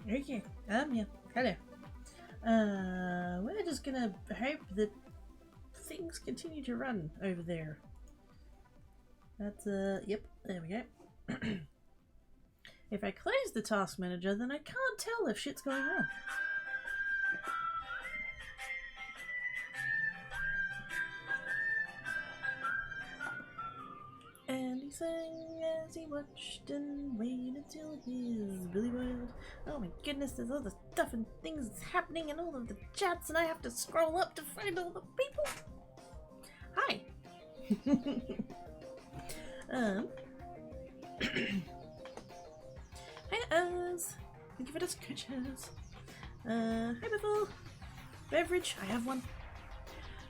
Okay, I'm here. Hello. We're just gonna hope that things continue to run over there. That's, yep, there we go. If I close the task manager, then I can't tell if shit's going wrong. And he sang as he watched and waited till his belly boiled. Oh my goodness, there's all the stuff and things that's happening and all of the chats, and I have to scroll up to find all the people. Hi. Hi, Oz. Thank you for the scratches. Hi, Biffle. Beverage, I have one.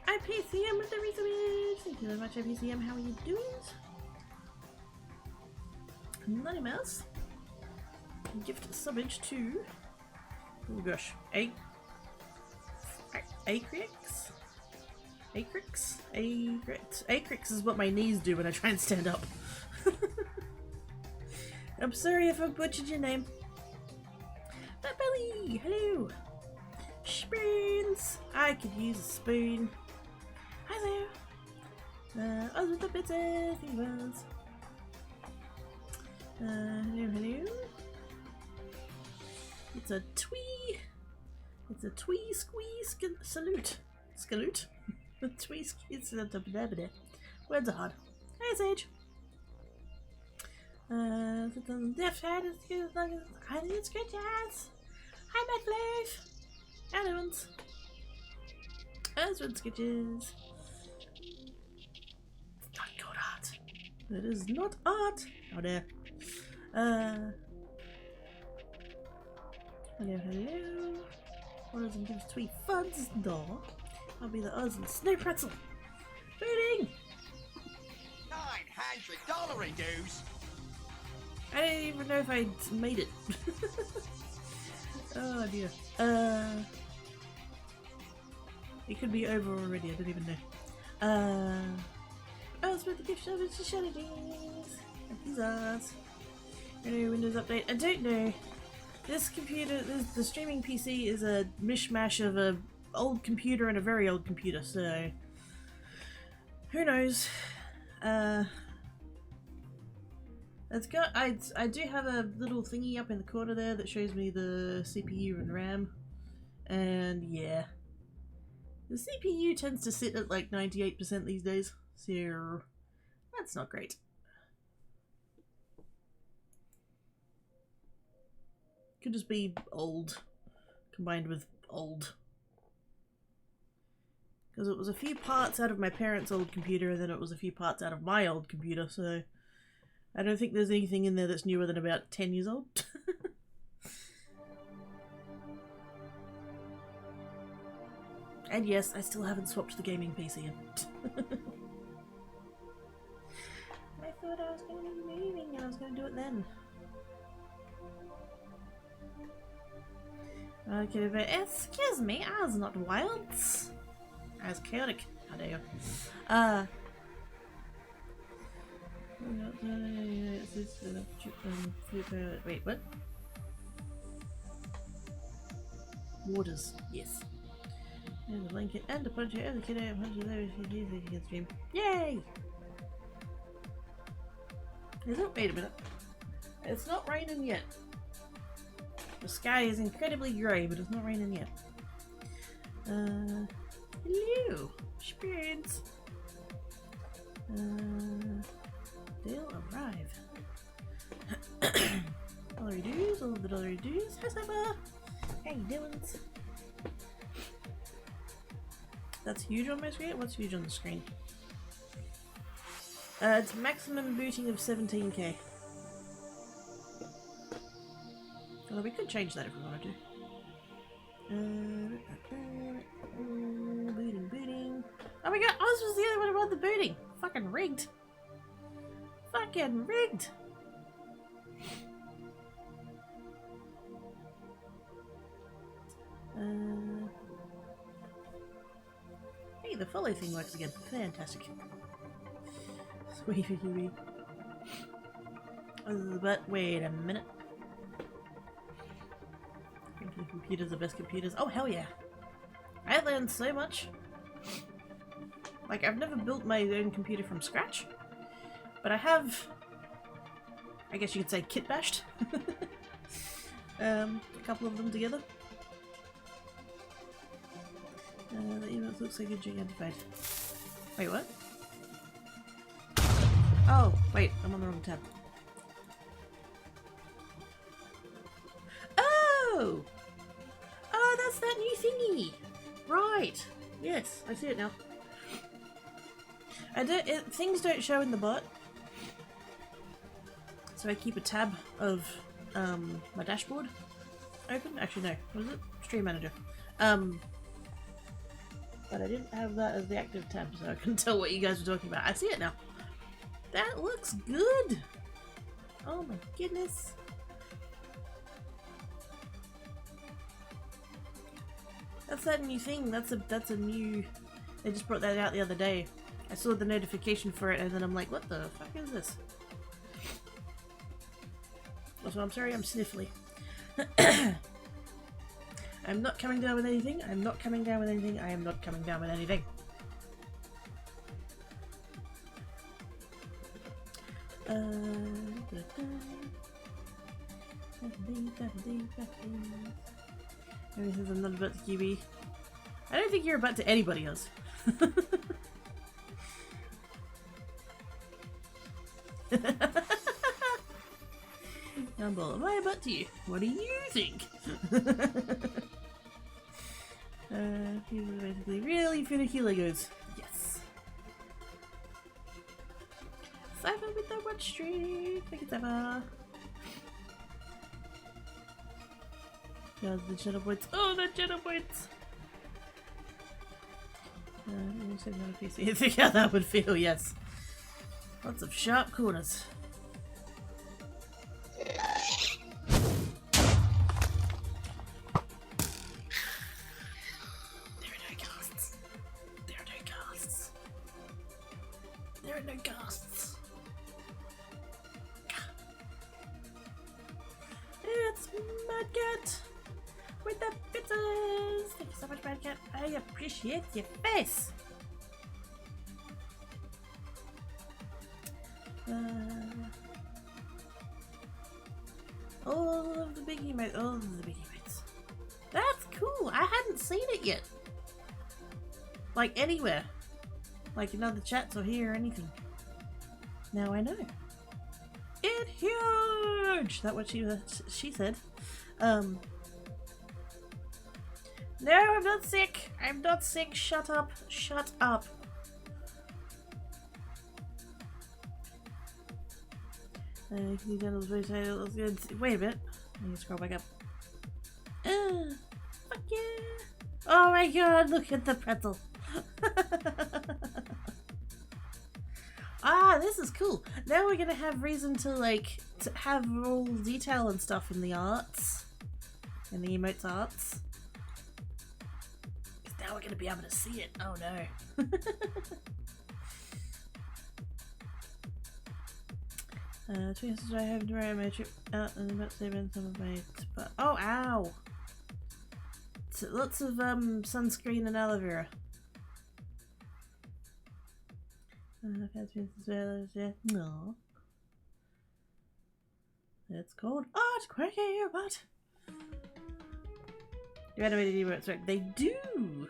IPCM with the resubmit. Thank you very much, IPCM. How are you doing? Nutty Mouse. Gift subbage to. Oh gosh. Acrix? Acrix? Acrix? Acrix is what my knees do when I try and stand up. I'm sorry if I butchered your name. Fat Belly! Hello! Spoons! I could use a spoon. Hi there! I was with the bits as he was. Hello. It's a twee. It's a twee squee salute. Scalute. Twee squee salute. Words are hard. Hi, Sage. Left hand is good. I need scratches. Hi, Metcalfe. Adams. Husband sketches. It's not good art. It is not art. Oh dear. Hello. What does it give Tweet Fuds? No. I'll be the Oz and Snow Pretzel. Booting! $900 dues. I didn't even know if I made it. Oh dear. It could be over already, I don't even know. Oz with the gift shop to strategies. These are new Windows update. I don't know. This computer, the streaming PC is a mishmash of a old computer and a very old computer, so who knows? It's got. I do have a little thingy up in the corner there that shows me the CPU and RAM, and yeah, the CPU tends to sit at like 98% these days, so that's not great. Could just be old combined with old, because it was a few parts out of my parents' old computer and then it was a few parts out of my old computer, so I don't think there's anything in there that's newer than about 10 years old. And yes, I still haven't swapped the gaming PC in. I thought I was going to be moving and I was going to do it then. Okay, but excuse me, I was not wild. I was chaotic. How dare you? Wait, what? Waters, yes. And a blanket and a punch and the kid out punch the stream. Yay! Is it? Wait a minute. It's not raining yet. The sky is incredibly grey, but it's not raining yet. Hello! Spirits! They'll arrive. Dollary dues, all of the dollary dues. Hi, Cyber! How you doing? That's huge on my screen? What's huge on the screen? It's maximum booting of 17k. Although we could change that if we wanted to. Booting. Oh my god, Oz was the only one who won the booting! Fucking rigged! Fucking rigged! Hey, the follow thing works again. Fantastic. Sweet Huey. But wait a minute. The computers are best computers. Oh, hell yeah. I learned so much. Like, I've never built my own computer from scratch. But I have, I guess you could say, kit bashed. A couple of them together. The email looks like a gigantified. Wait, what? Oh, wait, I'm on the wrong tab. Oh! Oh, that's that new thingy! Right! Yes, I see it now. Things don't show in the bot. So I keep a tab of my dashboard open. Actually, no. What was it? Stream Manager. But I didn't have that as the active tab, so I couldn't tell what you guys were talking about. I see it now. That looks good! Oh my goodness. That's that new thing. That's a new... They just brought that out the other day. I saw the notification for it and then I'm like, what the fuck is this? Also, I'm sorry I'm sniffly. I'm not coming down with anything. I'm not coming down with anything. I am not coming down with anything. Maybe since I'm not about to QB. I don't think you're about to anybody else. Gumball, am I about to you? What do you think? These are basically really finicky Legos. Yes. Cypher with the watch stream. Thank you, Cypher. There's the shadow points. Oh, the shadow points! See how that would feel, yes. Lots of sharp corners. It's Madcat with the pizzas. Thank you so much, Madcat. I appreciate your face. All of the big emotes. All of the big emotes. That's cool. I hadn't seen it yet. Like anywhere. Like in other chats or here or anything. Now I know. It's huge! That's what she said. No, I'm not sick! I'm not sick! Shut up! Shut up! Can you handle the voice title? Wait a minute. I need to scroll back up. Fuck yeah! Oh my god, look at the pretzel! Ah, this is cool. Now we're gonna have reason to like to have all detail and stuff in the arts, in the emotes arts. Because now we're gonna be able to see it. Oh no. Chances I have to wear my trip out and about to save some of my. But oh, ow! So lots of sunscreen and aloe vera. No. It's called Art Quirky, what? You animated emotes, right? They do!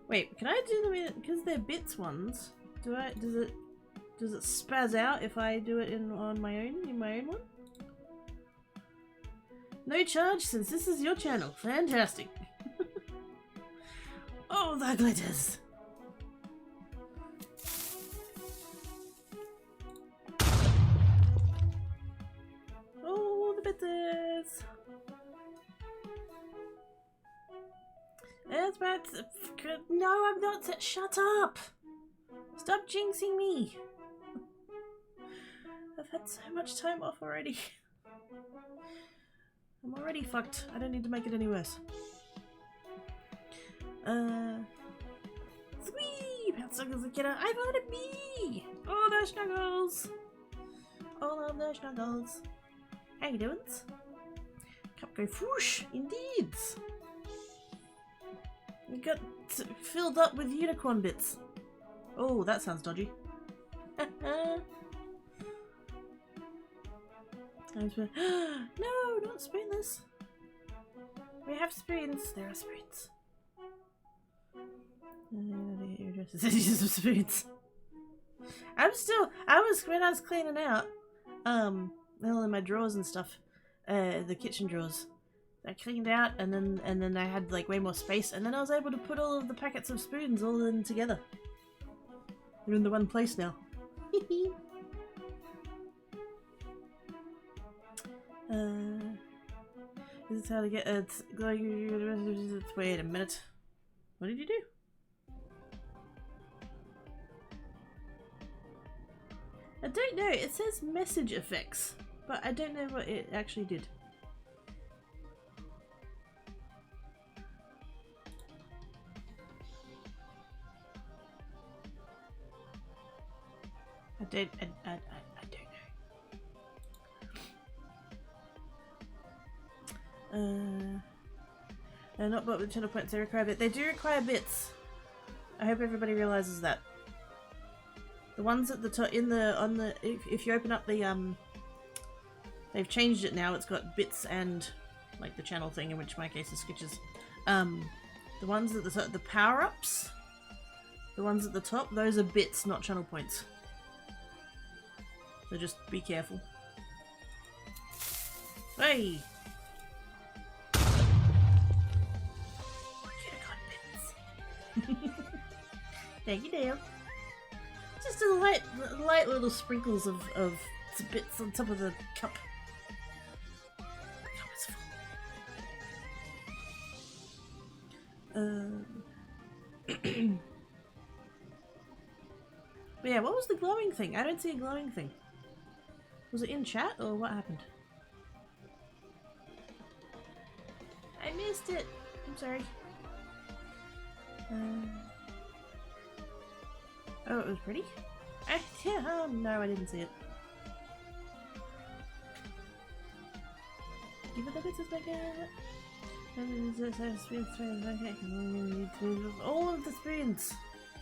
Wait, can I do them in, because they're bits ones? Does it spaz out if I do it in my own one? No charge since this is your channel. Fantastic. Oh, the glitters! Bitters. That's bad. No, I'm not. Shut up! Stop jinxing me. I've had so much time off already. I'm already fucked. I don't need to make it any worse. Sweet! How snuggles a kiddo? I voted me! Oh, the snuggles! All of the snuggles. How you doing? Cup go whoosh, indeed. You got filled up with unicorn bits. Oh, that sounds dodgy. No, not spoonless. We have spoons. There are spoons. Spoons. When I was cleaning out, well, in my drawers and stuff, the kitchen drawers, I cleaned out, and then I had like way more space, and then I was able to put all of the packets of spoons all in together. They're in the one place now. This is how to get a glowing. Wait a minute. What did you do? I don't know. It says message effects, but I don't know what it actually did. I don't know. They're not bought with channel points, they require bits. They do require bits. I hope everybody realizes that. The ones at the top, if you open up the, they've changed it now, it's got bits and, like, the channel thing, in which my case is sketches. The ones at the top, the power-ups, the ones at the top, those are bits, not channel points. So just be careful. Hey! Thank you, Dale. Just a light little sprinkles of bits on top of the cup. The cup is full. But yeah, what was the glowing thing? I don't see a glowing thing. Was it in chat or what happened? I missed it. I'm sorry. Oh, it was pretty? Oh, no, I didn't see it. Give it the bits back out. All of the spoons.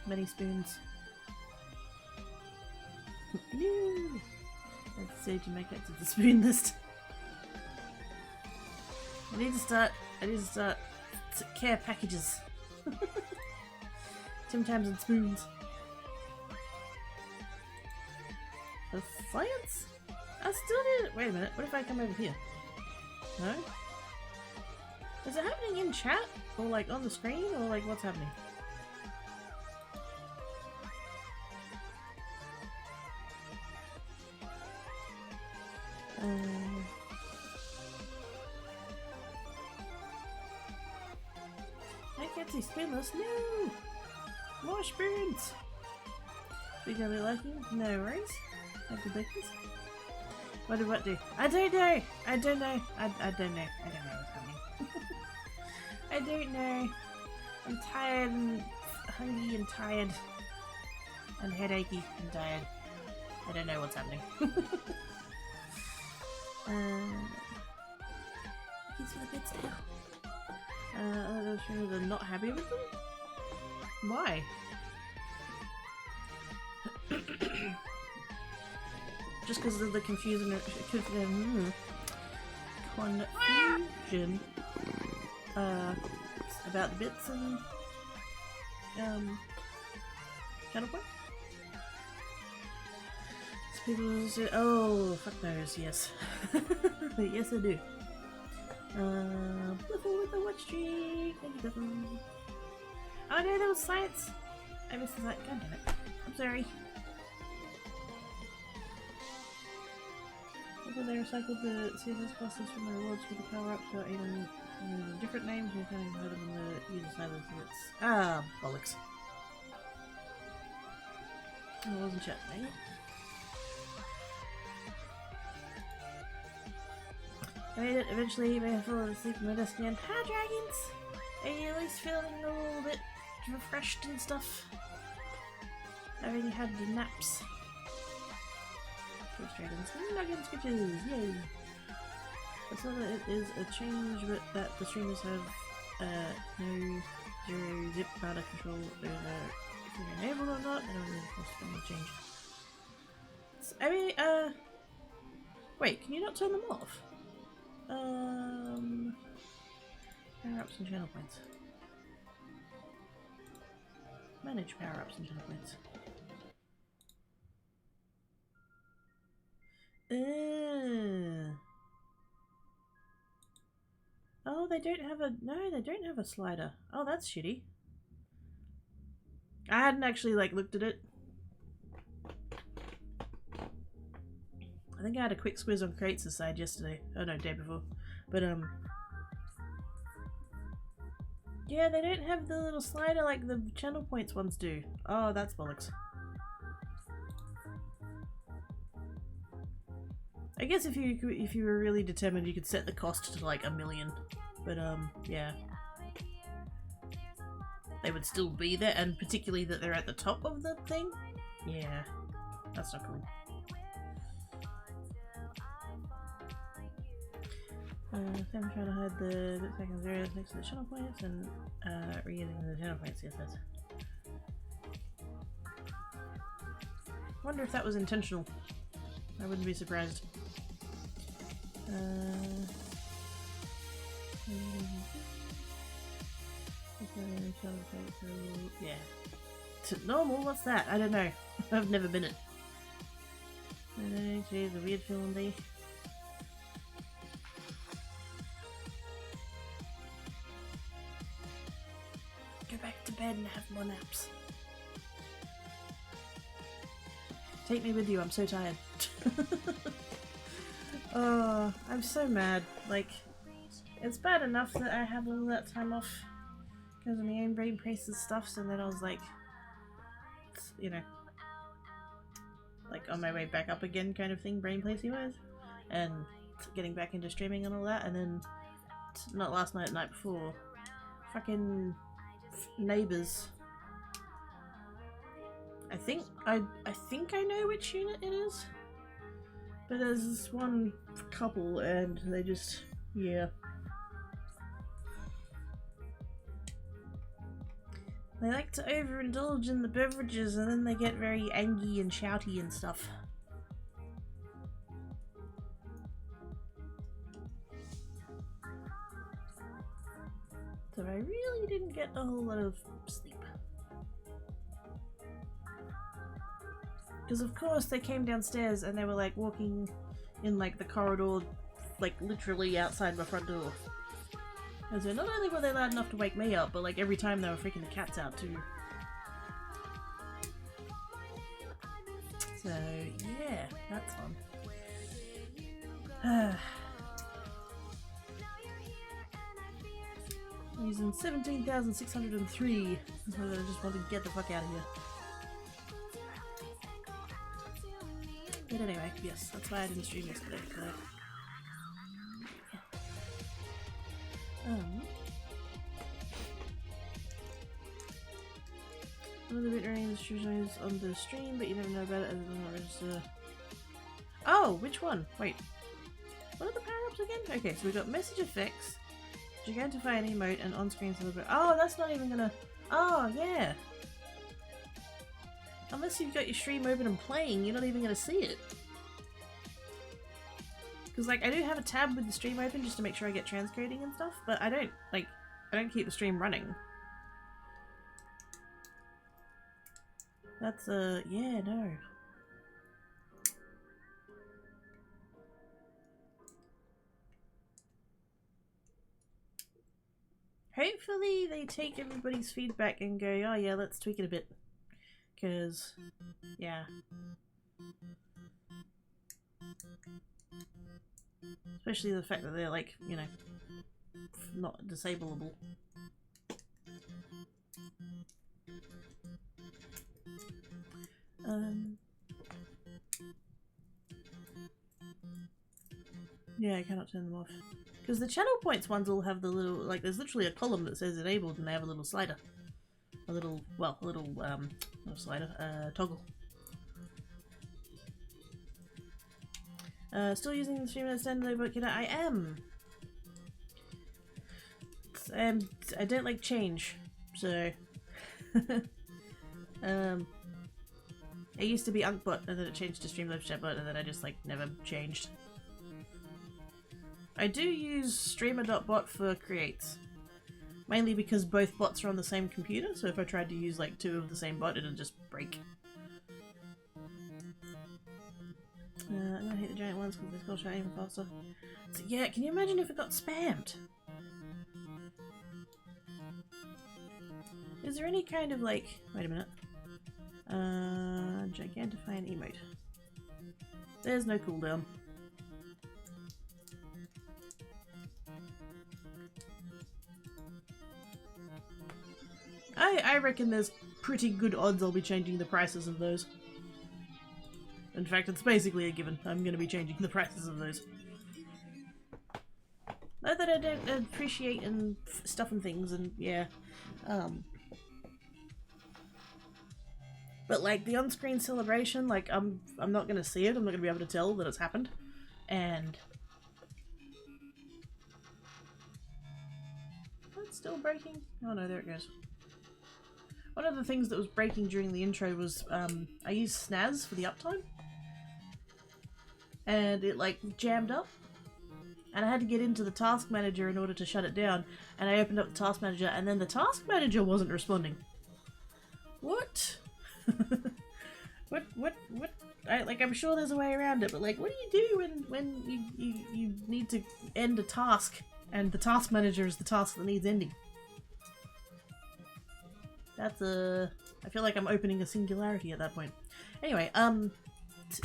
Many spoons. No. Let's see to make it to the spoon list. I need to start care packages. Tim Tams and spoons. For science? I still need it. Wait a minute. What if I come over here? No? Is it happening in chat? Or like on the screen? Or like what's happening? I can't see spoonless. No! More spoons! We gonna be lucky? No worries. Have the bacons. What did what do? I don't know! I don't know. I don't know. I don't know what's happening. I don't know. I'm tired and hungry and tired. And headachy and tired. I don't know what's happening. These are the bits now. They're not happy with them? Why? Just because of the confusion about the bits and channel point? So people say, oh, fuck those, yes. Yes, I do. Bliffle with the watch streak. Thank you, Bliffle. Oh no, that was science. I missed the science. God damn it. I'm sorry. When they recycled the CSS classes from the rewards for the power-ups without even using different names, we're kind of better than the user side of it. Ah, bollocks. I wasn't chat, dang it. I made it eventually. I fell asleep in my desk again. Hi, dragons! Are you at least feeling a little bit refreshed and stuff? I already had the naps. First dragons. Nuggets, bitches! Yay! It's not that it is a change, but that the streamers have no zero zip data control over if you're enabled or not. I don't really possibly change. I mean, wait, can you not turn them off? Power ups and channel points. Manage power ups and channel points. Oh, they don't have a... No, they don't have a slider. Oh, that's shitty. I hadn't actually, like, looked at it. I think I had a quick squiz on Crates' side yesterday. Oh no, day before. But, yeah, they don't have the little slider like the channel points ones do. Oh, that's bollocks. I guess if you were really determined, you could set the cost to like 1 million. But yeah, they would still be there, and particularly that they're at the top of the thing. Yeah, that's not cool. I'm trying to hide the bit seconds areas next to the channel points and reusing the channel points. Yes, that's. Wonder if that was intentional. I wouldn't be surprised. Yeah. Normal? What's that? I don't know. I've never been it. Geez, a weird feeling there. Go back to bed and have more naps. Take me with you, I'm so tired. Oh, I'm so mad. Like, it's bad enough that I had all that time off because of my own brain braces stuff, so then I was like, you know, like on my way back up again kind of thing, brain placey wise, and getting back into streaming and all that, and then, not last night, the night before, fucking neighbours. I think I know which unit it is. But there's this one couple and they just, yeah. They like to overindulge in the beverages and then they get very angry and shouty and stuff. So I really didn't get a whole lot of sleep. Because of course they came downstairs and they were like walking in like the corridor, like literally outside my front door. And so not only were they loud enough to wake me up, but like every time they were freaking the cats out too. So yeah, that's fun. I'm using 17,603. So I just want to get the fuck out of here. But anyway, yes, that's why I didn't stream yesterday. So. One of the bit range is on the stream, but you never know about it as it does not register. Oh, which one? Wait. What are the power-ups again? Okay, so we got message effects, gigantify an emote, and on-screen celebrate. Oh, that's not even gonna. Oh, yeah. Unless you've got your stream open and playing, you're not even gonna see it. Because, like, I do have a tab with the stream open just to make sure I get transcoding and stuff, but I don't keep the stream running. That's, yeah, no. Hopefully they take everybody's feedback and go, oh yeah, let's tweak it a bit. Because, yeah. Especially the fact that they're like, you know, not disableable. Yeah, I cannot turn them off. Because the channel points ones all have the little, like, there's literally a column that says enabled and they have a little slider. A little, well, a little, not a slider, toggle. Still using the stream standard book, you know, I am. I don't like change, so it used to be Unkbot and then it changed to Streamlabs Chatbot and then I just like never changed. I do use streamer.bot for creates. Mainly because both bots are on the same computer, so if I tried to use like two of the same bot, it'd just break. I'm gonna hit the giant ones because they scroll shot even faster. So yeah, can you imagine if it got spammed? Is there any kind of like... wait a minute. Gigantify an emote. There's no cooldown. I reckon there's pretty good odds I'll be changing the prices of those. In fact, it's basically a given. I'm going to be changing the prices of those. Not that I don't appreciate and stuff and things, and yeah. But like the on-screen celebration, like I'm not going to see it. I'm not going to be able to tell that it's happened. And that's still breaking. Oh no, there it goes. One of the things that was breaking during the intro was I used snaz for the uptime. And it like jammed up. And I had to get into the task manager in order to shut it down. And I opened up the task manager and then the task manager wasn't responding. What? What? I'm sure there's a way around it, but like what do you do when you need to end a task and the task manager is the task that needs ending? That's I feel like I'm opening a singularity at that point. Anyway,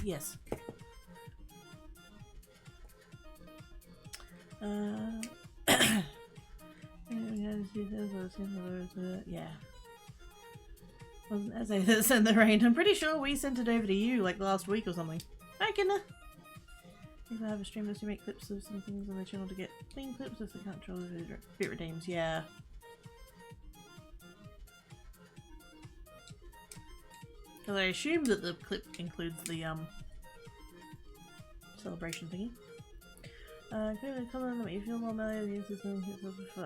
yes. Yeah. Wasn't as I sent the rain. I'm pretty sure we sent it over to you like last week or something. Hi, Kinder. If I have a streamer to make clips of some things on the channel to get clean clips if they can't control the bit redeems. Yeah. Because I assume that the clip includes the celebration thingy. Clear the colour that make you feel more mellow.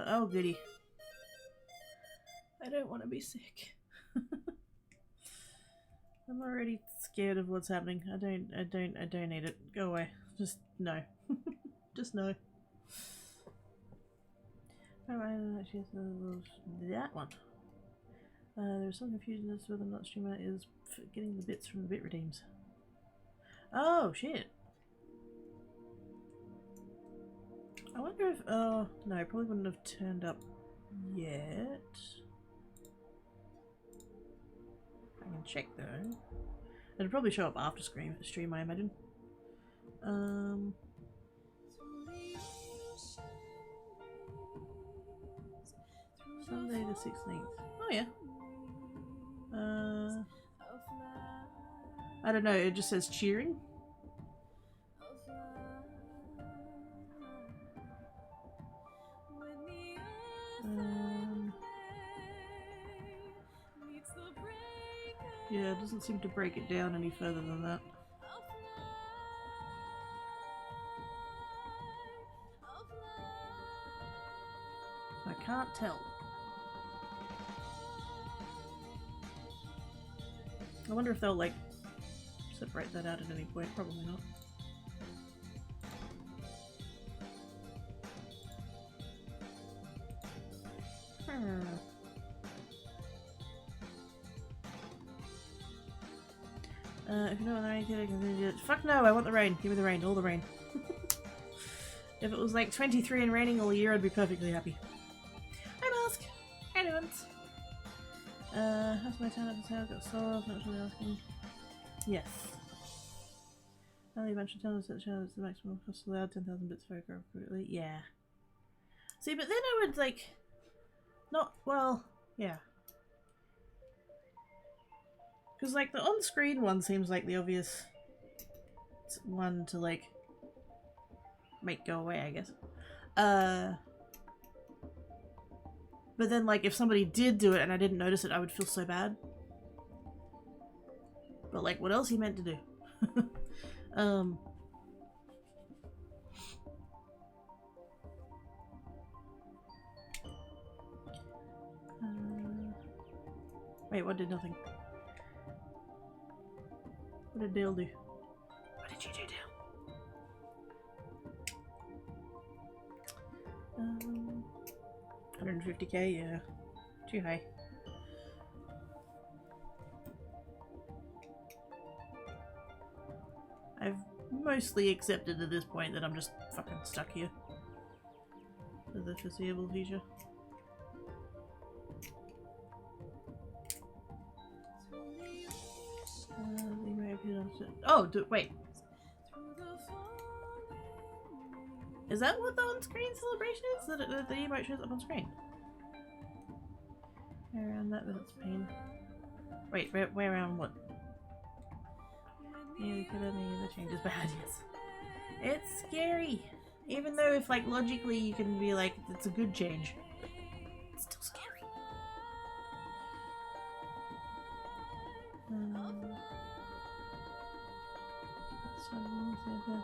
Oh goody. I don't want to be sick. I'm already scared of what's happening. I don't need it. Go away. Just no. Just no. Alright, actually that one. There's some confusion as to whether or not streamer is getting the bits from the bit redeems. Oh shit. I wonder if no, it probably wouldn't have turned up yet. I can check though. It'll probably show up after stream, I imagine. Sunday the 16th. Oh yeah. I don't know, it just says cheering. Yeah, it doesn't seem to break it down any further than that. I can't tell. I wonder if they'll like separate that out at any point. Probably not. If you know what the rain kid, fuck no, I want the rain. Give me the rain, all the rain. If it was like 23 and raining all year, I'd be perfectly happy. Hi Mask! Hi Nuance! How's my town episode? Got soft, not really asking. Yes. Only a bunch of towns that shows the maximum cost allowed 10,000 bits photograph quickly. Yeah. See, but then I would like not well, yeah. Because like the on-screen one seems like the obvious one to like make go away, I guess. But then like if somebody did do it and I didn't notice it, I would feel so bad. But like what else he meant to do? Wait, what did nothing? What did Dale do? What did you do, Dale? 150k, yeah. Too high. I've mostly accepted at this point that I'm just fucking stuck here for the foreseeable future. Oh, wait. Is that what the on-screen celebration is? That the emote shows up on screen? Around that, but it's pain. Wait, where around what? Yeah, we could have made the changes bad, yes. It's scary! Even though if, like, logically you can be like, it's a good change. It's still scary.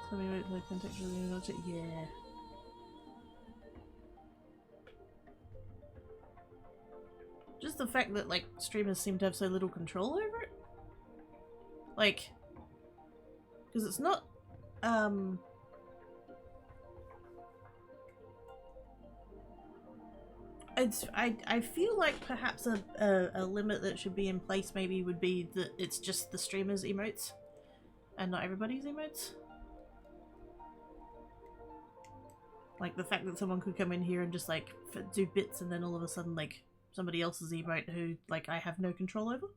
So we wait for contextually watch it. Yeah. Just the fact that, like, streamers seem to have so little control over it. Like, because it's not, I feel like perhaps a limit that should be in place maybe would be that it's just the streamers' emotes and not everybody's emotes. Like the fact that someone could come in here and just like do bits and then all of a sudden like somebody else's emote who like I have no control over.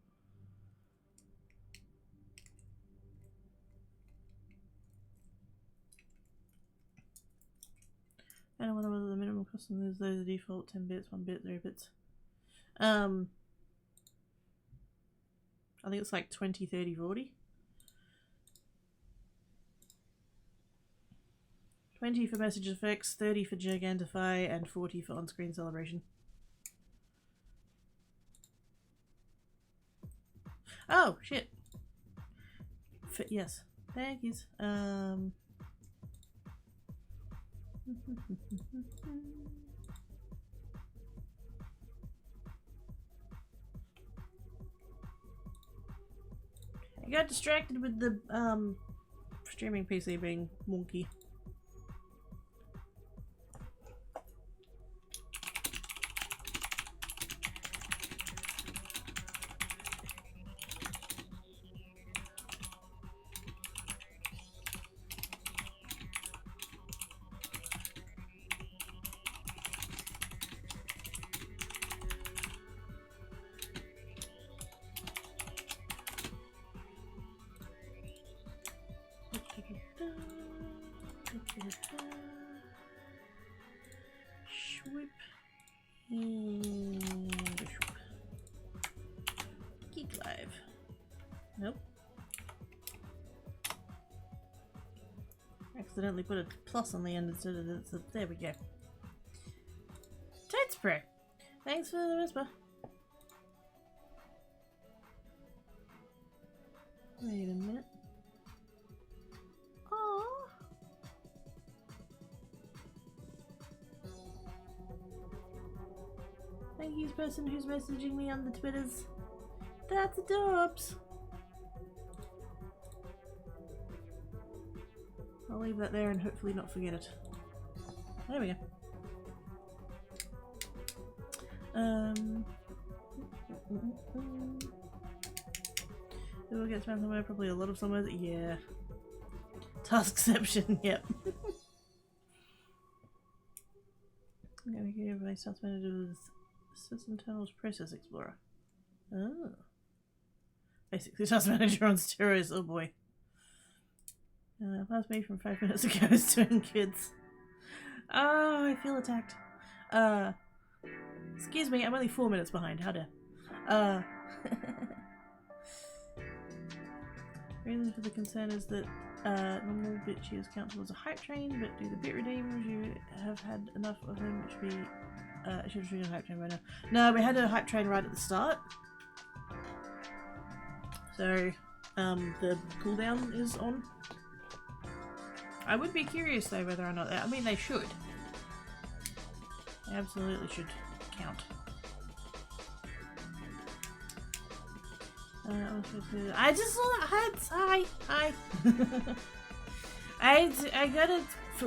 I don't know whether the minimum cost is those are default 10 bits, 1 bit, 0 bits. I think it's like 20, 30, 40. 20 for message effects, 30 for Gigantify, and 40 for on-screen celebration. Oh, shit. Yes. Thank you. I got distracted with the streaming PC being wonky. Swoop and swoop. Keep live. Nope. Accidentally put a plus on the end instead of this. There we go. Tight spray. Thanks for the whisper. Wait a minute. Aww. Thank you, person who's messaging me on the Twitters. That's adorbs. I'll leave that there and hopefully not forget it. There we go. It will get spammed somewhere, probably a lot of somewhere. Yeah. Taskception, yep. I'm gonna give my South Manager with System Tunnels Process Explorer. Oh. Basically Task Manager on steroids, oh boy. Past me from 5 minutes ago is doing kids. Oh, I feel attacked. Excuse me, I'm only 4 minutes behind, how dare. Reason for the concern is that normal bit cheers count towards a hype train, but do the bit redeemers you have had enough of them, which be should have triggered a hype train by now. No, we had a hype train right at the start. So the cooldown is on. I would be curious though whether or not I mean they should. They absolutely should count. I just saw that. Hi. I got a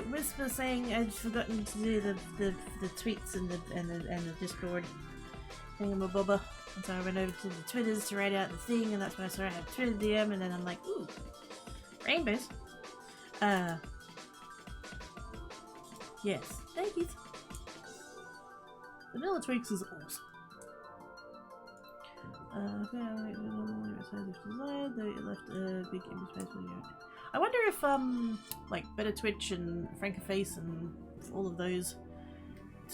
whisper saying I'd forgotten to do the tweets and the Discord thingamabobber. And so I went over to the Twitters to write out the thing, and that's when I saw I had Twitter DM, and then I'm like, ooh, rainbows. Yes, thank you. Vanilla Tweaks is awesome. Though it left a big empty space for you. I wonder if like Better Twitch and Frankerface and all of those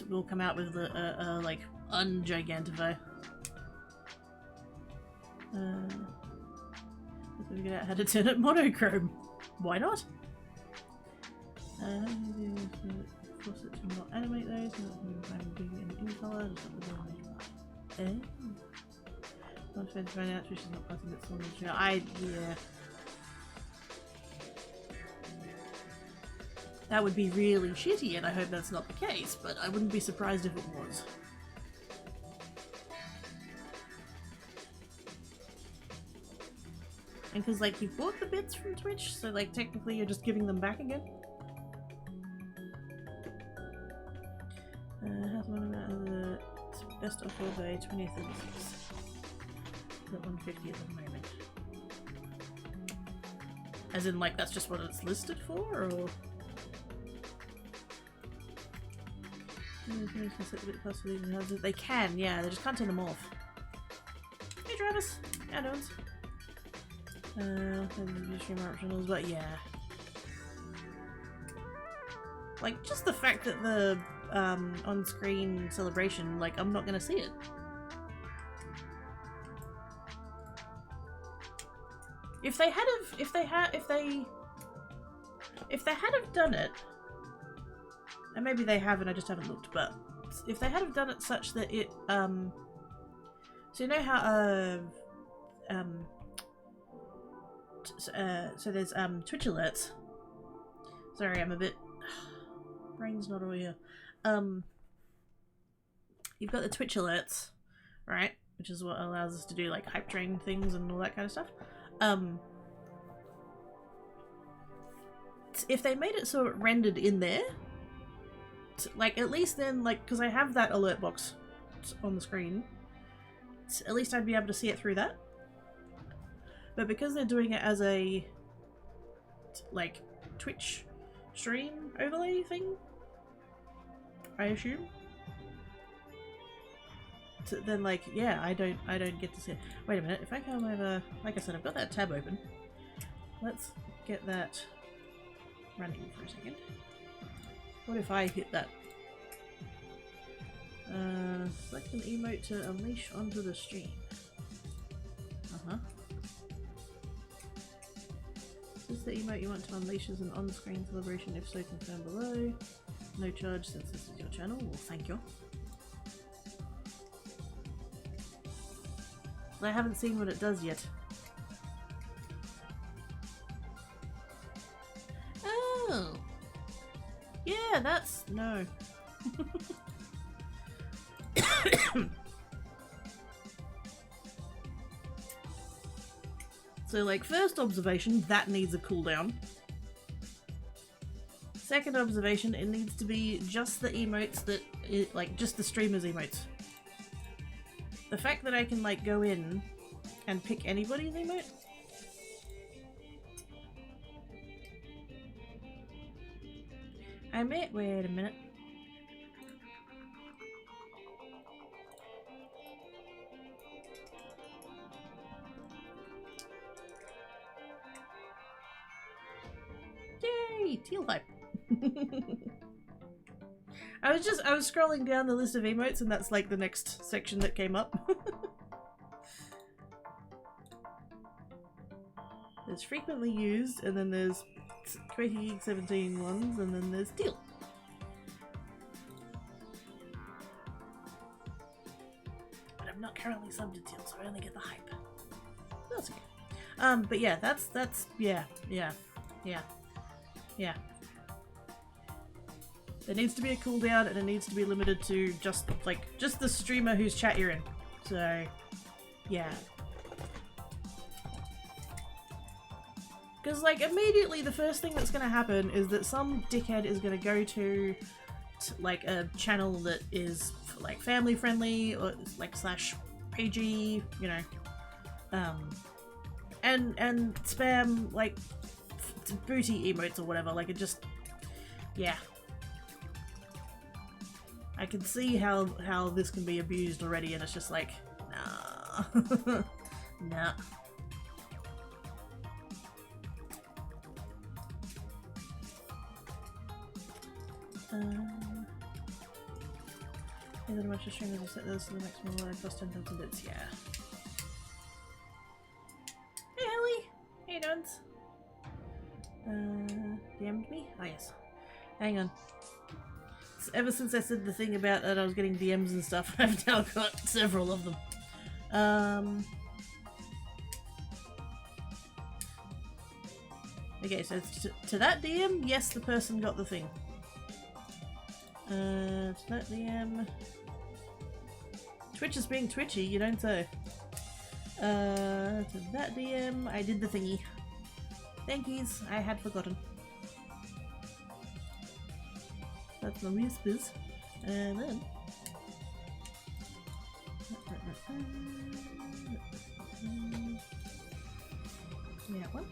will come out with like ungigantify. Let's figure out how to turn it monochrome. Why not? Force it to not animate those. In color. I'm trying to find out Trish is not passing it on the show. Yeah. That would be really shitty, and I hope that's not the case, but I wouldn't be surprised if it was. And because, like, you bought the bits from Twitch, so, like, technically you're just giving them back again. How's one about the best offer by 20th of the 6th? At 150 at the moment. As in, like, that's just what it's listed for, or? They can, yeah, they just can't turn them off. Hey Travis! Yeah, no one's. Livestream optionals, but yeah. Like, just the fact that the on-screen celebration, like, I'm not gonna see it. If they had done it, and maybe they have and I just haven't looked, but if they had done it such that it so you know how so there's Twitch alerts. Sorry, I'm a bit brain's not all here. You've got the Twitch alerts, right? Which is what allows us to do like hype train things and all that kind of stuff. If they made it so it rendered in there, like at least then, like, because I have that alert box on the screen, at least I'd be able to see it through that. But because they're doing it as a like Twitch stream overlay thing, I assume, so then like yeah, I don't get to see it. Wait a minute, if I come over, like I said, I've got that tab open. Let's get that running for a second. What if I hit that? Select an emote to unleash onto the stream. Is this the emote you want to unleash as an on-screen celebration? If so, confirm below. No charge since this is your channel. Well, thank you. I haven't seen what it does yet. Oh! Yeah, that's... no. So, like, first observation, that needs a cooldown. Second observation, it needs to be just the emotes that... like, just the streamer's emotes. The fact that I can, like, go in and pick anybody's emote. I may... wait a minute. Yay! Teal hype. I was scrolling down the list of emotes and that's like the next section that came up. There's frequently used, and then there's 2017 ones, and then there's teal. But I'm not currently subbed to teal, so I only get the hype. That's okay. But yeah, that's yeah. There needs to be a cooldown, and it needs to be limited to just the streamer whose chat you're in. So, yeah. Because, like, immediately the first thing that's going to happen is that some dickhead is going to go to, like, a channel that is, like, family friendly or, like, slash PG, you know, and spam, like, booty emotes or whatever. Like, it just, yeah. I can see how this can be abused already, and it's just like, nah. Nah. Yeah, then watch the stream as I set this to the maximum level. I cost 10,000 bits, yeah. Hey Ellie! Hey Duns! DM'd me? Oh yes. Hang on. Ever since I said the thing about that I was getting DMs and stuff, I've now got several of them. Okay, so to that DM, yes, the person got the thing. To that DM... Twitch is being twitchy, you don't say. To that DM, I did the thingy. Thank yous, I had forgotten. That's my whispers. And then... Yeah, one.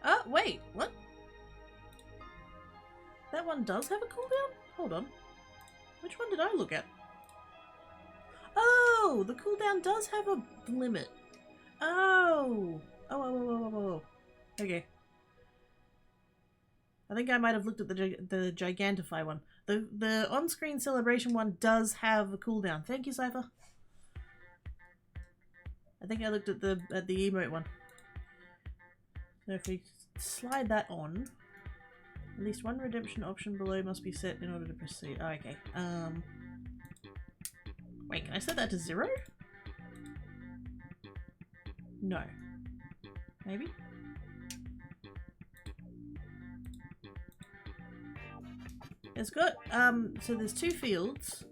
Oh, wait, what? That one does have a cooldown? Hold on. Which one did I look at? Oh, the cooldown does have a limit. Oh. Oh. Okay. I think I might have looked at the Gigantify one. The on-screen celebration one does have a cooldown. Thank you, Cypher. I think I looked at the emote one. So if we slide that on, at least one redemption option below must be set in order to proceed. Oh, okay. Wait, can I set that to 0? No. Maybe? It's got, so there's two fields.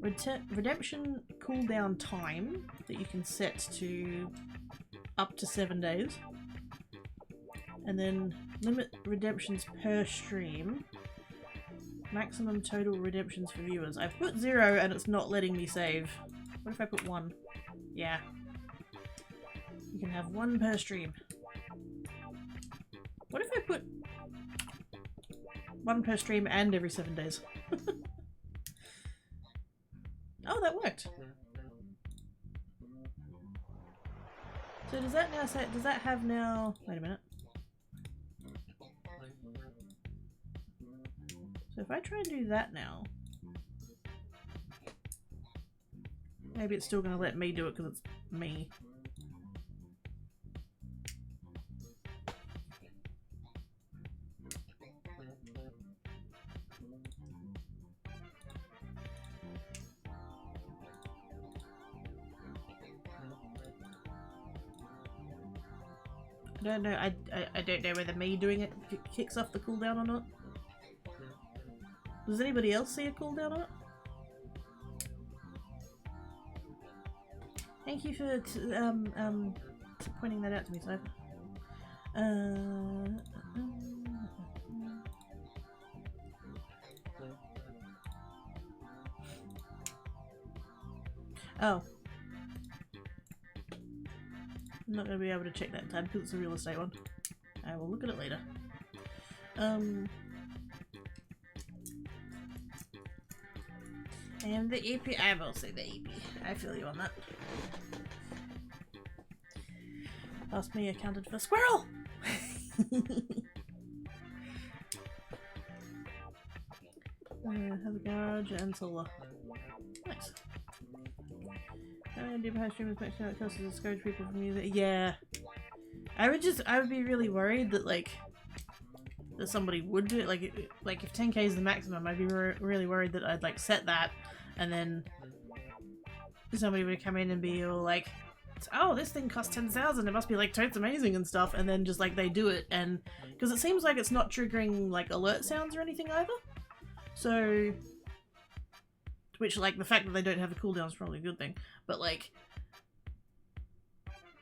Redemption cooldown time that you can set to up to 7 days. And then limit redemptions per stream. Maximum total redemptions for viewers. I've put 0 and it's not letting me save. What if I put 1? Yeah. You can have 1 per stream. What if I put 1 per stream and every 7 days? Oh, that worked. So does that now say, does that have now, wait a minute. So if I try and do that now, maybe it's still going to let me do it because it's me. I don't know. I don't know whether me doing it kicks off the cooldown or not. Does anybody else see a cooldown on it? Thank you for pointing that out to me, Cypher. Oh. I'm not going to be able to check that tab because it's a real estate one. I will look at it later. And the EP, I will say the EP. I feel you on that. Past me accounted for squirrel! Have a garage and solar. Nice. Do high streamers make sure it costs to discourage people from using it? Yeah. I would be really worried that, like, that somebody would do it. Like if 10k is the maximum, I'd be really worried that I'd, like, set that, and then somebody would come in and be all like, oh, this thing costs 10,000, it must be, like, totes amazing and stuff, and then just, like, they do it, and because it seems like it's not triggering, like, alert sounds or anything either. So Which, like, the fact that they don't have a cooldown is probably a good thing. But, like,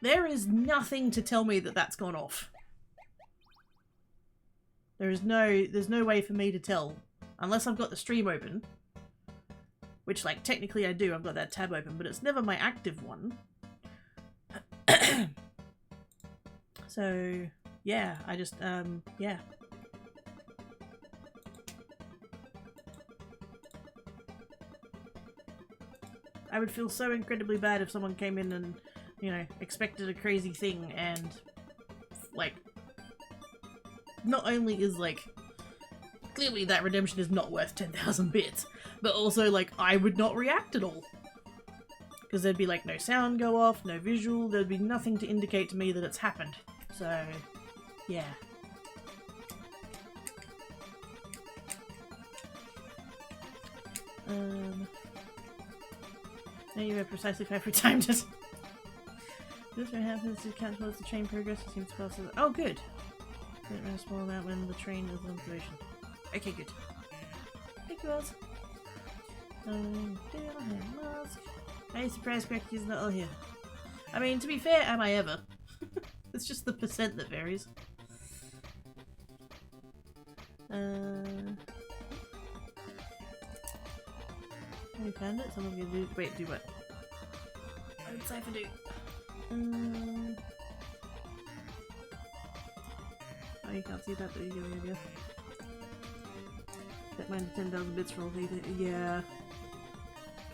there is nothing to tell me that that's gone off. There's no way for me to tell. Unless I've got the stream open. Which, like, technically I do. I've got that tab open, but it's never my active one. So, yeah, I just, yeah. I would feel so incredibly bad if someone came in and, you know, expected a crazy thing and, like, not only is, like, clearly that redemption is not worth 10,000 bits, but also, like, I would not react at all. Because there'd be, like, no sound go off, no visual, there'd be nothing to indicate to me that it's happened. So, yeah. Now you know precisely how every time does. This may happen to count towards the train progress. It seems faster. Oh, good. Don't run a small amount when the train is on observation. Okay, good. Thank you, Oz. Mask. Are you surprised Cracky's not all here? I mean, to be fair, am I ever? It's just the percent that varies. Have you found it? Someone's gonna do. Wait, do what? What did Cypher do? Oh, you can't see that, but you get the idea. Set mine to 10,000 bits for all these. Yeah.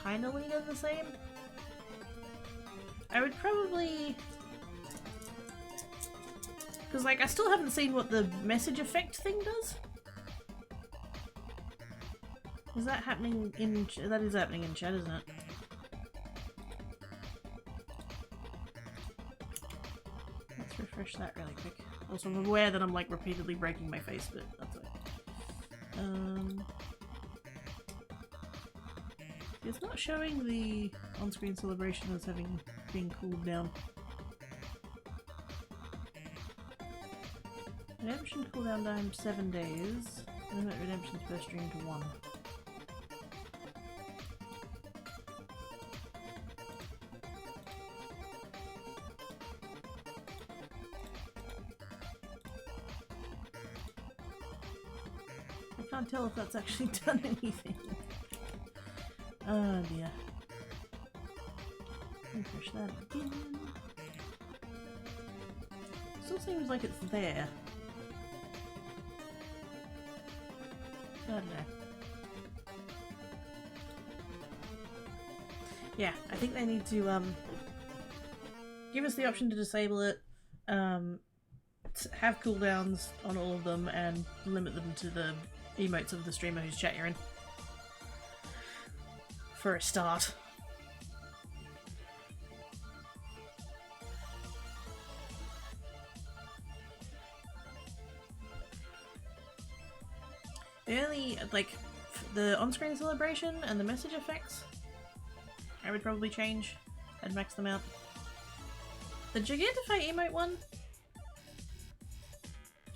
Kinda leaning the same. I would probably. Because, like, I still haven't seen what the message effect thing does. Is that happening in... That is happening in chat, isn't it? Let's refresh that really quick. Also, I'm aware that I'm, like, repeatedly breaking my face, but that's okay. It's not showing the on-screen celebration as having been cooled down. Redemption cooldown time 7 days. Limit redemptions per stream to 1. I can't tell if that's actually done anything. Oh dear. Refresh that again. Still seems like it's there. I don't know. Yeah, I think they need to give us the option to disable it, have cooldowns on all of them, and limit them to the emotes of the streamer whose chat you're in. For a start. The only, like, the on-screen celebration and the message effects, I would probably change. I'd max them out. The Gigantify emote one,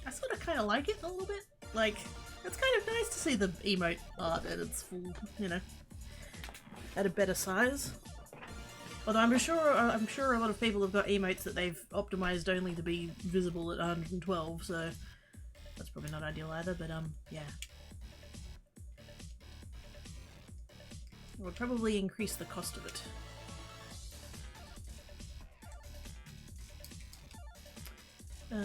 I sort of kind of like it a little bit. Like, it's kind of nice to see the emote art at its full, you know, at a better size. Although I'm sure a lot of people have got emotes that they've optimized only to be visible at 112, so that's probably not ideal either, but yeah. It would probably increase the cost of it. I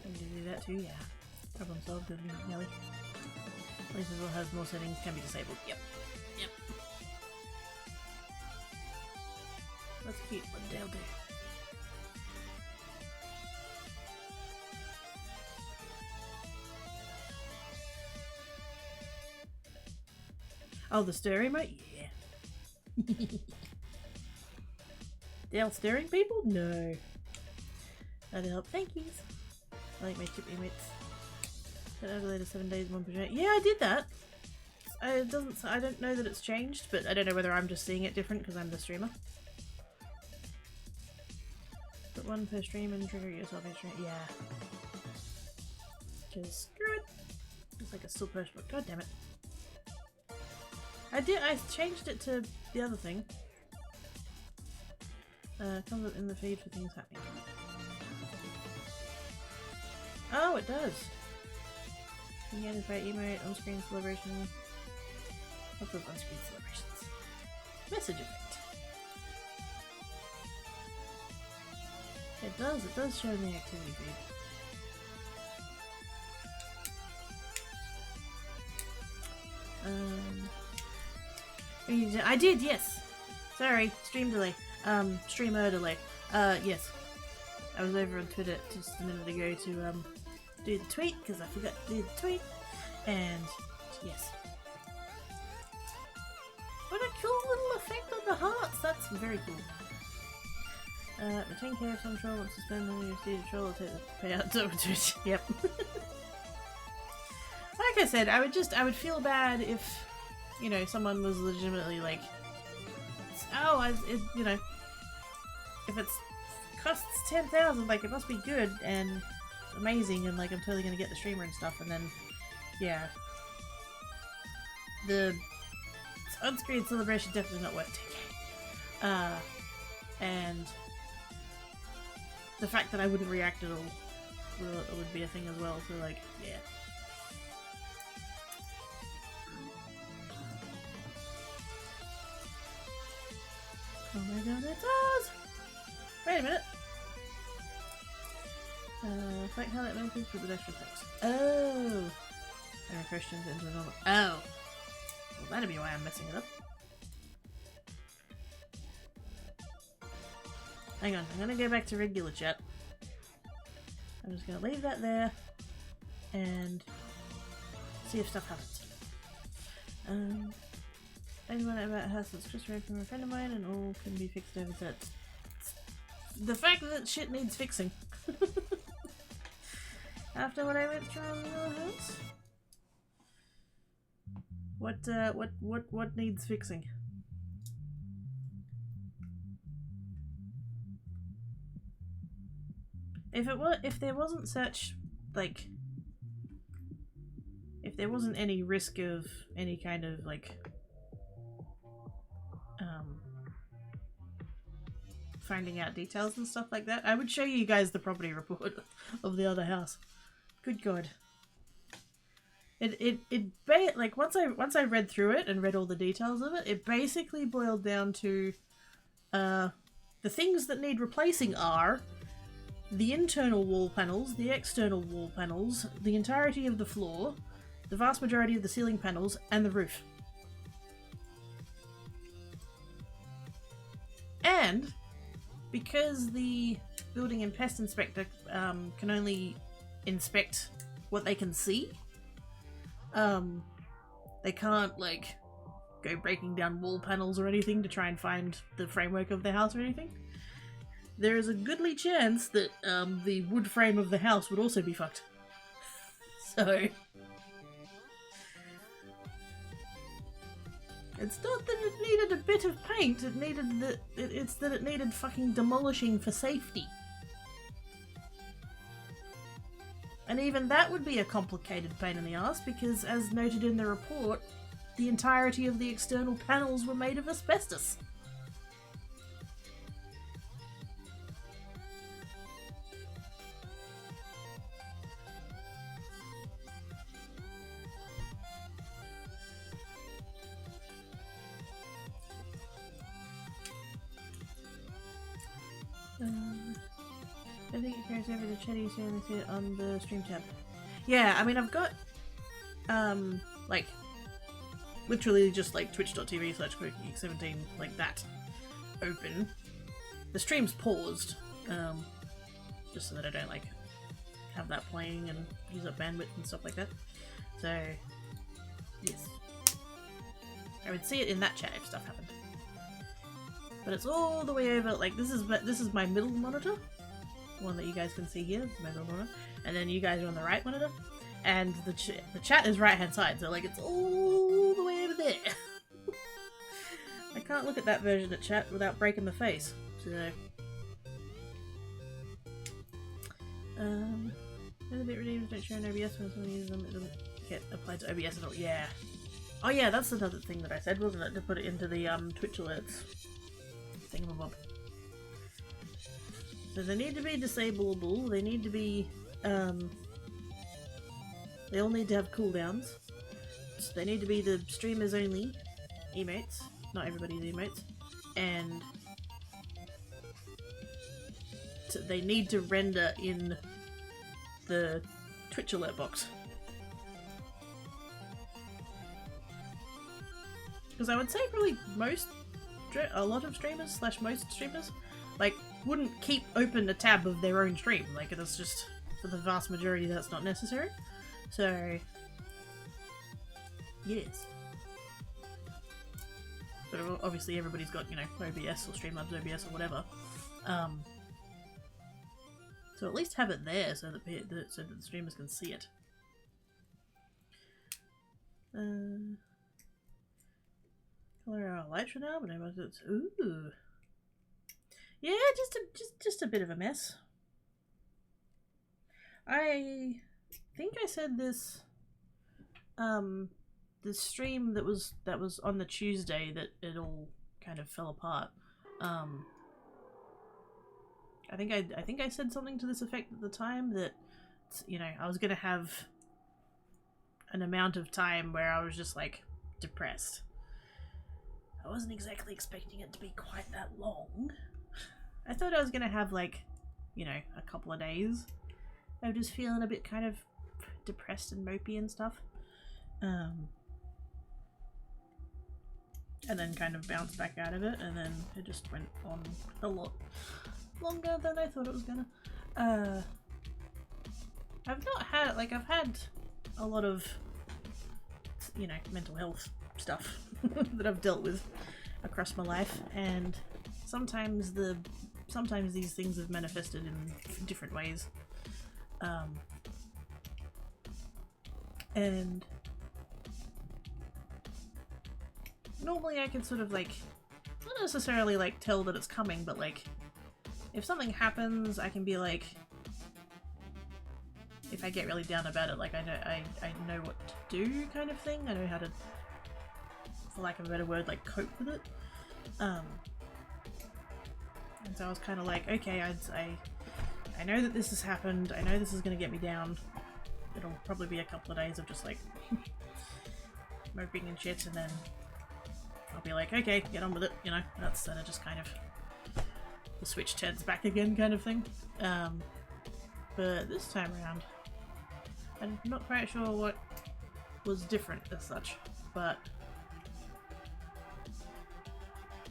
need to do that too, yeah. Problem solved, good Nelly. Places will have more settings, can be disabled. Yep. Yep. That's cute, what they'll do. Oh, the stir emote? Yeah. Dale stirring people? No. That'll help. Thank yous. I like my chip emotes. Set overlay to 7 days, 1%. Yeah, I did that. It doesn't. I don't know that it's changed, but I don't know whether I'm just seeing it different because I'm the streamer. Put 1 per stream and trigger yourself each stream. Yeah. Just screw it. It's like a still post, but god damn it. I changed it to the other thing. Comes up in the feed for things happening. Oh, it does! You can identify emote, on-screen celebration. What's those on-screen celebrations? Message effect. It does show in the activity feed. I did, yes! Sorry, stream delay. Streamer delay. Yes. I was over on Twitter just a minute ago to, do the tweet, because I forgot to do the tweet. And, yes. What a cool little effect on the hearts! That's very cool. Retain care of some troll once suspended when you receive a troll will take the payout over to it. Yep. Like I said, I would feel bad if, you know, someone was legitimately like, oh, you know, if it's costs 10,000, like it must be good and amazing, and like I'm totally gonna get the streamer and stuff, and then, yeah, the on-screen celebration definitely not worth 10k. And the fact that I wouldn't react at all would be a thing as well. So like, yeah. Oh my god, it does! Wait a minute. Like highlight methods with extra effects. Oh! I refreshed into normal. Oh! Well, that'd be why I'm messing it up. Hang on, I'm gonna go back to regular chat. I'm just gonna leave that there and see if stuff happens. Anyone about house that's just read from a friend of mine and all can be fixed over that. The fact that shit needs fixing. After what I went through on the other house? What needs fixing? If there wasn't such, like, if there wasn't any risk of any kind of, like, finding out details and stuff like that, I would show you guys the property report of the other house. Good god. Like, once I read through it and read all the details of it, it basically boiled down to, the things that need replacing are the internal wall panels, the external wall panels, the entirety of the floor, the vast majority of the ceiling panels, and the roof. And because the building and pest inspector can only inspect what they can see, they can't, like, go breaking down wall panels or anything to try and find the framework of the house or anything. There is a goodly chance that the wood frame of the house would also be fucked. So it's not that it needed a bit of paint, it's that it needed fucking demolishing for safety. And even that would be a complicated pain in the ass, because as noted in the report, the entirety of the external panels were made of asbestos. I think it carries over the chatty, so I see it on the stream tab. Yeah, I mean, I've got, like, literally just, like, twitch.tv/QuickGeek17, like, that open. The stream's paused, just so that I don't, like, have that playing and use up bandwidth and stuff like that. So, yes. I would see it in that chat if stuff happened. But it's all the way over, like, this is my middle monitor. The one that you guys can see here, it's my middle monitor. And then you guys are on the right monitor. And the chat is right hand side, so, like, it's all the way over there. I can't look at that version of chat without breaking the face. So, a bit redeemed, don't show an OBS when someone uses them, it doesn't get applied to OBS at all. Yeah. Oh yeah, that's another thing that I said, wasn't it? To put it into the Twitch alerts thingamabob. So they need to be disableable. They need to be they all need to have cooldowns. So they need to be the streamers only emotes, not everybody's emotes, and they need to render in the Twitch alert box. Because I would say probably a lot of streamers / most streamers like wouldn't keep open a tab of their own stream. Like it's just, for the vast majority, that's not necessary. So yes. But obviously everybody's got, you know, OBS or Streamlabs OBS or whatever. So at least have it there so that the streamers can see it. Color our lights for now, but it's ooh. Yeah, just a bit of a mess. I think I said this the stream that was on the Tuesday that it all kind of fell apart. I think I said something to this effect at the time, that, you know, I was gonna have an amount of time where I was just like depressed. I wasn't exactly expecting it to be quite that long. I thought I was gonna have, like, you know, a couple of days of just feeling a bit kind of depressed and mopey and stuff. And then kind of bounced back out of it, and then it just went on a lot longer than I thought it was gonna. I've not had, like, I've had a lot of, you know, mental health stuff that I've dealt with across my life, and sometimes these things have manifested in different ways. And normally I can sort of, like, not necessarily like tell that it's coming, but like if something happens, I can be like, if I get really down about it, like I know what to do, kind of thing. I know how to, for lack of a better word, like cope with it. And so I was kind of like, okay, I know that this has happened. I know this is going to get me down. It'll probably be a couple of days of just like moping and shit, and then I'll be like, okay, get on with it, you know. That's just kind of the switch turns back again kind of thing. But this time around, I'm not quite sure what was different as such, but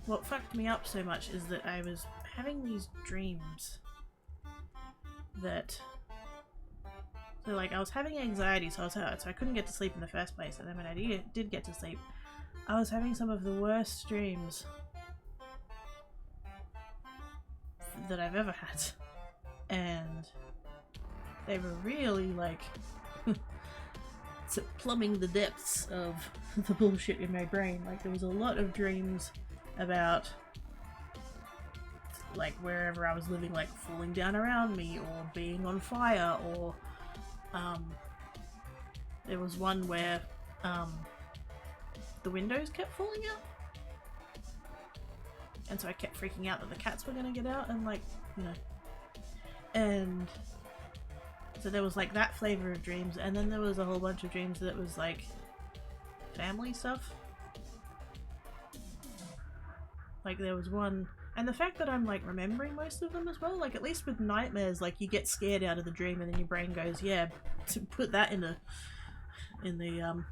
what fucked me up so much is that I was having these dreams that, so like I was having anxiety, so I couldn't get to sleep in the first place, and then when I did get to sleep, I was having some of the worst dreams that I've ever had, and they were really like plumbing the depths of the bullshit in my brain. Like there was a lot of dreams about like wherever I was living, like falling down around me or being on fire, or there was one where the windows kept falling out, and so I kept freaking out that the cats were gonna get out, and like, you know, and so there was like that flavor of dreams, and then there was a whole bunch of dreams that was like family stuff. Like there was one, and the fact that I'm like remembering most of them as well, like at least with nightmares, like you get scared out of the dream and then your brain goes, yeah, to put that in the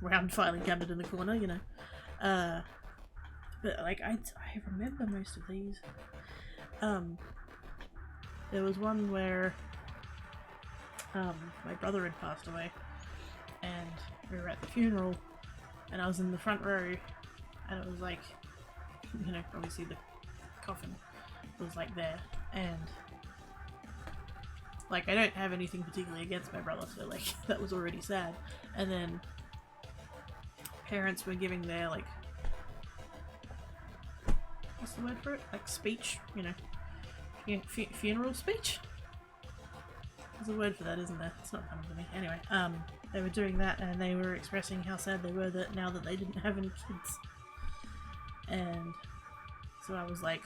round filing cabinet in the corner, you know. But like I remember most of these. There was one where my brother had passed away, and we were at the funeral, and I was in the front row, and it was like, you know, obviously the coffin was like there, and like I don't have anything particularly against my brother, so like that was already sad. And then parents were giving their like, what's the word for it? Like speech, you know, funeral speech. There's a word for that, isn't there? It's not coming to me. Anyway, they were doing that, and they were expressing how sad they were that now that they didn't have any kids. And so I was like,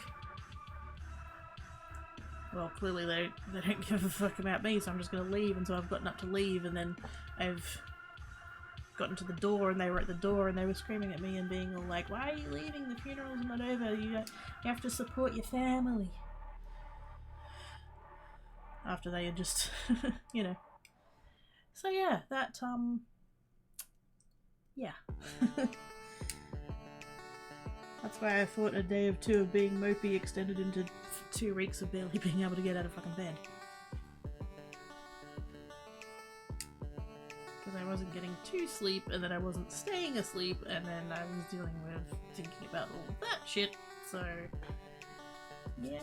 well, clearly they don't give a fuck about me, so I'm just gonna leave. And so I've gotten up to leave, and then I've gotten to the door, and they were at the door, and they were screaming at me and being all like, why are you leaving? The funeral's not over. You have to support your family. After they had just, you know. So yeah, that, yeah. That's why I thought a day of 2 of being mopey extended into 2 weeks of barely being able to get out of fucking bed. Because I wasn't getting to sleep, and then I wasn't staying asleep, and then I was dealing with thinking about all that shit, so... yeah.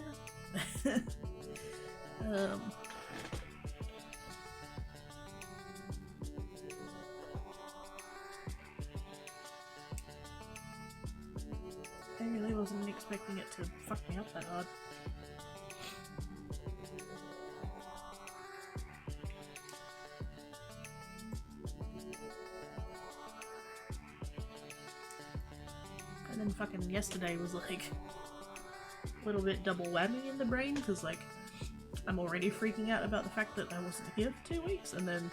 I really wasn't expecting it to fuck me up that hard. And then fucking yesterday was like a little bit double whammy in the brain, because like I'm already freaking out about the fact that I wasn't here for 2 weeks, and then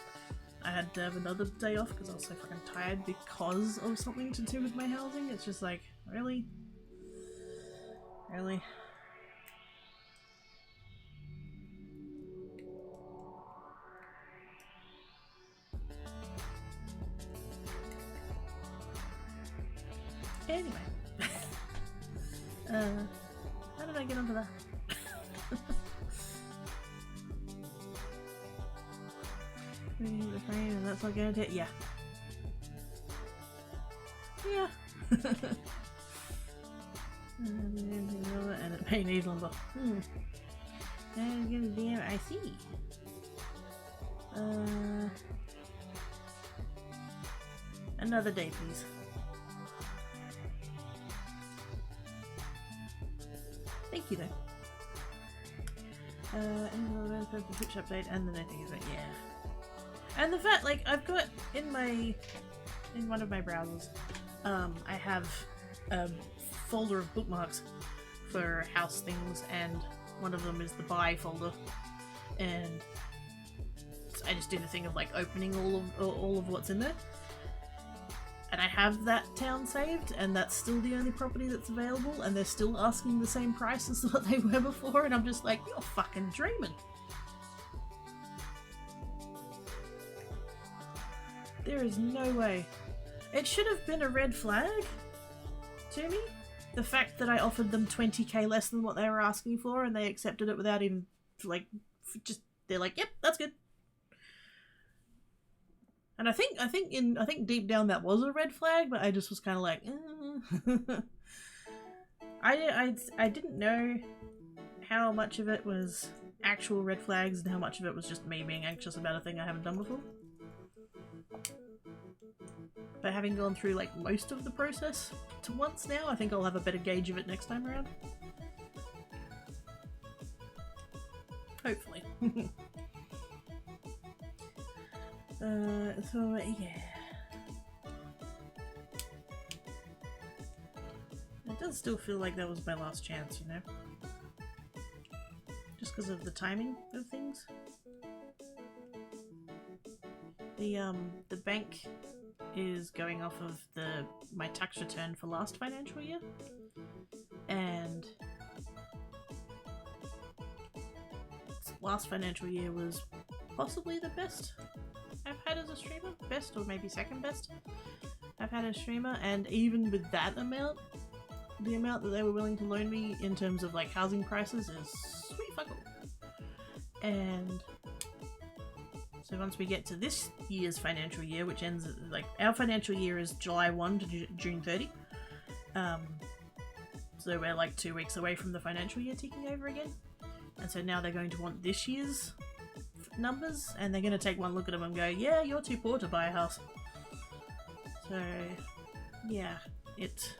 I had to have another day off because I was so fucking tired because of something to do with my housing. It's just like, really? Really? Anyway. How did I get onto that? The frame, and that's not going to take. Yeah. Yeah. And it may need lumber. And gonna damn, I see. Another day, please. Thank you, though. Another Twitch update, and then I think it's like, yeah. And the fact, like, I've got in one of my browsers, I have a folder of bookmarks for house things, and one of them is the buy folder, and I just do the thing of like opening all of what's in there, and I have that town saved, and that's still the only property that's available, and they're still asking the same price as what they were before, and I'm just like, you're fucking dreaming. There is no way. It should have been a red flag to me. The fact that I offered them 20k less than what they were asking for, and they accepted it without even, like, just, they're like, yep, that's good. And I think deep down that was a red flag, but I just was kind of like, I didn't know how much of it was actual red flags and how much of it was just me being anxious about a thing I haven't done before. But having gone through like most of the process to once now, I think I'll have a better gauge of it next time around. Hopefully. So yeah. It does still feel like that was my last chance, you know? Just because of the timing of things. The bank is going off of my tax return for last financial year, and last financial year was possibly the best I've had as a streamer, best or maybe second best I've had as a streamer, and even with that amount, the amount that they were willing to loan me in terms of like housing prices is sweet fuck all. And so once we get to this year's financial year, which ends at, like, our financial year is July 1 to June 30. So we're like 2 weeks away from the financial year ticking over again. And so now they're going to want this year's numbers, and they're going to take one look at them and go, yeah, you're too poor to buy a house. So, yeah, it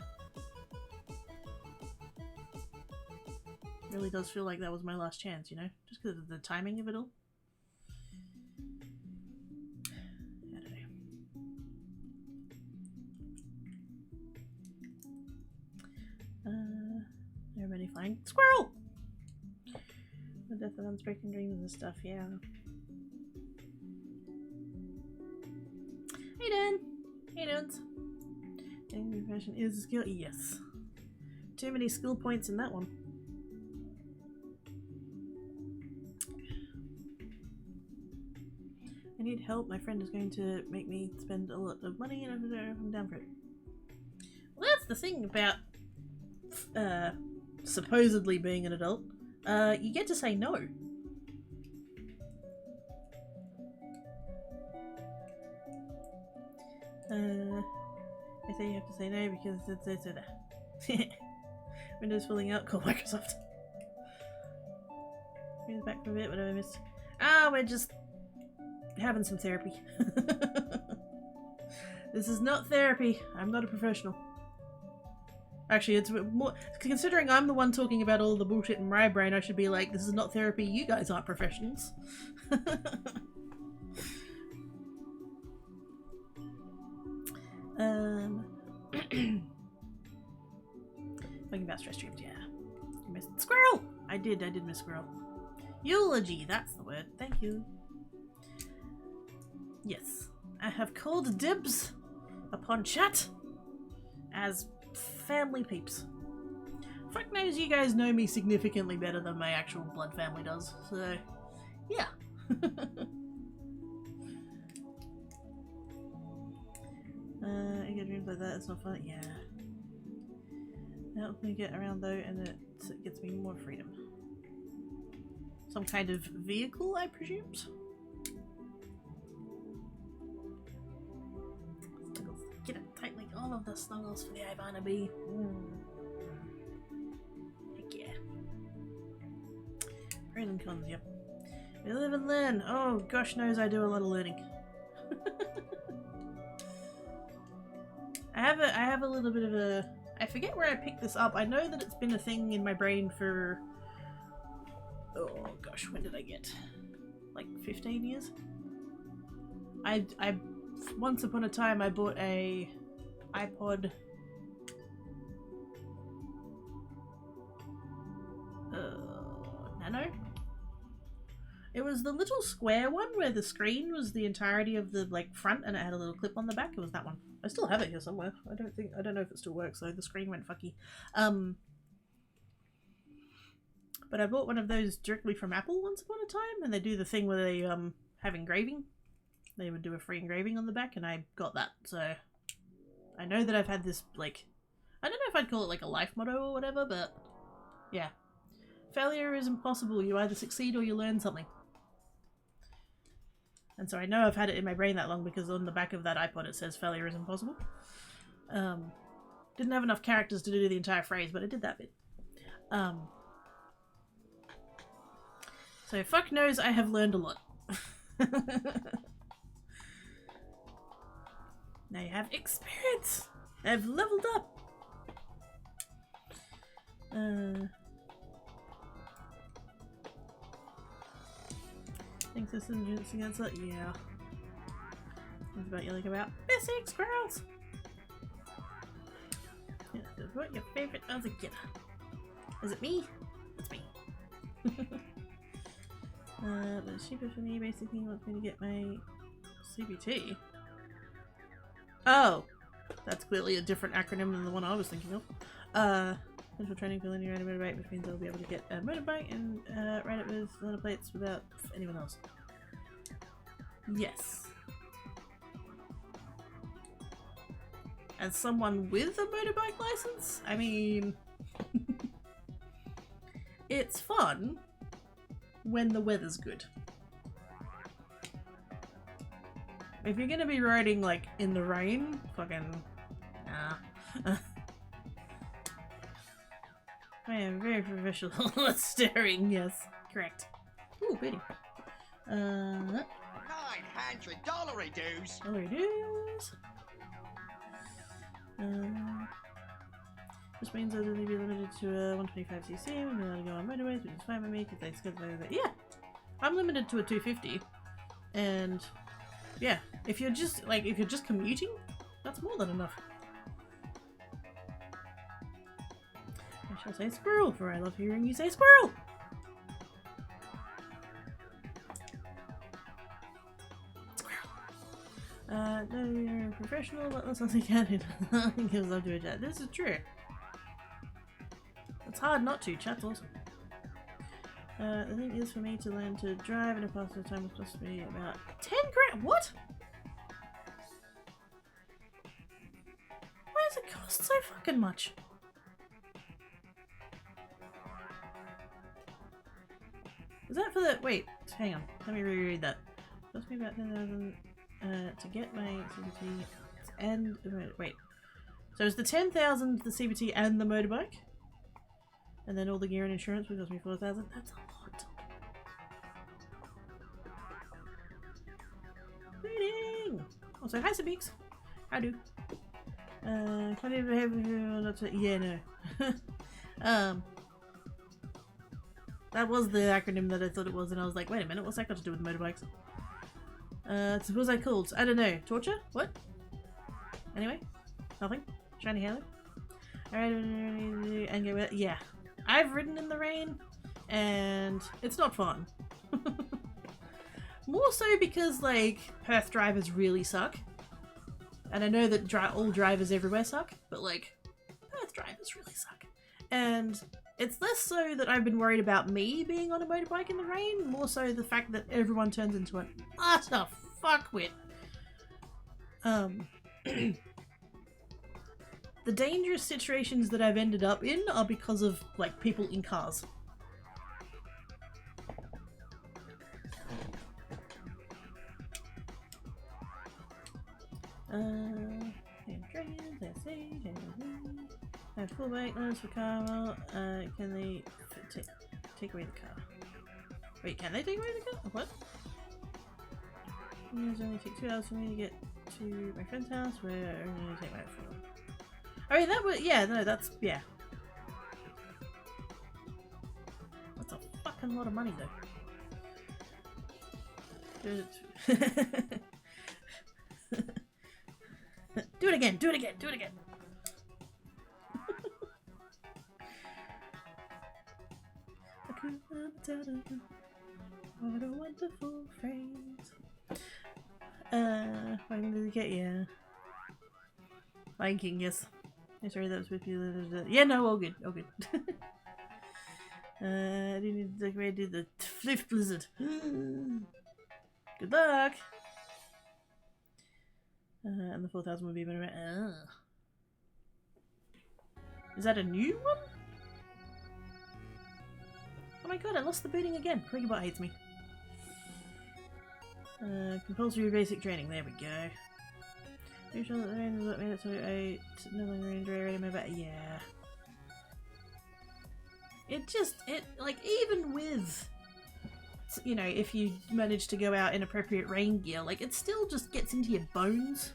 really does feel like that was my last chance, you know? Just because of the timing of it all. I don't know. Totally fine. Squirrel! The death of unspoken dreams and stuff, yeah. Hey Dan! Hey dudes! Fashion is a skill? Yes. Too many skill points in that one. I need help. My friend is going to make me spend a lot of money and I'm down for it. Well, that's the thing about supposedly being an adult. You get to say no. I say you have to say no because it's Windows filling out. Call Microsoft. Here's back for a bit. What have I missed? Ah, we're just having some therapy. This is not therapy. I'm not a professional. Actually, it's more considering I'm the one talking about all the bullshit in my brain. I should be like, this is not therapy. You guys aren't professionals. Talking about stress streams, yeah. You missed squirrel. I did miss squirrel. Eulogy, that's the word. Thank you. Yes, I have called dibs upon chat as family peeps. Fuck knows you guys know me significantly better than my actual blood family does, so yeah. I get dreams like that, it's not fun. Yeah. It helps me get around though, and it gets me more freedom. Some kind of vehicle, I presume? Snuggles. Get it tightly. All of the snuggles for the Ivana bee. Heck yeah. Pros and cons, yep. We live and learn. Oh, gosh knows I do a lot of learning. I have a little bit of a... I forget where I picked this up. I know that it's been a thing in my brain for... Oh gosh, when did I get? Like 15 years? I once upon a time I bought a iPod Nano? It was the little square one where the screen was the entirety of the like front and it had a little clip on the back. It was that one. I still have it here somewhere. I don't know if it still works though. The screen went fucky. But I bought one of those directly from Apple once upon a time, and they do the thing where they have engraving. They would do a free engraving on the back, and I got that. So I know that I've had this, like, I don't know if I'd call it like a life motto or whatever, but yeah. Failure is impossible. You either succeed or you learn something. And so I know I've had it in my brain that long because on the back of that iPod it says failure is impossible. Didn't have enough characters to do the entire phrase, but I did that bit. So fuck knows I have learned a lot. Now you have experience! I've leveled up! Think this is against it? Yeah. What about you like about missing squirrels? Yeah, what your favorite other getter? Is it me? It's me. But it's cheaper for me, basically wants me to get my CBT. Oh! That's clearly a different acronym than the one I was thinking of. Central training for linear and motorbike, which means I'll be able to get a motorbike and ride it with letter plates without anyone else. Yes. As someone with a motorbike license, I mean... it's fun when the weather's good. If you're gonna be riding, like, in the rain, fucking... nah. I am very professional at steering, yes. Correct. Ooh, pretty. $900 dues! $100 dues! This means I'll only be limited to 125cc. I'm allowed to go on motorways, which is fine with me because they schedule that. Yeah! I'm limited to a 250. And yeah, if you're just commuting, that's more than enough. shall say squirrel, for I love hearing you say squirrel! Squirrel! No, you're a professional, but that's something I can do. Gives love to a chat. This is true. It's hard not to, chat's awesome. The thing is for me to learn to drive in a faster time was supposed to be about 10 grand. What? Why does it cost so fucking much? Is that for the— wait, hang on, let me reread that. Supposed to be about 10,000 to get my CBT and wait. So is the 10,000 the CBT and the motorbike? And then all the gear and insurance would cost me 4,000. That's a lot. Reading! Also, hi Sabix. How do? Cognitive behavior, not to— yeah, no. That was the acronym that I thought it was, and I was like, wait a minute, what's that got to do with motorbikes? Suppose I called? I don't know. Torture? What? Anyway? Nothing? Shiny Halo? Alright, and go with— yeah. I've ridden in the rain, and it's not fun. More so because, like, Perth drivers really suck. And I know that all drivers everywhere suck, but, like, Perth drivers really suck. And it's less so that I've been worried about me being on a motorbike in the rain, more so the fact that everyone turns into an utter fuckwit. The dangerous situations that I've ended up in are because of, like, people in cars. I have full bike loans for car. Well, can they take away the car? Wait, can they take away the car? What? It only take 2 hours for me to get to my friend's house, where I only take my phone. I mean, that would— yeah, no, that's— yeah. That's a fucking lot of money, though. Do it again, do it again, do it again! What a wonderful phrase. When did it get— yeah. Lion King, yes. I'm sorry, that was with you. Yeah, no, all good, all good. I didn't need to like do the Fliff Blizzard. Good luck! And the 4,000 would be better. Is that a new one? Oh my god, I lost the booting again. Cricketbot hates me. Compulsory basic training, there we go. Are you sure that the rain has let me so I no longer enjoy riding my bike? Yeah. It like, even with, you know, if you manage to go out in appropriate rain gear, like, it still just gets into your bones.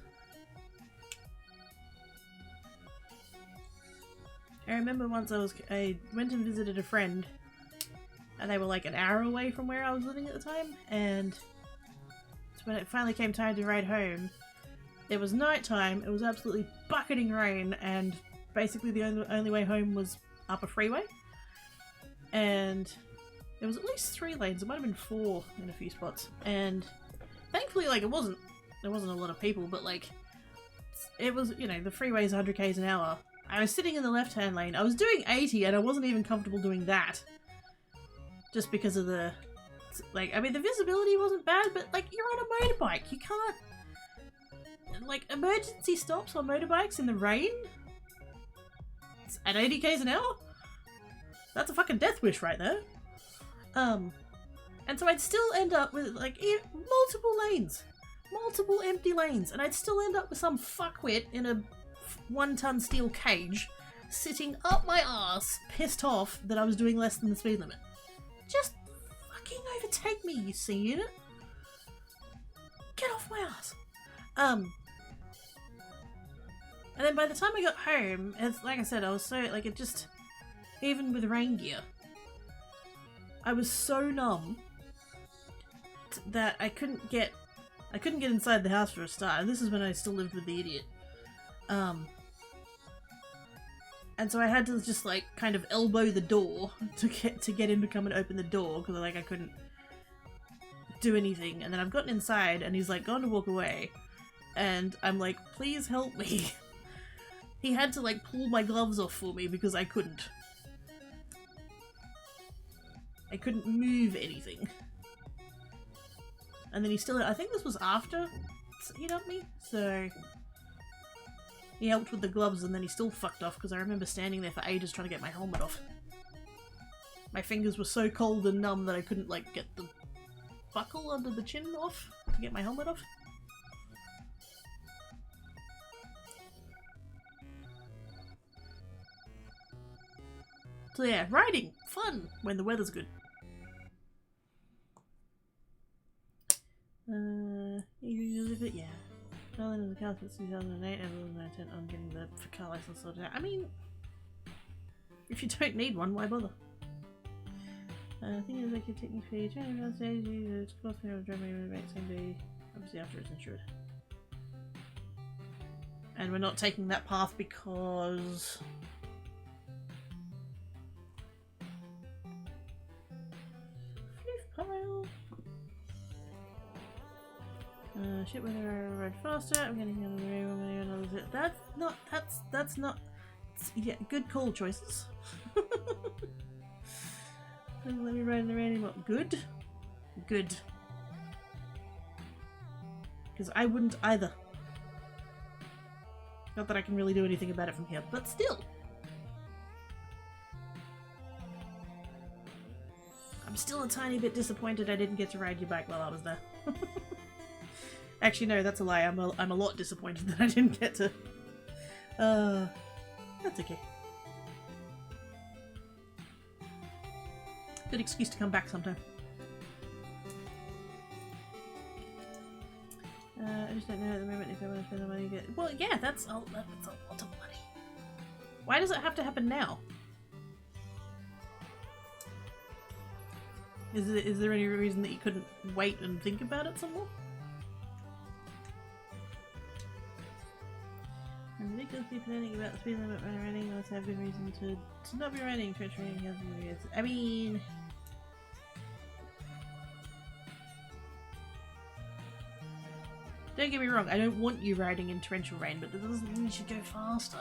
I remember once I went and visited a friend, and they were like an hour away from where I was living at the time, and when it finally came time to ride home, it was night time, it was absolutely bucketing rain, and basically the only way home was up a freeway. And there was at least 3 lanes, it might have been 4 in a few spots, and thankfully, like, there wasn't a lot of people, but like, it was, you know, the freeway's 100 k's an hour. I was sitting in the left-hand lane, I was doing 80 and I wasn't even comfortable doing that. Just because of the, like, I mean, the visibility wasn't bad, but like, you're on a motorbike, you can't, like, emergency stops on motorbikes in the rain at 80 k's an hour? That's a fucking death wish right there. And so I'd still end up with, like, multiple empty lanes, and I'd still end up with some fuckwit in a 1-ton steel cage sitting up my ass, pissed off that I was doing less than the speed limit. Just fucking overtake me, you see unit. Get off my ass. And then by the time I got home, it's like I said, I was so, like, it just, even with rain gear, I was so numb that I couldn't get inside the house for a start, and this is when I still lived with the idiot. And so I had to just like kind of elbow the door to get him to come and open the door because like I couldn't do anything. And then I've gotten inside and he's like gone to walk away and I'm like, please help me. He had to like pull my gloves off for me because I couldn't move anything. And then he still, I think this was after he helped me, so he helped with the gloves and then he still fucked off because I remember standing there for ages trying to get my helmet off. My fingers were so cold and numb that I couldn't like get the buckle under the chin off to get my helmet off. So yeah, riding, fun when the weather's good. Yeah. Well, in the car since 2008, everyone's intent on getting the car license sorted out. I mean, if you don't need one, why bother? I think it's like you take me for your training on stage, it's close to me, driving back same day, obviously after it's insured. And we're not taking that path because shit, whether I ride faster, I'm getting out of the way when another's it. That's not, yeah, good call choices. Let me ride in the rain anymore. Good? Good. Because I wouldn't either. Not that I can really do anything about it from here, but still. I'm still a tiny bit disappointed I didn't get to ride your bike while I was there. Actually, no, that's a lie. I'm a lot disappointed that I didn't get to. That's okay. Good excuse to come back sometime. I just don't know at the moment if I want to spend the money to get. Well, yeah, that's a lot of money. Why does it have to happen now? Is there any reason that you couldn't wait and think about it some more? I'm ridiculously pathetic about the speed limit when I'm running. I also have good reason to not be running. I mean, don't get me wrong, I don't want you riding in torrential rain, but that doesn't mean you should go faster.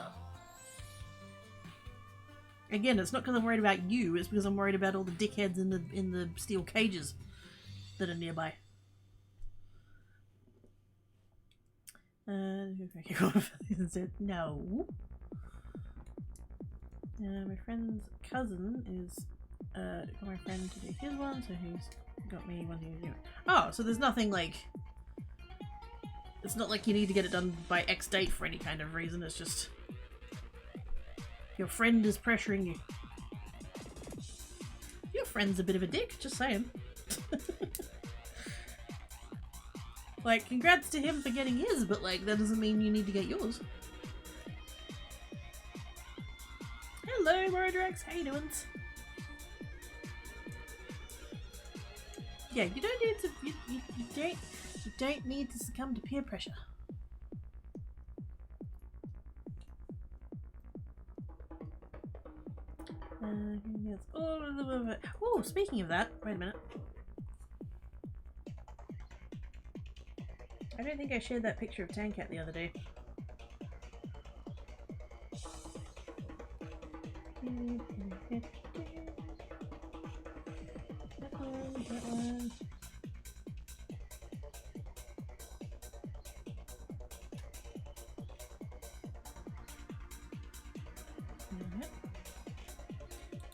Again, it's not because I'm worried about you, it's because I'm worried about all the dickheads in the steel cages that are nearby. No. My friend's cousin is got my friend to do his one, so he's got me one to do. Oh, so there's nothing like. It's not like you need to get it done by X date for any kind of reason. It's just your friend is pressuring you. Your friend's a bit of a dick. Just saying. Like, congrats to him for getting his, but like, that doesn't mean you need to get yours. Hello, Mordrex, how you doing? Yeah, you don't need to. You don't need to succumb to peer pressure. Oh, speaking of that, wait a minute. I don't think I shared that picture of Tankat the other day. That one.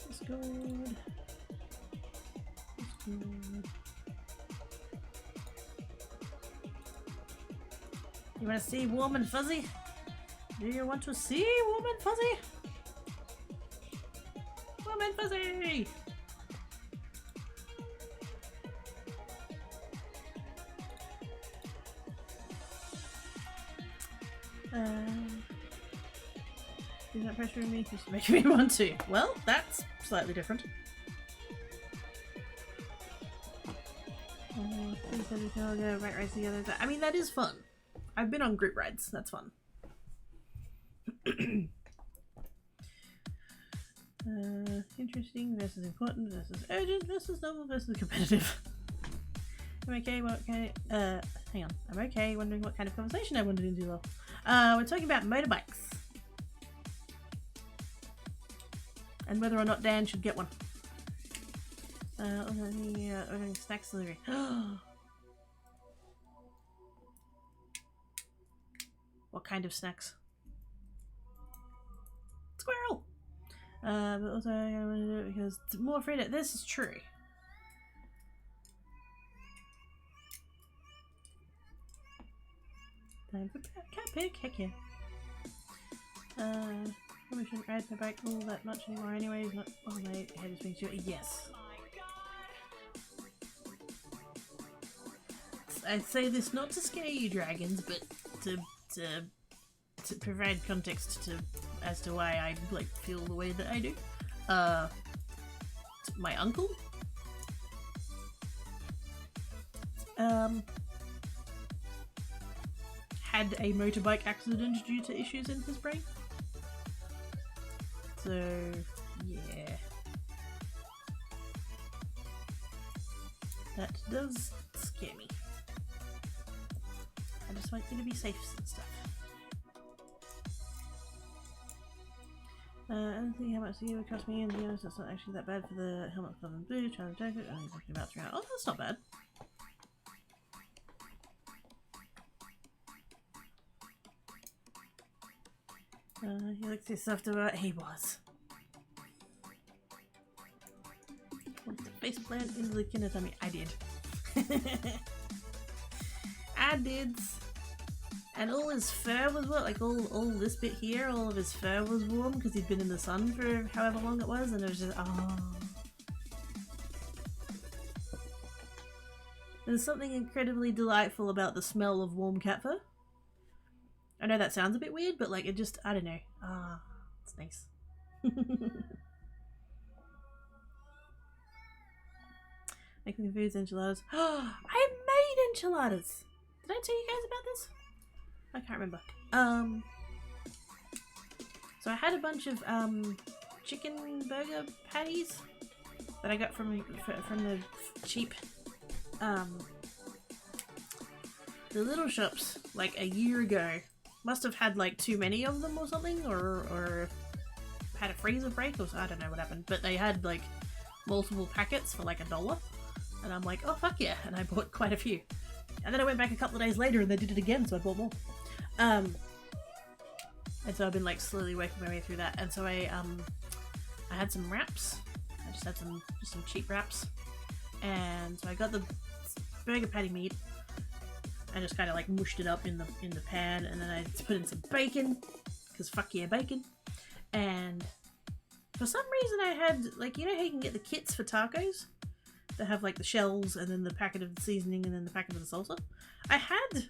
That's good. That's good. You want to see warm and fuzzy? Do you want to see warm and fuzzy? Warm and fuzzy! He's not pressuring me, he's making me want to. Well, that's slightly different. Please let me go right race together. I mean, that is fun. I've been on group rides, that's fun. Interesting versus important versus urgent versus normal versus competitive. I'm okay, hang on. I'm okay wondering what kind of conversation I wanted into though. We're talking about motorbikes. And whether or not Dan should get one. Ordering snacks delivery. What kind of snacks? Squirrel! But also I want to do it because it's more freedom. This is true. Time for cat pick, heck yeah. Probably shouldn't ride my bike all that much anymore anyways. Not all my head is being short. Yes. I say this not to scare you dragons, but to provide context as to why I like feel the way that I do. My uncle had a motorbike accident due to issues in his brain. So yeah, that does scare me. I just want you to be safe and stuff. I don't think how much the would cost me, and to be honest, that's not actually that bad for the helmet, cloth, and blue, trouser jacket. Only talking about 300. Oh, that's not bad. He looked his stuff about he was. What's the face plant into the kindertummy? I did. I did. And all his fur was what? Like all this bit here, all of his fur was warm because he'd been in the sun for however long it was, and it was just oh. There's something incredibly delightful about the smell of warm cat fur. I know that sounds a bit weird, but like it just, I don't know. Ah, it's nice. Making foods, enchiladas. Oh, I made enchiladas! Did I tell you guys about this? I can't remember. So I had a bunch of chicken burger patties that I got from the cheap the little shops like a year ago. Must have had like too many of them or something, or had a freezer break, or I don't know what happened. But they had like multiple packets for like $1, and I'm like, oh fuck yeah! And I bought quite a few. And then I went back a couple of days later and they did it again, so I bought more. And so I've been like slowly working my way through that. And so I had some wraps. I just had some cheap wraps. And so I got the burger patty meat and just kind of like mushed it up in the pan, and then I put in some bacon, because fuck yeah, bacon. And for some reason I had, like, you know how you can get the kits for tacos? That have like the shells and then the packet of the seasoning and then the packet of the salsa? I had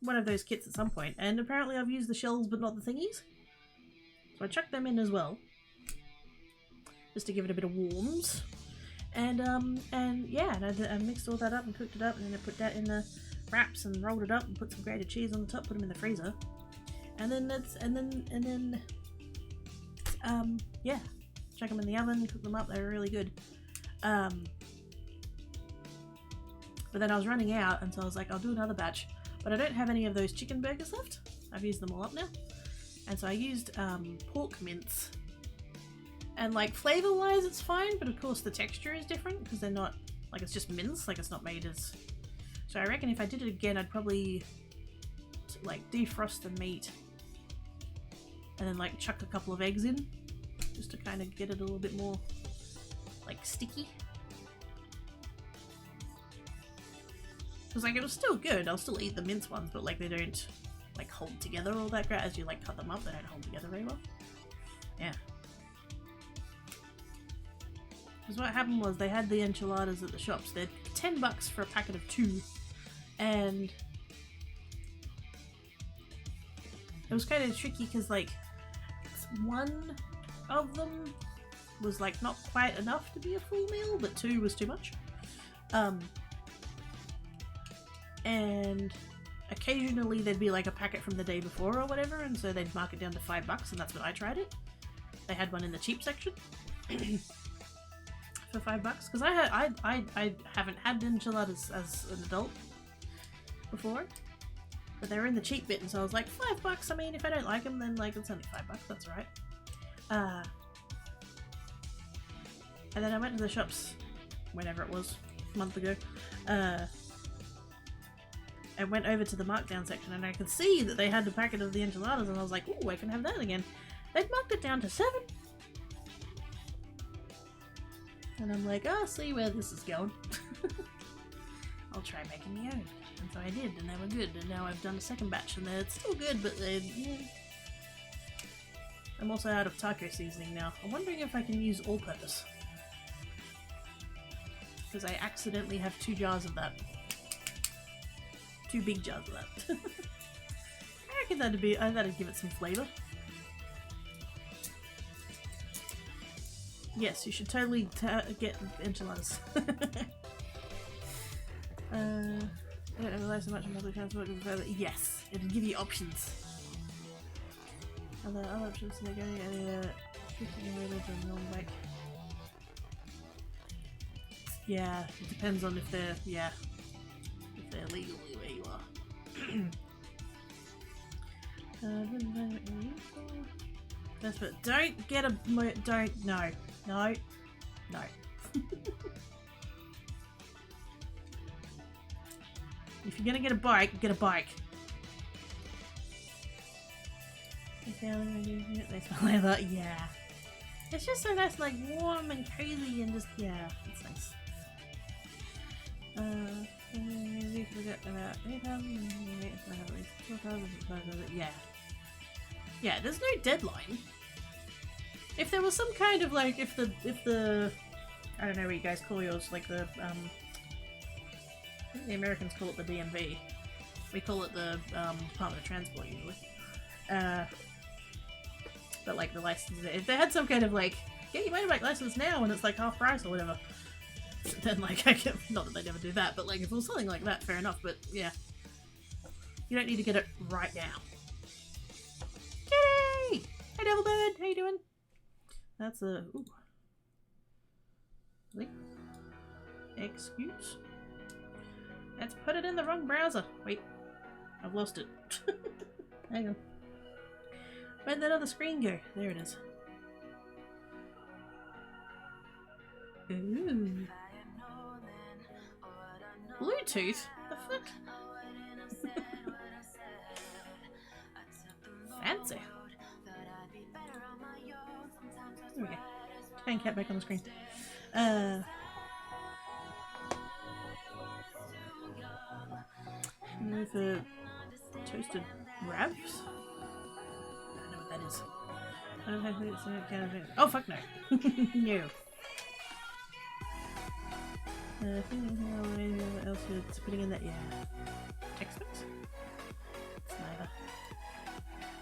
one of those kits at some point, and apparently I've used the shells but not the thingies. So I chucked them in as well, just to give it a bit of warms. And yeah, and I mixed all that up and cooked it up, and then I put that in the wraps and rolled it up and put some grated cheese on the top, put them in the freezer. And then yeah, chuck them in the oven, cook them up. They were really good. But then I was running out, and so I was like, I'll do another batch. But I don't have any of those chicken burgers left. I've used them all up now. And so I used pork mince. And like flavor wise it's fine, but of course the texture is different because they're not, like, it's just mince, like it's not made as... So I reckon if I did it again I'd probably like defrost the meat and then like chuck a couple of eggs in just to kind of get it a little bit more like sticky. Because like it was still good, I'll still eat the mince ones, but like they don't like hold together all that great. As you like cut them up, they don't hold together very well. Yeah. Because what happened was they had the enchiladas at the shops. They're $10 for a packet of 2, and it was kind of tricky because like one of them was like not quite enough to be a full meal, but 2 was too much. And occasionally there'd be like a packet from the day before or whatever, and so they'd mark it down to $5, and that's when I tried it. they had one in the cheap section for $5 because I haven't had enchiladas as an adult before, but they were in the cheap bit, and so I was like, $5. I mean, if I don't like them, then like it's only $5. That's alright. And then I went to the shops whenever it was, a month ago. I went over to the markdown section and I could see that they had a packet of the enchiladas, and I was like, ooh, I can have that again. They'd marked it down to $7. And I'm like, I'll see where this is going. I'll try making my own. And so I did, and they were good, and now I've done a second batch, and they're still good, but they're, yeah. I'm also out of taco seasoning now. I'm wondering if I can use all-purpose. Because I accidentally have 2 jars of that. 2 big jars of that. I reckon that'd give it some flavour. Yes, you should totally get enchiladas. I don't rely so much on public transport. Yes, it'll give you options. Other options they're going bike. Yeah, it depends on if they're legally where you are. That's what. Don't get a don't no. If you're gonna get a bike, get a bike. Okay, they smell like that. Yeah, it's just so nice, like warm and cozy, and just yeah, it's nice. We forgot about 8,000. Yeah, there's no deadline. If there was some kind of like, if the I don't know what you guys call yours, like the I think the Americans call it the DMV. We call it the Department of Transport usually. But like the license, if they had some kind of like, get your motorbike license now and it's like half price or whatever, then like I can, not that they never do that, but like if it was something like that, fair enough. But yeah, you don't need to get it right now. Kitty! Hey Devilbird, how you doing? That's a ooh. Really? Excuse? Let's put it in the wrong browser. Wait, I've lost it. Hang on. Where'd that other screen go? There it is. Ooh. Bluetooth? The fuck? Fancy. There we go. Turn cat back on the screen. For toasted wraps? I don't know what that is. I don't think it's a kind of thing. Oh fuck no. No. What else is putting in that? Yeah. Tex-Mex? It's neither.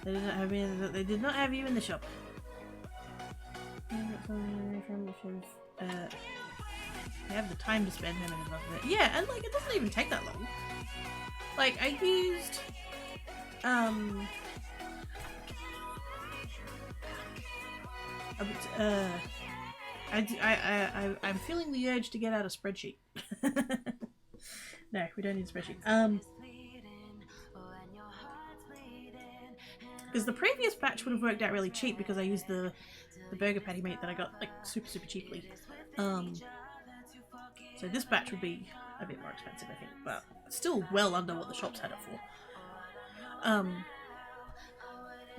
They did not have me. They did not have you in the shop. They have the time to spend him and stuff. Yeah, and like it doesn't even take that long. Like I used I'm feeling the urge to get out a spreadsheet. No, we don't need a spreadsheet. Because the previous batch would have worked out really cheap because I used the burger patty meat that I got like super cheaply. So this batch would be a bit more expensive, I think, but still well under what the shops had it for.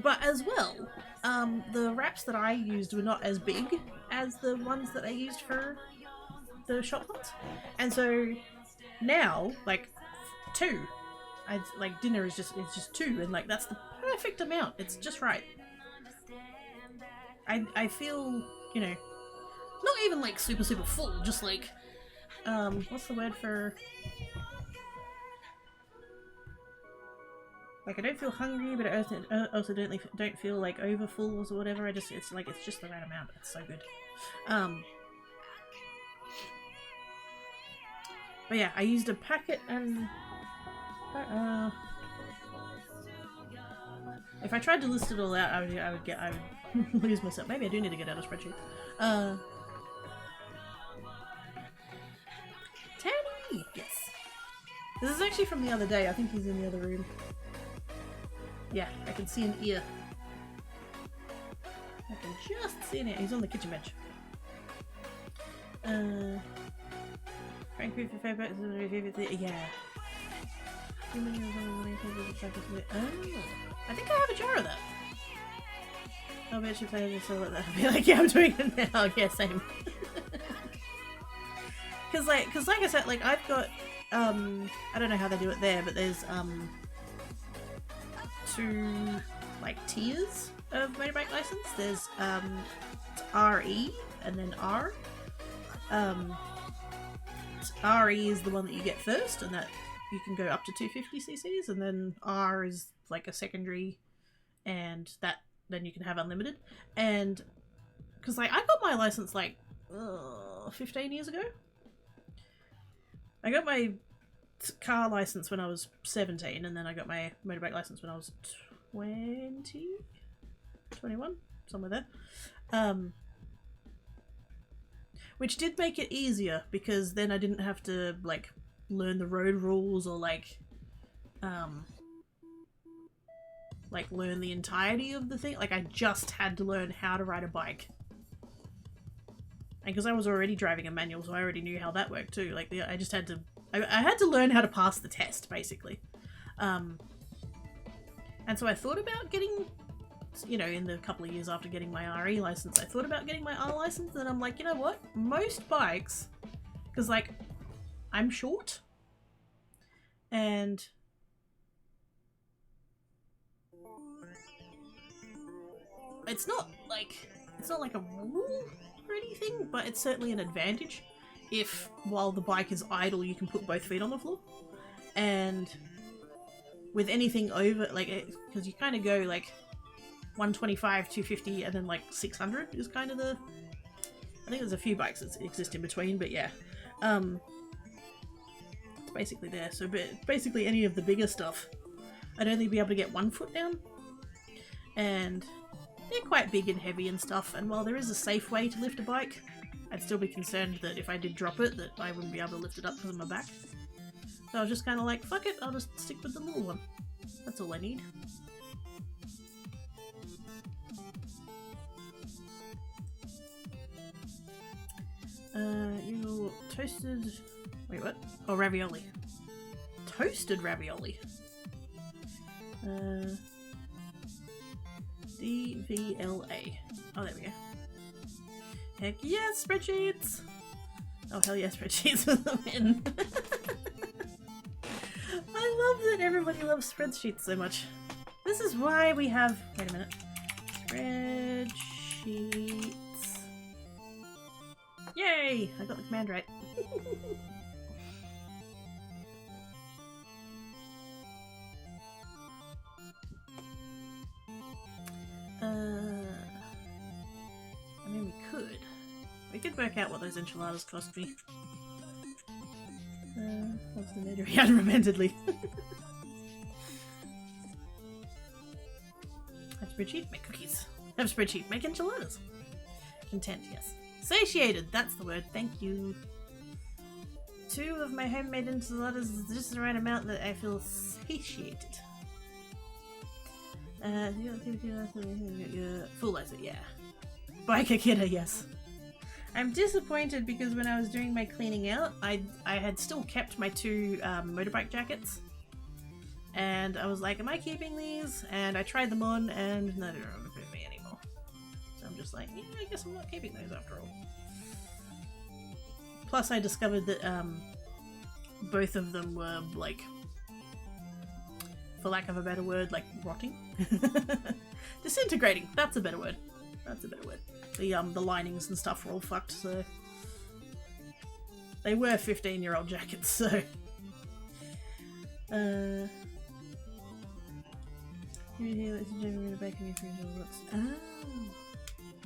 But as well, the wraps that I used were not as big as the ones that I used for the shop ones, and so now like 2, like dinner is just 2, and like that's the perfect amount. It's just right. I feel, you know, not even like super full, just like what's the word for, like I don't feel hungry, but I also don't feel like over full or whatever. It's just the right amount. It's so good. But yeah, I used a packet, and if I tried to list it all out, I would lose myself. Maybe I do need to get out of spreadsheet. Teddy! Yes. This is actually from the other day. I think he's in the other room. Yeah, I can see an ear. I can just see an ear. He's on the kitchen bench. Frank for favorite. Yeah. Oh, I think I have a jar of that. I'll bet you play this like that. I'll be like, yeah, I'm doing it now. Yeah, same. Cause like I said, like I've got, I don't know how they do it there, but there's, 2, like, tiers of motorbike license. There's, RE and then R. RE is the one that you get first, and that you can go up to 250cc, and then R is like a secondary, and that then you can have unlimited. And because like I got my license like 15 years ago. I got my car license when I was 17, and then I got my motorbike license when I was 21, somewhere there. Which did make it easier, because then I didn't have to like learn the road rules or like learn the entirety of the thing. Like I just had to learn how to ride a bike. And because I was already driving a manual, so I already knew how that worked too. Like I just had to, I had to learn how to pass the test, basically. And so I thought about getting, you know, in the couple of years after getting my RE license, I thought about getting my R license, and I'm like, you know what? Most bikes, because like, I'm short, and it's not like a rule or anything, but it's certainly an advantage if while the bike is idle you can put both feet on the floor. And with anything over, like, because you kind of go like 125, 250, and then like 600 is kind of the, I think there's a few bikes that exist in between, but yeah, it's basically there. So basically any of the bigger stuff, I'd only be able to get 1 foot down, and they're quite big and heavy and stuff, and while there is a safe way to lift a bike, I'd still be concerned that if I did drop it, that I wouldn't be able to lift it up because of my back. So I was just kind of like, fuck it, I'll just stick with the little one. That's all I need. You toasted... Wait, what? Oh, ravioli. Toasted ravioli. DVLA. Oh, there we go. Heck yes, spreadsheets! Oh, hell yeah, spreadsheets with them in. I love that everybody loves spreadsheets so much. This is why we have... Wait a minute. Spreadsheets. Yay! I got the command right. I mean, we could work out what those enchiladas cost me. What's the matter? Unremitedly. Have spreadsheet, make cookies. Have spreadsheet, make enchiladas. Content, yes. Satiated, that's the word, thank you. 2 of my homemade enchiladas is just the right amount that I feel satiated. Full as it, yeah. Biker kidder, yes. I'm disappointed because when I was doing my cleaning out, I had still kept my 2 motorbike jackets. And I was like, am I keeping these? And I tried them on, and no, they don't fit me anymore. So I'm just like, yeah, I guess I'm not keeping those after all. Plus I discovered that both of them were, like, for lack of a better word, like, rotting. Disintegrating, that's a better word. That's a better word. The linings and stuff were all fucked, so... They were 15-year-old jackets, so...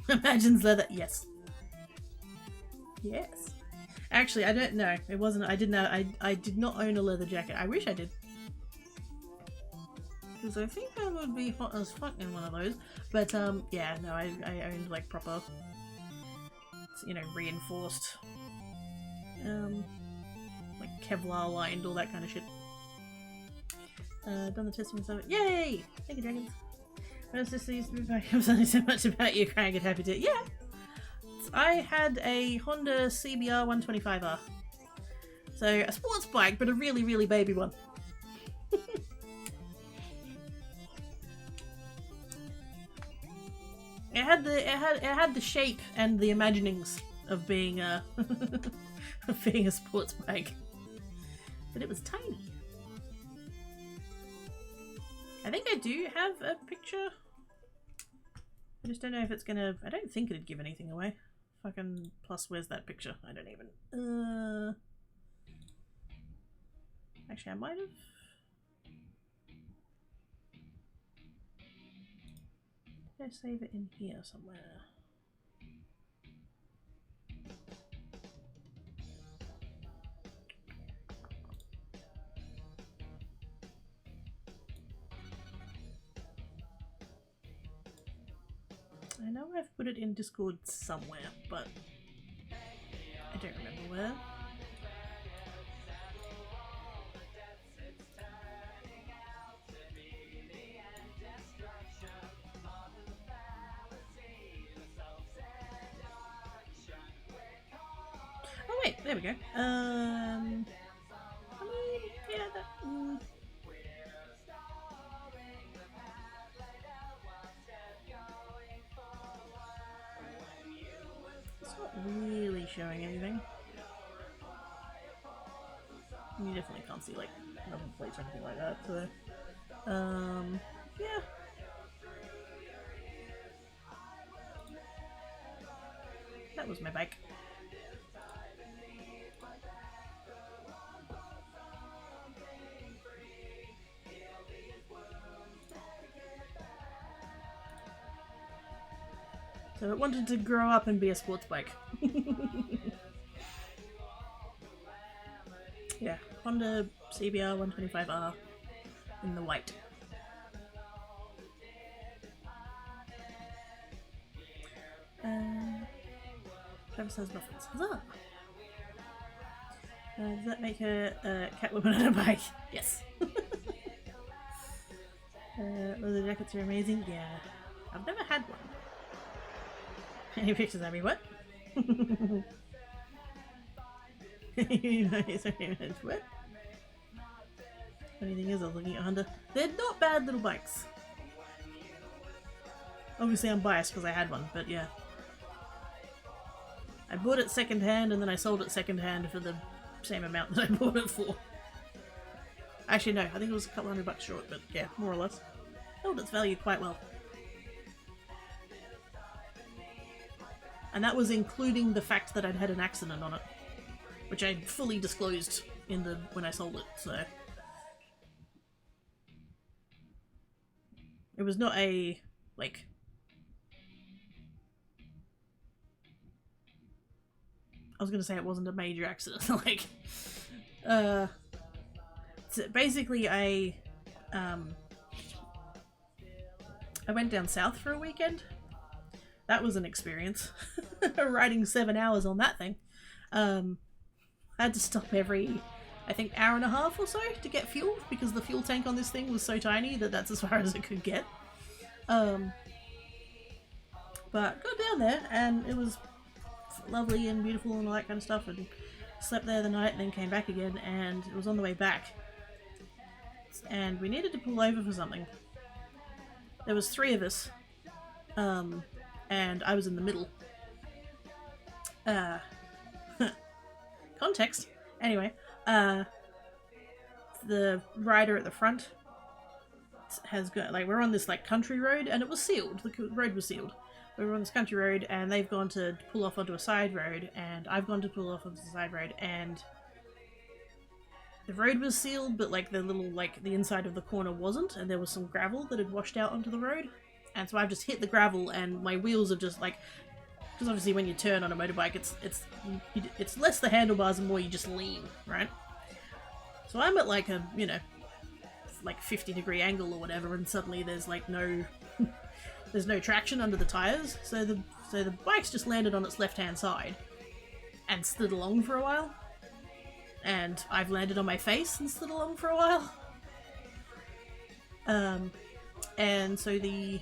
Imagines leather, yes. Yes. Actually, I don't know. It wasn't, I did not own a leather jacket. I wish I did. because I think I would be hot as fuck in one of those. But yeah, no, I owned like proper, you know, reinforced, like Kevlar lined, all that kind of shit. Done the testing so yay! Thank you, dragons. I was just used to be back. I'm sorry so much about you, crying and happy to. Yeah! I had a Honda CBR 125R. So a sports bike, but a really, really baby one. It had the shape and the imaginings of being a of being a sports bike, but it was tiny. I think I do have a picture. I just don't know if it's gonna. I don't think it'd give anything away. Fucking plus, where's that picture? I don't even. Actually, I might have. Did I save it in here somewhere? I know I've put it in Discord somewhere, but I don't remember where. Oh wait, there we go. I mean, yeah, that... It's not really showing anything. You definitely can't see, like, number plates or anything like that, so... yeah. That was my bike. So it wanted to grow up and be a sports bike. Yeah, Honda CBR 125R in the white. Travis has muffins. Huzzah! Does that make her Catwoman on a bike? Yes. Leather jackets are amazing. Yeah, I've never had one. Any pictures of me? What? What? Funny thing is, I was looking at Honda. They're not bad little bikes. Obviously, I'm biased because I had one, but yeah. I bought it second hand and then I sold it second hand for the same amount that I bought it for. Actually, no, I think it was a couple $100 short, but yeah, more or less. Held its value quite well. And that was including the fact that I'd had an accident on it, which I fully disclosed in the when I sold it, so... It was not a, like... I was gonna say it wasn't a major accident, like... So basically I went down south for a weekend. That was an experience. Riding 7 hours on that thing. I had to stop every, I think, hour and a half or so to get fuel because the fuel tank on this thing was so tiny that that's as far as it could get. But got down there and it was lovely and beautiful and all that kind of stuff, and slept there the night and then came back again, and it was on the way back. And we needed to pull over for something. There was 3 of us. And I was in the middle. Context. Anyway, the rider at the front has got, like, we're on this, like, country road, and it was sealed. The road was sealed. We were on this country road, and they've gone to pull off onto a side road, and I've gone to pull off onto the side road, and the road was sealed, but, like, the little, like, the inside of the corner wasn't, and there was some gravel that had washed out onto the road. And so I've just hit the gravel, and my wheels have just, like, because obviously when you turn on a motorbike, it's less the handlebars and more you just lean, right? So I'm at, like, a, you know, like 50-degree angle or whatever, and suddenly there's like no there's no traction under the tires, so the bike's just landed on its left-hand side and slid along for a while, and I've landed on my face and slid along for a while. And so the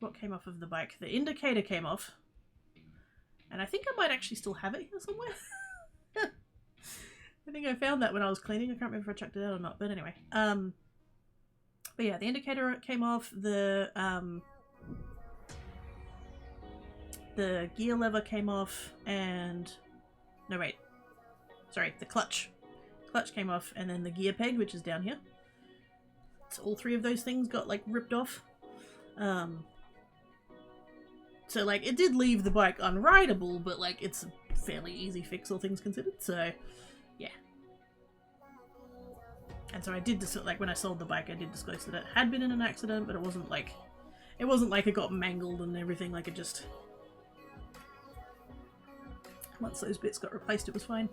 what came off of the bike? The indicator came off, and I think I might actually still have it here somewhere. I think I found that when I was cleaning. I can't remember if I chucked it out or not, but anyway. But yeah, the indicator came off, the gear lever came off, and no wait, sorry, the clutch came off, and then the gear peg, which is down here. So all three of those things got like ripped off. So like it did leave the bike unrideable, but like it's a fairly easy fix, all things considered. So yeah. And so I did like when I sold the bike, I did disclose that it had been in an accident, but it wasn't like it got mangled and everything. Like it just, once those bits got replaced, it was fine.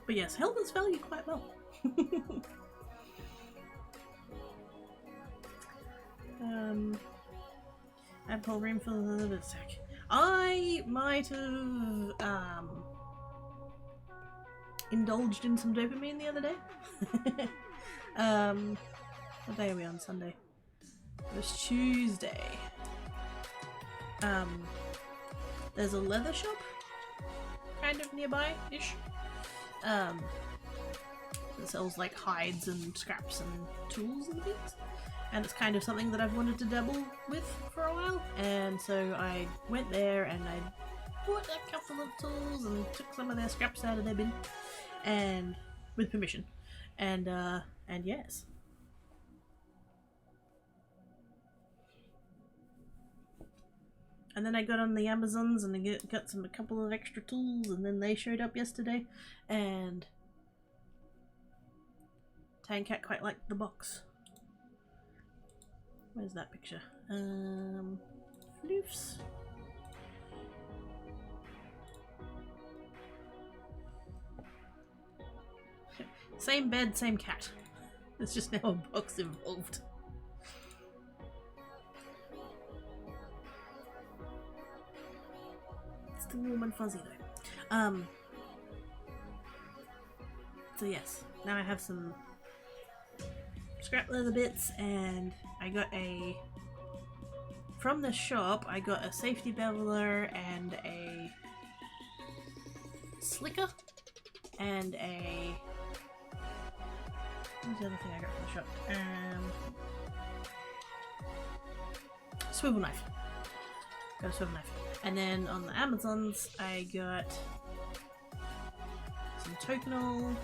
But yes, helmets value quite well. Apple room for the sec. I might have indulged in some dopamine the other day. What day are we on? Sunday. It was Tuesday. There's a leather shop kind of nearby-ish. That sells like hides and scraps and tools and things. And it's kind of something that I've wanted to dabble with for a while. And so I went there and I bought a couple of tools and took some of their scraps out of their bin. And with permission. And yes. And then I got on the Amazons and I got a couple of extra tools, and then they showed up yesterday, and Tang Cat quite liked the box. Where's that picture? Floofs. Same bed, same cat. There's just now a box involved. It's still warm and fuzzy though. So yes, now I have some scrap leather bits, and I got from the shop I got a safety beveler and a slicker and a, what's the other thing I got from the shop? Swivel knife. Got a swivel knife. And then on the Amazons I got some tokenol,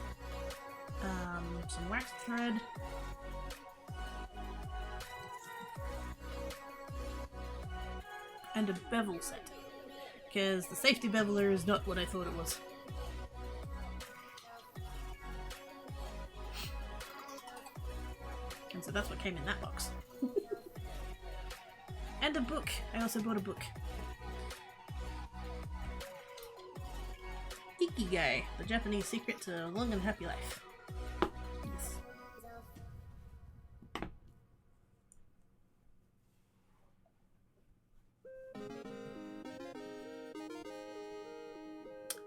some wax thread, and a bevel set, because the safety beveler is not what I thought it was. And so that's what came in that box. And a book. I also bought a book. Ikigai, the Japanese secret to a long and happy life. Yes.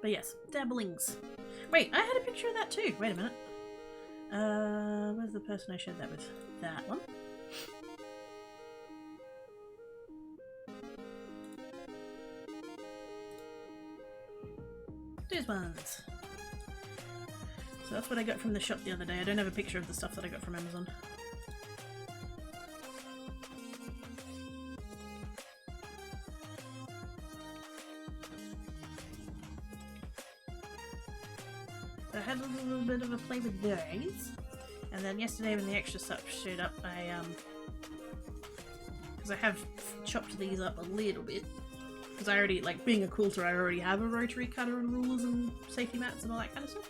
But yes, dabblings. Wait, I had a picture of that too. Wait a minute. Where's the person I shared that with? That one. These ones. So that's what I got from the shop the other day. I don't have a picture of the stuff that I got from Amazon. So I had a little bit of a play with those. And then yesterday when the extra stuff showed up, I because I have chopped these up a little bit. Because I already, like, being a quilter, I already have a rotary cutter and rulers and safety mats and all that kind of stuff.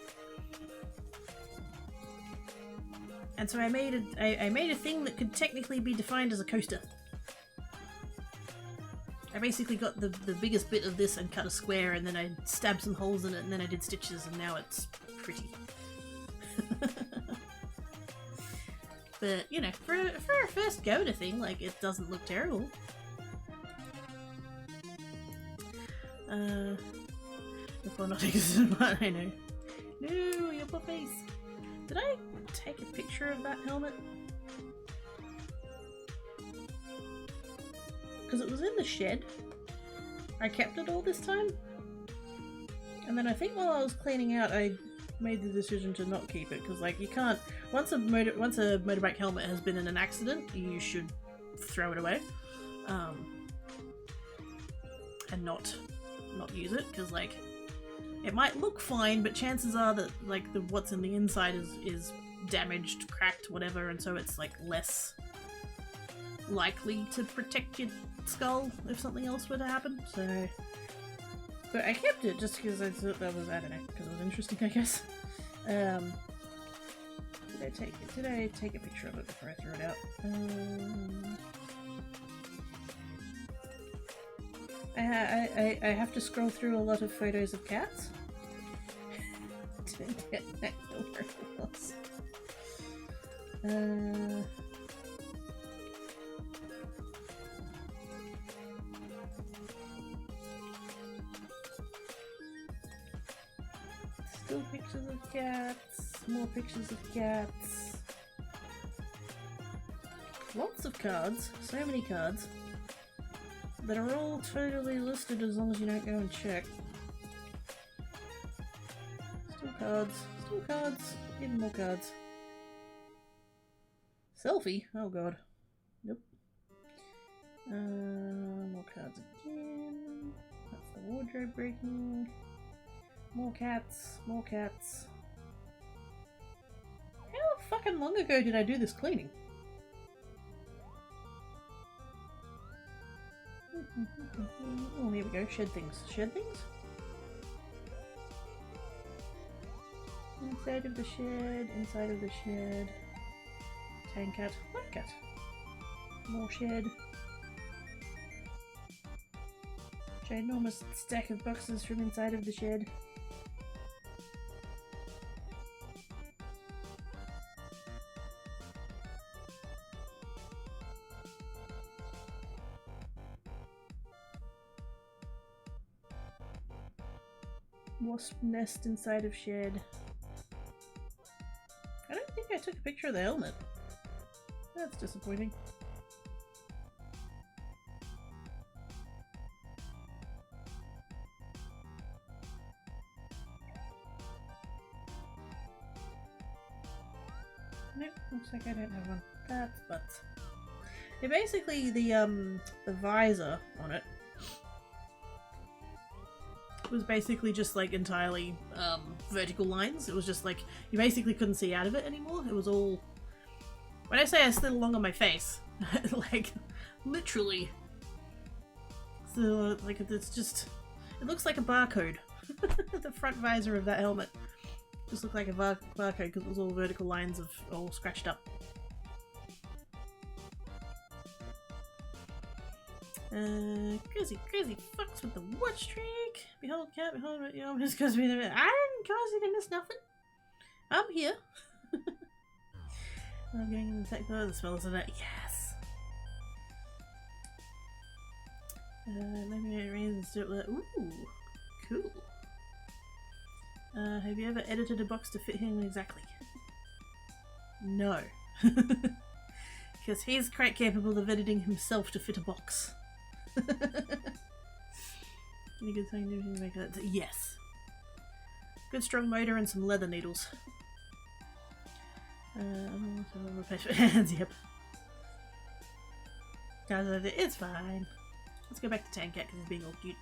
And so I made a thing that could technically be defined as a coaster. I basically got the biggest bit of this and cut a square, and then I stabbed some holes in it, and then I did stitches, and now it's pretty. But, you know, for a first go at a thing, like, it doesn't look terrible. Before not existing, I know. No, your poor face. Did I take a picture of that helmet? Because it was in the shed. I kept it all this time. And then I think while I was cleaning out, I made the decision to not keep it. Because, like, you can't... Once a motorbike helmet has been in an accident, you should throw it away. And not use it. Because, like, it might look fine, but chances are that, like, what's in the inside is damaged, cracked, whatever, and so it's, like, less likely to protect your skull if something else were to happen, so... But I kept it just because I thought that was, I don't know, because it was interesting, I guess. Did I take a picture of it before I threw it out? I have to scroll through a lot of photos of cats to get back to where it was. Still pictures of cats, more pictures of cats. Lots of cards, so many cards. That are all totally listed as long as you don't go and check. Still cards, even more cards. Selfie? Oh god. Nope. More cards again. That's the wardrobe breaking. More cats, more cats. How fucking long ago did I do this cleaning? Oh, here we go. Shed things. Shed things? Inside of the shed, inside of the shed. Tang cat, black cat. More shed. Ginormous stack of boxes from inside of the shed. Wasp nest inside of shed. I don't think I took a picture of the helmet. That's disappointing. Nope, looks like I don't have one. That's butts. Yeah, basically the visor on it was basically just like entirely vertical lines. It was just like you basically couldn't see out of it anymore. It was all, when I say I slid along on my face, like literally. So like it's just, it looks like a barcode. The front visor of that helmet just looked like a barcode because it was all vertical lines of all scratched up. Crazy fucks with the watch streak. Behold cat, behold you almost goes me there. I didn't cause you to miss nothing. I'm here. I'm going in the sector. The smells of that. Yes. Maybe it rains and do it. Ooh, cool. Have you ever edited a box to fit him exactly? No. Because he's quite capable of editing himself to fit a box. Any good thing to make that? Yes. Good strong motor and some leather needles. Hands, yep. Guys, it's fine. Let's go back to Tank Cat because he's being all cute.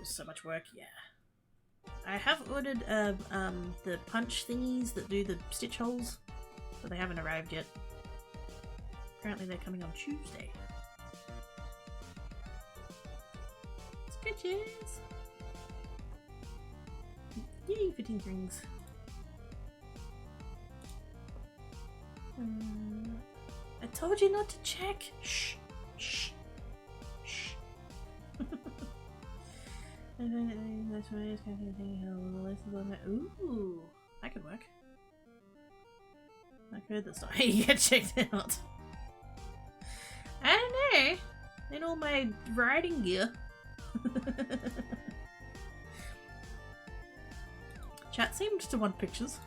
So much work, yeah. I have ordered the punch thingies that do the stitch holes, but they haven't arrived yet. Apparently they're coming on Tuesday. Stitches! Yay, fitting rings. A told you not to check. Shh. Shh. Shh. Ooh, that could work. I've heard that's not how you get checked out. I don't know. In all my riding gear. Chat seemed to want pictures.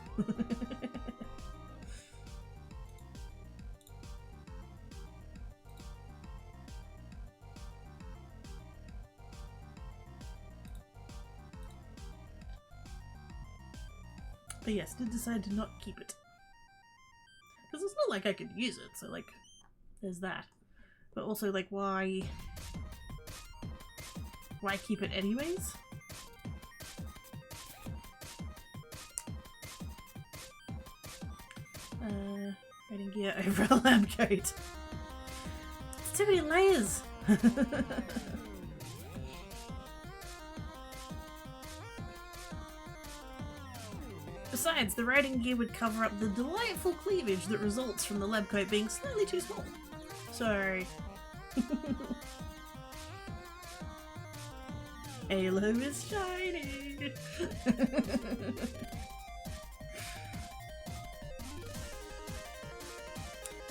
But yes, did decide to not keep it. Because it's not like I could use it, so like, there's that. But also like, why keep it anyways? Riding gear over a lab coat. It's too many layers! Besides, the riding gear would cover up the delightful cleavage that results from the lab coat being slightly too small. So... Halo is shining!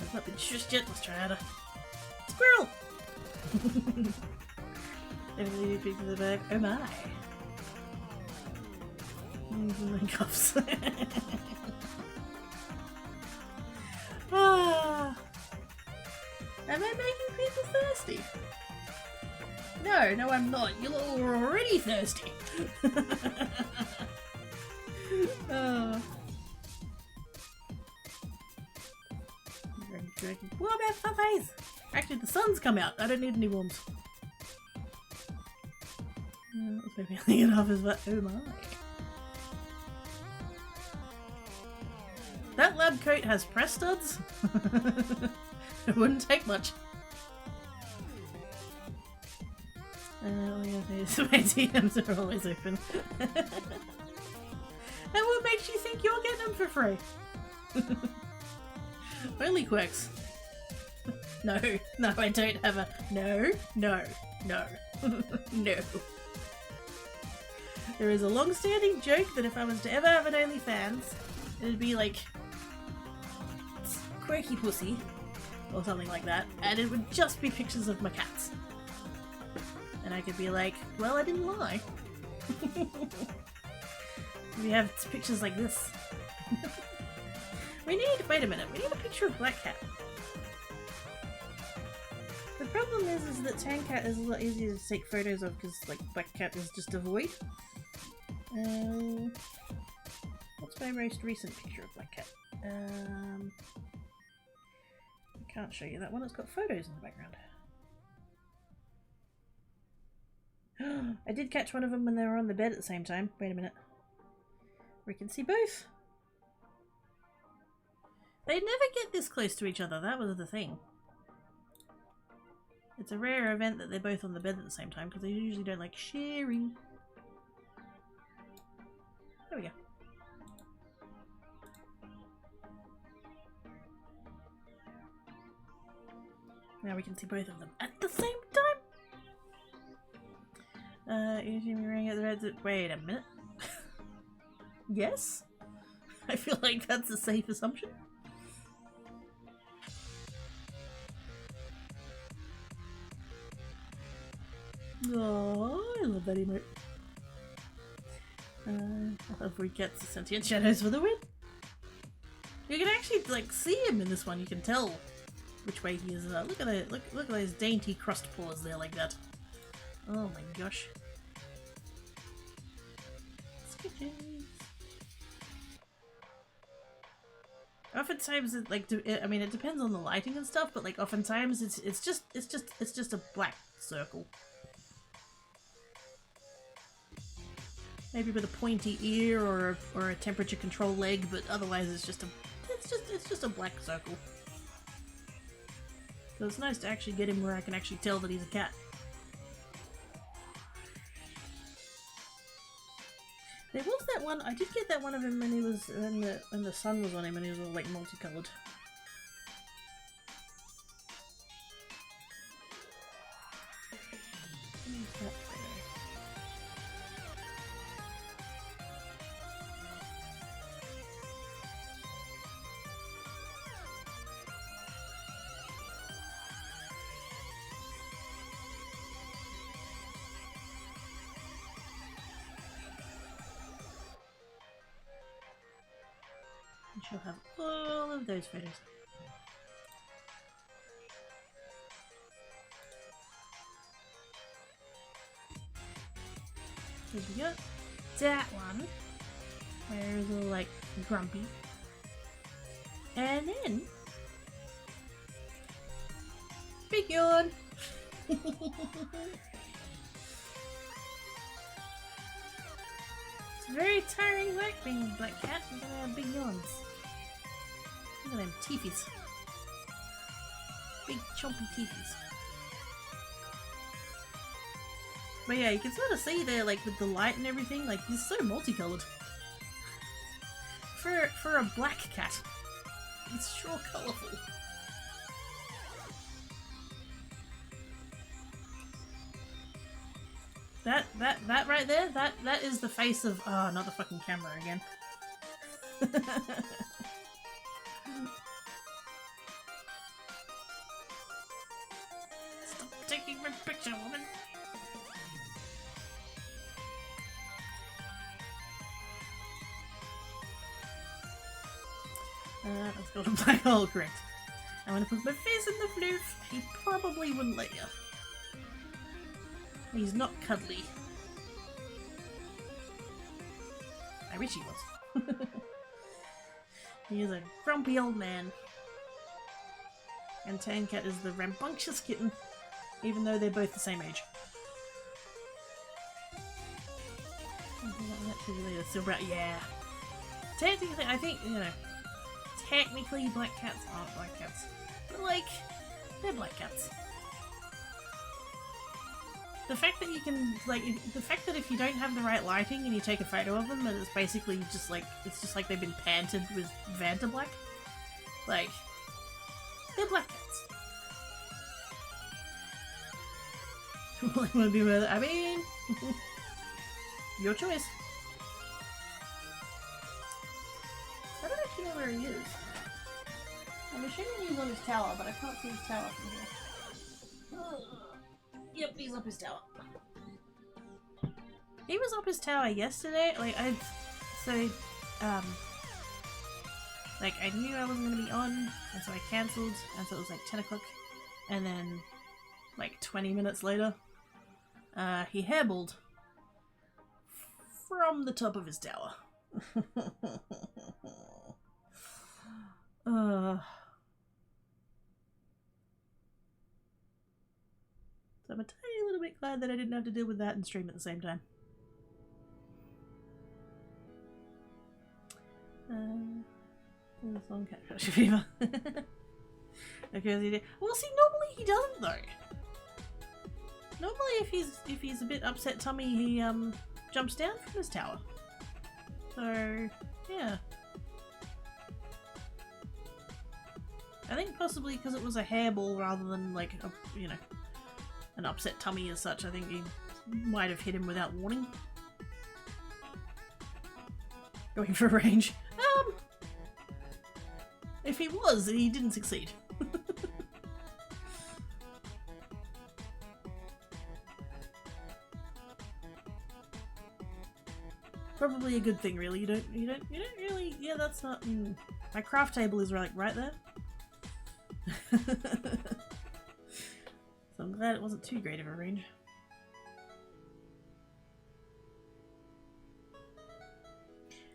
I've not been shushed yet, let's try harder. Squirrel! Everybody big to the back. Oh my! My cuffs. Ah. Am I making people thirsty? No, I'm not. You're already thirsty. Oh. What about puppies? Actually, the sun's come out. I don't need any warms. Let's maybe hang it off as well. Oh my. That lab coat has press studs? It wouldn't take much. All you have to say is my DMs are always open. And what makes you think you're getting them for free? Only quirks. No, I don't have a... No. No. There is a long-standing joke that if I was to ever have an OnlyFans, it'd be like... quirky pussy, or something like that, and it would just be pictures of my cats. And I could be like, well, I didn't lie. We have pictures like this. Wait a minute, we need a picture of Black Cat. The problem is that Tan Cat is a lot easier to take photos of because, like, Black Cat is just a void. What's my most recent picture of Black Cat? I can't show you that one, it's got photos in the background. I did catch one of them when they were on the bed at the same time. Wait a minute. We can see both. They never get this close to each other, that was the thing. It's a rare event that they're both on the bed at the same time because they usually don't like sharing. There we go. Now we can see both of them at the same time. You see me ring at the reds. Wait a minute. Yes? I feel like that's a safe assumption. Oh, I love that emote. I'll have gets the sentient shadows for the win. You can actually like see him in this one. You can tell which way he is. Look at it. Look at those dainty crust paws there, like that. Oh my gosh. Sketches. Oftentimes, it like I mean, it depends on the lighting and stuff, but like oftentimes it's just a black circle. Maybe with a pointy ear or a temperature control leg, but otherwise it's just a black circle. So it's nice to actually get him where I can actually tell that he's a cat. There was that one. I did get that one of him when he was when the sun was on him and he was all like multicolored. She'll have all of those photos. So we got that one, where it's all like grumpy. And then big yawn. It's very tiring work being a black cat. You're gonna have big yawns. Look at them teethies. Big chompy teethies. But yeah, you can sort of see there, like with the light and everything, like he's so multicolored. For a black cat, he's sure colourful. That right there, that is the face of not the fucking camera again. Stop taking my picture, woman. Let's go to black hole, correct. I'm gonna put my face in the floof. He probably wouldn't let you. He's not cuddly. I wish he was. He is a grumpy old man. And Tancat is the rambunctious kitten, even though they're both the same age. Yeah. Technically, I think, you know, technically black cats aren't black cats. But, like, they're black cats. The fact that you can, like, the fact that if you don't have the right lighting and you take a photo of them, and it's basically just like, it's just like they've been panted with Vanta Black. Like, they're black cats. Want to be with it? I mean, your choice. I don't actually know where he is. I'm assuming he's on his tower, but I can't see his tower from here. Yep, he's up his tower. He was up his tower yesterday. Like I knew I wasn't gonna be on, and so I cancelled, and so it was like 10 o'clock, and then like 20 minutes later, he hairballed from the top of his tower. So I'm a tiny little bit glad that I didn't have to deal with that and stream at the same time. Song Cat Crush Fever. Okay, well, see, normally he doesn't though. Normally, if he's a bit upset tummy, he jumps down from his tower. So yeah, I think possibly because it was a hairball rather than like a, you know, an upset tummy as such. I think he might have hit him without warning. Going for range. If he was, he didn't succeed. Probably a good thing, really. You don't really. Yeah, that's not. My craft table is right there. So I'm glad it wasn't too great of a range.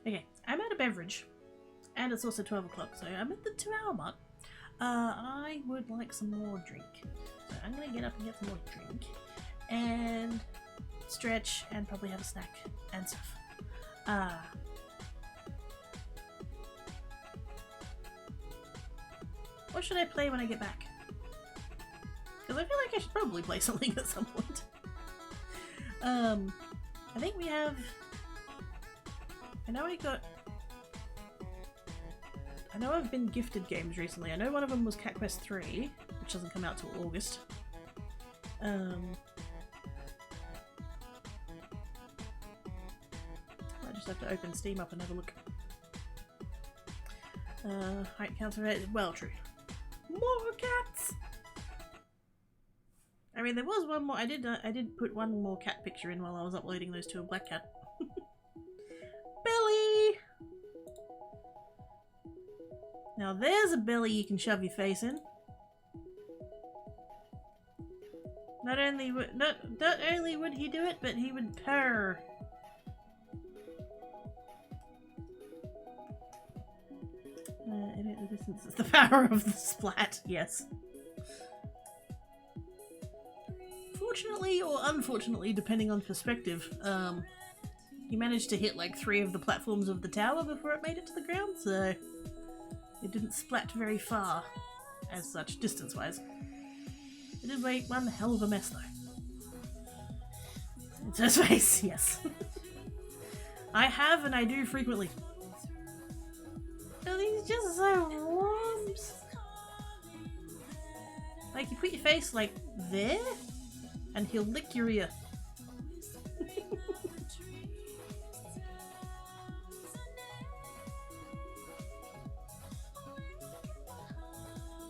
Okay, I'm out of beverage. And it's also 12 o'clock, so I'm at the 2-hour mark. I would like some more drink. So I'm gonna get up and get some more drink. And stretch and probably have a snack and stuff. What should I play when I get back? Because I feel like I should probably play something at some point. I think we have... I know I've been gifted games recently. I know one of them was Cat Quest 3, which doesn't come out till August. have to open Steam up and have a look. Height counter, well, true. More cats! I mean, there was one more. I did put one more cat picture in while I was uploading those to a black cat. Belly! Now there's a belly you can shove your face in. Not only would he do it, but he would purr. Edit the distance is the power of the splat, yes. Fortunately or unfortunately, depending on perspective, he managed to hit like 3 of the platforms of the tower before it made it to the ground, so it didn't splat very far, as such, distance-wise. It did make one hell of a mess, though. It's her space, yes. I have, and I do frequently. And he's just so warms. Like, you put your face, like, there, and he'll lick your ear.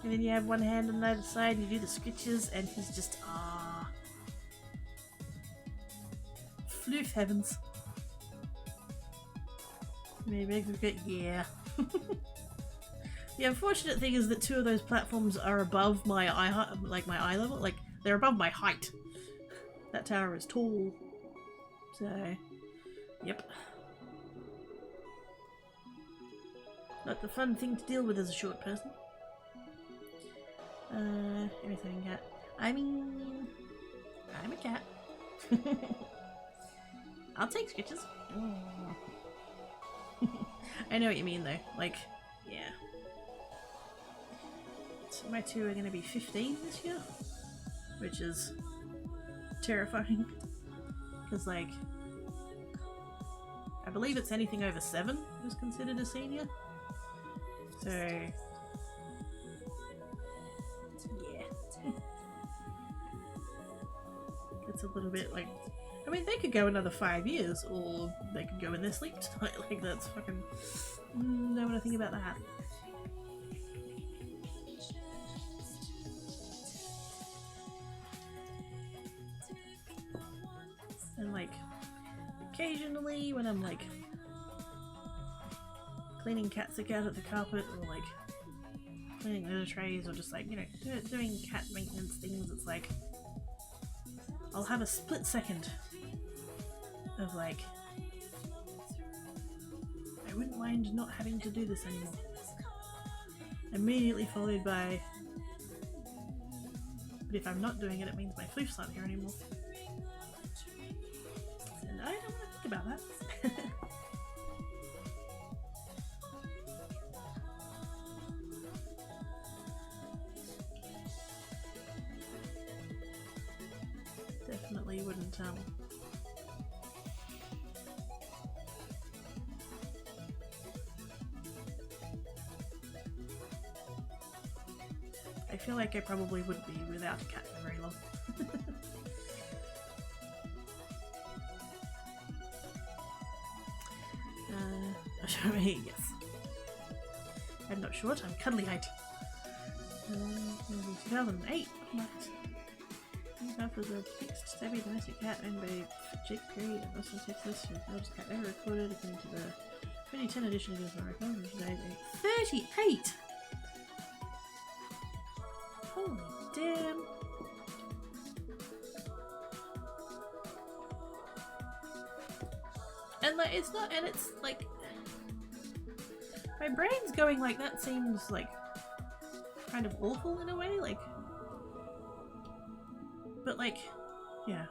And then you have one hand on the other side and you do the scritches and he's just, floof heavens. Maybe we get, yeah. The unfortunate thing is that 2 of those platforms are above my eye level, like they're above my height. That tower is tall. So, yep. Not the fun thing to deal with as a short person. Everything cat. I mean, I'm a cat. I'll take scratches. I know what you mean though. Like, yeah. So my 2 are going to be 15 this year, which is terrifying. Because, like, I believe it's anything over 7 is considered a senior. So, yeah. It's a little bit like, I mean, they could go another 5 years, or they could go in their sleep tonight. Like, that's fucking, don't want to think about that. And like, occasionally when I'm like cleaning cat sick out of the carpet, or like cleaning litter trays, or just like, you know, doing cat maintenance things, it's like I'll have a split second of like, I wouldn't mind not having to do this anymore. Immediately followed by, but if I'm not doing it, it means my floof's not here anymore. And I don't want to think about that. Definitely wouldn't, I feel like I probably would be without a cat for very long. Yes. I'm not short, I'm cuddly height. 2008. What? That was a fixed, stabby domestic cat owned by Jake Perry in Austin, Texas. The oldest cat ever recorded, according to the 2010 edition of the record, which is 38! Holy damn! And like, it's not, and it's like, my brain's going like, that seems like kind of awful in a way, like, but like, yeah.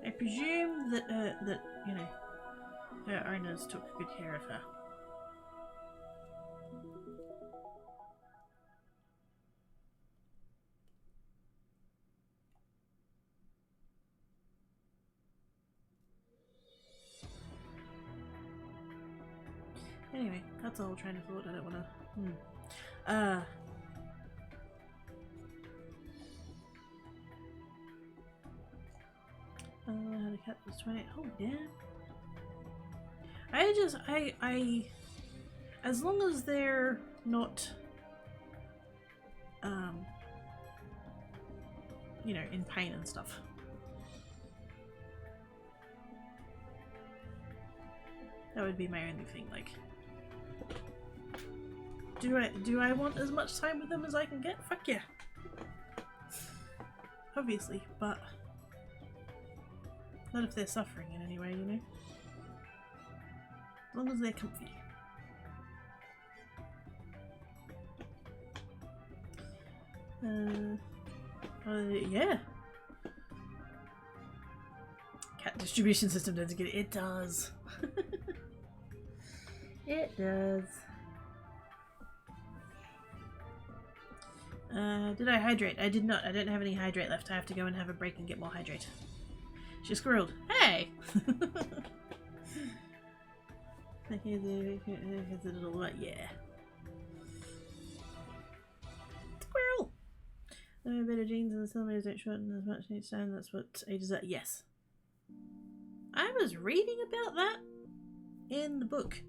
I presume that, that, you know, her owners took good care of her. Anyway, that's all train of thought. I don't want to. the cat was 20. Oh, yeah. I as long as they're not, you know, in pain and stuff. That would be my only thing, like, do I want as much time with them as I can get? Fuck yeah. Obviously, but not if they're suffering in any way, you know? As long as they're comfy. Yeah. Cat distribution system doesn't get it. It does. It does. Did I hydrate? I did not. I don't have any hydrate left. I have to go and have a break and get more hydrate. She squirreled. Hey! Yeah. Squirrel! Better genes and the centimeters don't shorten as much each time. That's what ages are. Yes. I was reading about that in the book.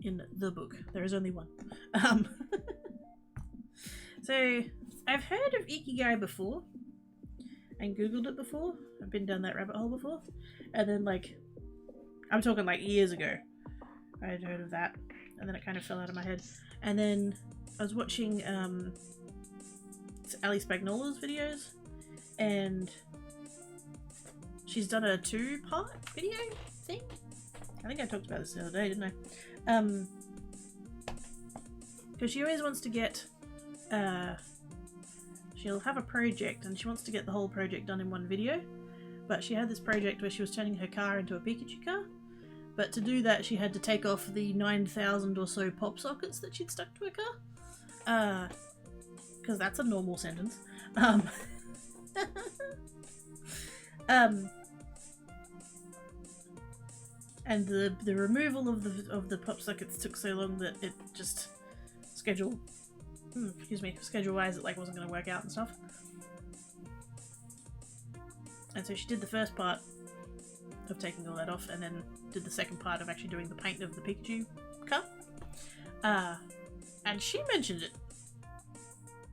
In the book. There is only one. So, I've heard of Ikigai before, and googled it before. I've been down that rabbit hole before. And then, like, I'm talking like years ago, I had heard of that, and then it kind of fell out of my head. And then I was watching Ali Spagnola's videos, and she's done a 2-part video thing. I think I talked about this the other day, didn't I? Because she always wants to get, she'll have a project and she wants to get the whole project done in one video, but she had this project where she was turning her car into a Pikachu car, but to do that she had to take off the 9,000 or so pop sockets that she'd stuck to her car, because that's a normal sentence. And the removal of the pop sockets took so long that it just schedule-wise it like wasn't going to work out and stuff. And so she did the first part of taking all that off, and then did the second part of actually doing the paint of the Pikachu car. And she mentioned it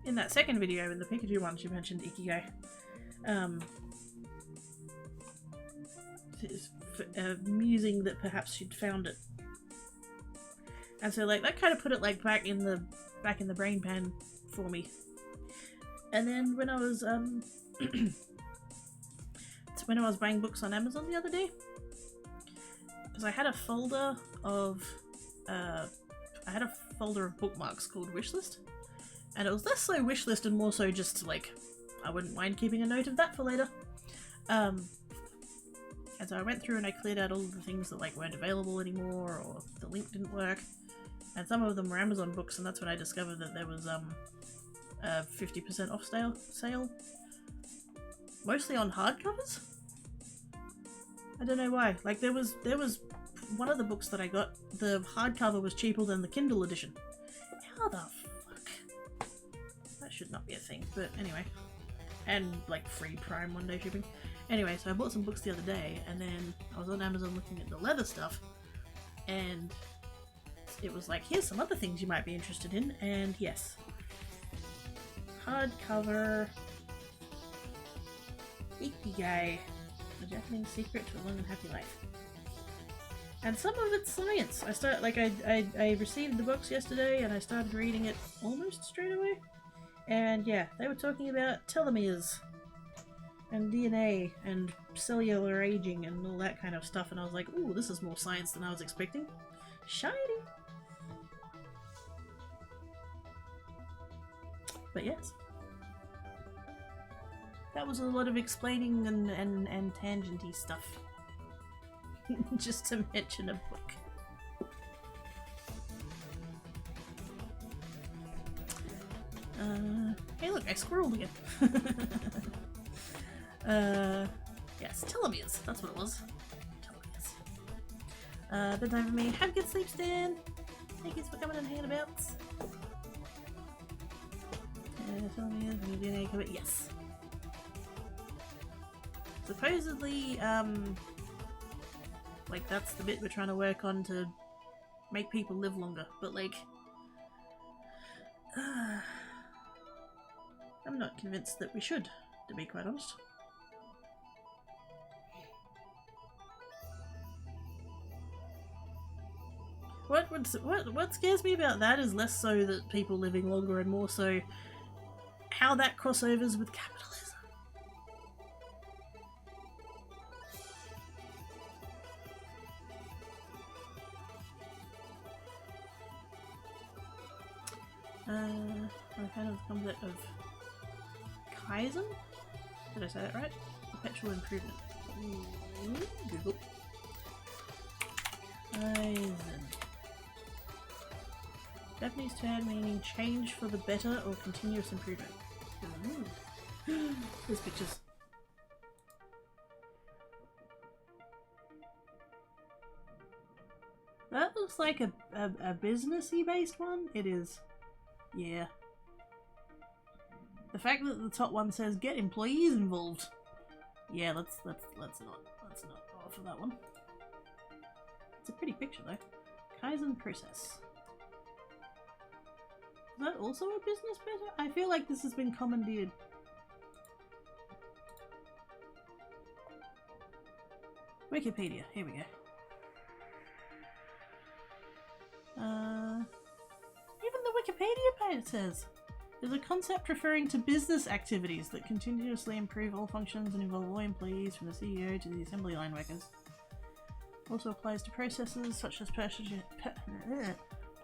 in that second video. In the Pikachu one, she mentioned Ikigai. Musing that perhaps she'd found it, and so like that kind of put it like back in the brain pan for me. And then when I was when I was buying books on Amazon the other day, because I had a folder of bookmarks called Wishlist, and it was less so wishlist and more so just like I wouldn't mind keeping a note of that for later. And so I went through and I cleared out all of the things that like weren't available anymore, or the link didn't work, and some of them were Amazon books, and that's when I discovered that there was a 50% off sale, mostly on hardcovers. I don't know why. Like there was one of the books that I got, the hardcover was cheaper than the Kindle edition. How the fuck? That should not be a thing, but anyway. And like free Prime 1-day shipping. Anyway, so I bought some books the other day, and then I was on Amazon looking at the leather stuff, and it was like, here's some other things you might be interested in, and yes. Hardcover Ikigai, The Japanese Secret to a Long and Happy Life. And some of it's science. I received the books yesterday, and I started reading it almost straight away. And yeah, they were talking about telomeres and DNA and cellular aging and all that kind of stuff, and I was like, ooh, this is more science than I was expecting. Shiny! But yes. That was a lot of explaining and tangenty stuff. Just to mention a book. Hey look, I squirreled again. Yes, telomeres. That's what it was. Telomeres. Bedtime for me. Have a good sleep, Stan. Thank you for coming and hanging about. Tell me if you do any comment. Yes. Supposedly, like that's the bit we're trying to work on to make people live longer, but like, I'm not convinced that we should, to be quite honest. What scares me about that is less so that people living longer and more so how that crossovers with capitalism. What kind of concept of Kaizen? Did I say that right? Perpetual improvement. Google. Kaizen. Japanese term meaning change for the better or continuous improvement. There's pictures. That looks like a businessy based one. It is. Yeah. The fact that the top one says get employees involved. Yeah, let's not offer that one. It's a pretty picture though. Kaizen process. Is that also a business better? I feel like this has been commandeered. Wikipedia, here we go. Even the Wikipedia page says is a concept referring to business activities that continuously improve all functions and involve all employees from the CEO to the assembly line workers. Also applies to processes such as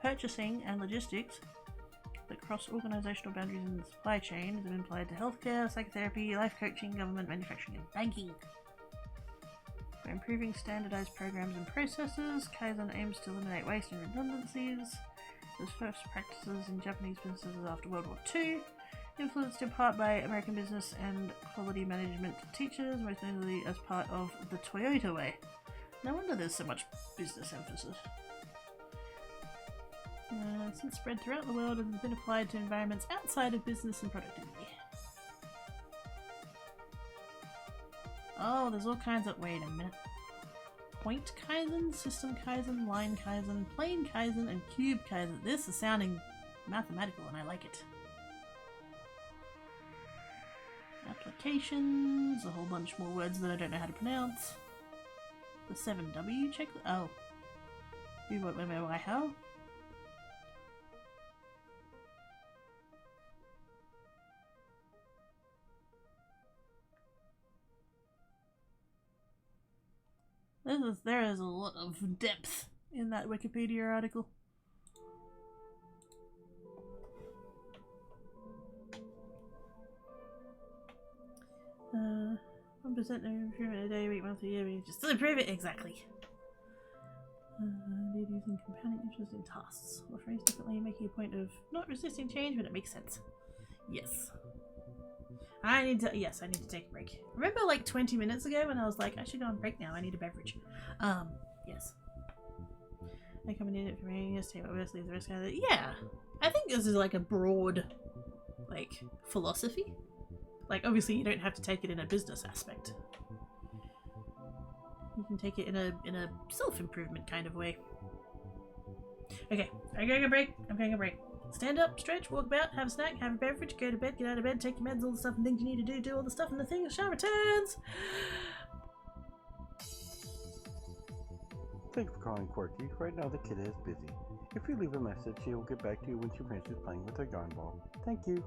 purchasing and logistics that cross organisational boundaries in the supply chain, that applied to healthcare, psychotherapy, life coaching, government, manufacturing and banking. By improving standardised programs and processes, Kaizen aims to eliminate waste and redundancies. It was first practices in Japanese businesses after World War II, influenced in part by American business and quality management teachers, most notably as part of the Toyota Way. No wonder there's so much business emphasis. Since spread throughout the world and has been applied to environments outside of business and productivity. Oh, there's all kinds of— wait a minute. Point Kaizen, System Kaizen, Line Kaizen, Plane Kaizen, and Cube Kaizen. This is sounding mathematical and I like it. Applications, a whole bunch more words that I don't know how to pronounce. The 7W check. Oh. Who, what, where, why, how? There is a lot of depth in that Wikipedia article. 1% improvement a day, week, month, a year, we just still improve it, exactly. Indeed, using compounding interest in tasks. Or phrase differently, making a point of not resisting change, but it makes sense. Yes. I need to take a break. Remember like 20 minutes ago when I was like, I should go on break now, I need a beverage. Yes. I come in it for me, just take what leave the rest of it. Yeah. I think this is like a broad, like, philosophy. Like, obviously you don't have to take it in a business aspect. You can take it in a self-improvement kind of way. Okay, I'm going on break. I'm going on break. Stand up, stretch, walk about, have a snack, have a beverage, go to bed, get out of bed, take your meds, all the stuff and things you need to do all the stuff and the thing. Show returns! Thank you for calling Quirky. Right now the kid is busy. If you leave a message, she will get back to you when she finishes playing with her yarn ball. Thank you.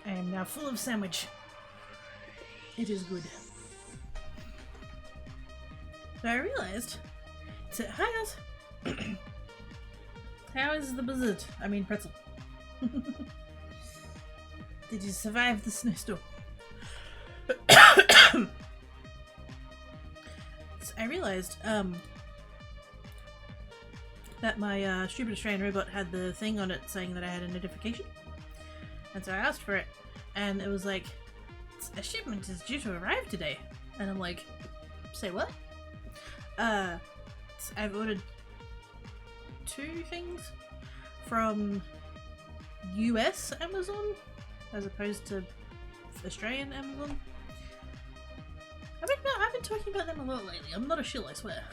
I am now full of sandwich. It is good. So I realised. So, hi guys. How is the blizzard? I mean pretzel. Did you survive the snowstorm? So I realised that my stupid Australian robot had the thing on it saying that I had a notification. And so I asked for it, and it was like, a shipment is due to arrive today. And I'm like, say what? I've ordered 2 things from US Amazon as opposed to Australian Amazon. I've been talking about them a lot lately. I'm not a shill, I swear.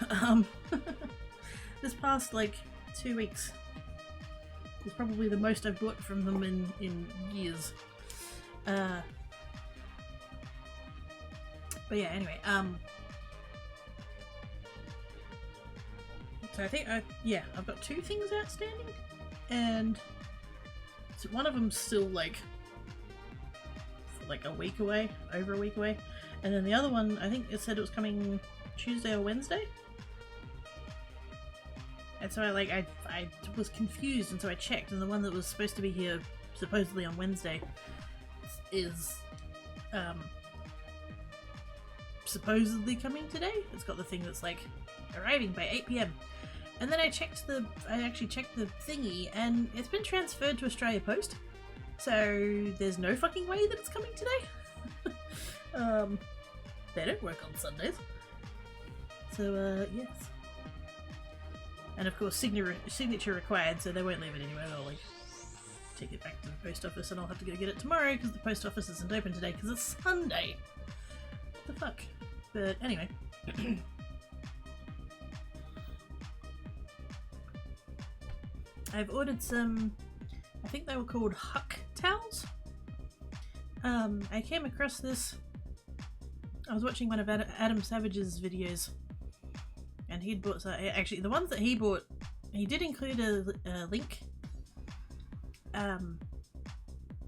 This past like 2 weeks is probably the most I've bought from them in years. But yeah, anyway, so I think I've got 2 things outstanding, and so one of them's still like a week away, over a week away, and then the other one, I think it said it was coming Tuesday or Wednesday. And so I was confused, and so I checked, and the one that was supposed to be here supposedly on Wednesday is supposedly coming today. It's got the thing that's like arriving by 8 PM. And then I actually checked the thingy, and it's been transferred to Australia Post. So there's no fucking way that it's coming today. They don't work on Sundays. So yes. And of course signature required, so they won't leave it anywhere. They'll like take it back to the post office, and I'll have to go get it tomorrow because the post office isn't open today because it's Sunday. What the fuck? But anyway. I've ordered some, I think they were called Huck towels. I came across this, I was watching one of Adam Savage's videos, and he'd bought, actually the ones that he bought, he did include a link in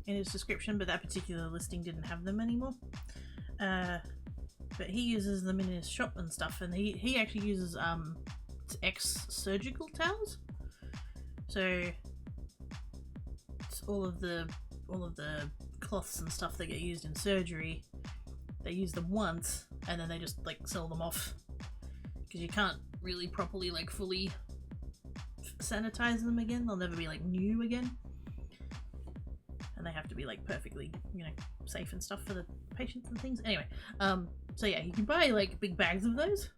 his description, but that particular listing didn't have them anymore. But he uses them in his shop and stuff, and he actually uses X surgical towels. So it's all of the cloths and stuff that get used in surgery, they use them once and then they just like sell them off, because you can't really properly like fully sanitize them again. They'll never be like new again, and they have to be like perfectly, you know, safe and stuff for the patients and things. Anyway, so yeah, you can buy like big bags of those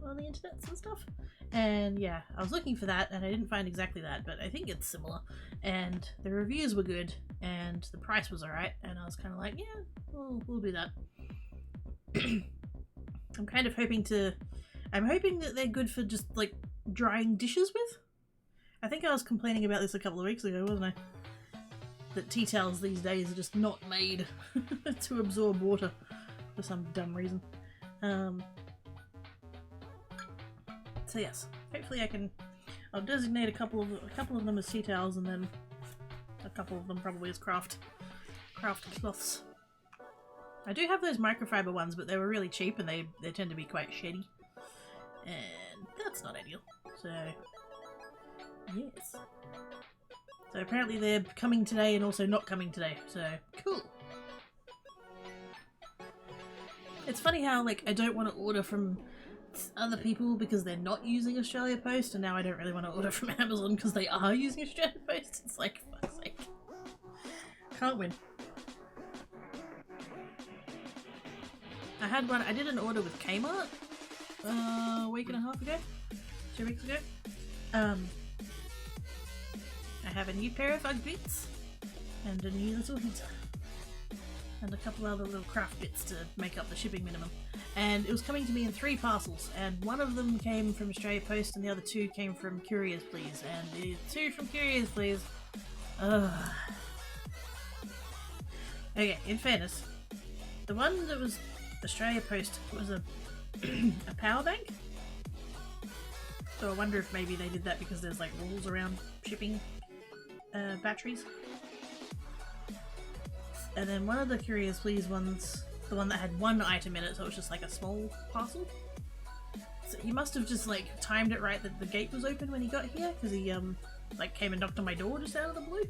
on the internet and stuff. And yeah, I was looking for that and I didn't find exactly that, but I think it's similar, and the reviews were good and the price was alright, and I was kind of like, yeah, we'll do that. I'm kind of hoping that they're good for just like drying dishes with. I think I was complaining about this a couple of weeks ago, wasn't I? That tea towels these days are just not made to absorb water for some dumb reason. So yes, hopefully I'll designate a couple of them as tea towels, and then a couple of them probably as craft cloths. I do have those microfiber ones, but they were really cheap and they tend to be quite shitty, and that's not ideal. So yes. So apparently they're coming today and also not coming today. So cool. It's funny how like I don't want to order from other people because they're not using Australia Post, and now I don't really want to order from Amazon because they are using Australia Post. It's like, fuck's sake. Can't win. I did an order with Kmart a week and a half ago, 2 weeks ago. I have a new pair of Ugg boots and a new little heater and a couple other little craft bits to make up the shipping minimum. And it was coming to me in 3 parcels, and one of them came from Australia Post and the other 2 came from Couriers Please, and the 2 from Couriers Please. Okay, in fairness, the one that was Australia Post was a power bank. So I wonder if maybe they did that because there's like rules around shipping batteries. And then one of the Curious Please ones, the one that had one item in it, so it was just like a small parcel. So he must have just like timed it right that the gate was open when he got here, because he like came and knocked on my door just out of the blue.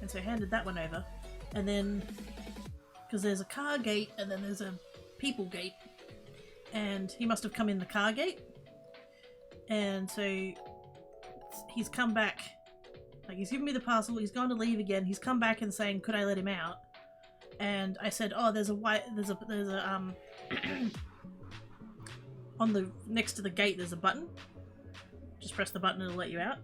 And so I handed that one over. And then, because there's a car gate and then there's a people gate, and he must have come in the car gate. And so he's come back, like he's given me the parcel, he's gone to leave again, he's come back and saying, could I let him out? And I said, oh, there's a on the, next to the gate there's a button. Just press the button and it'll let you out.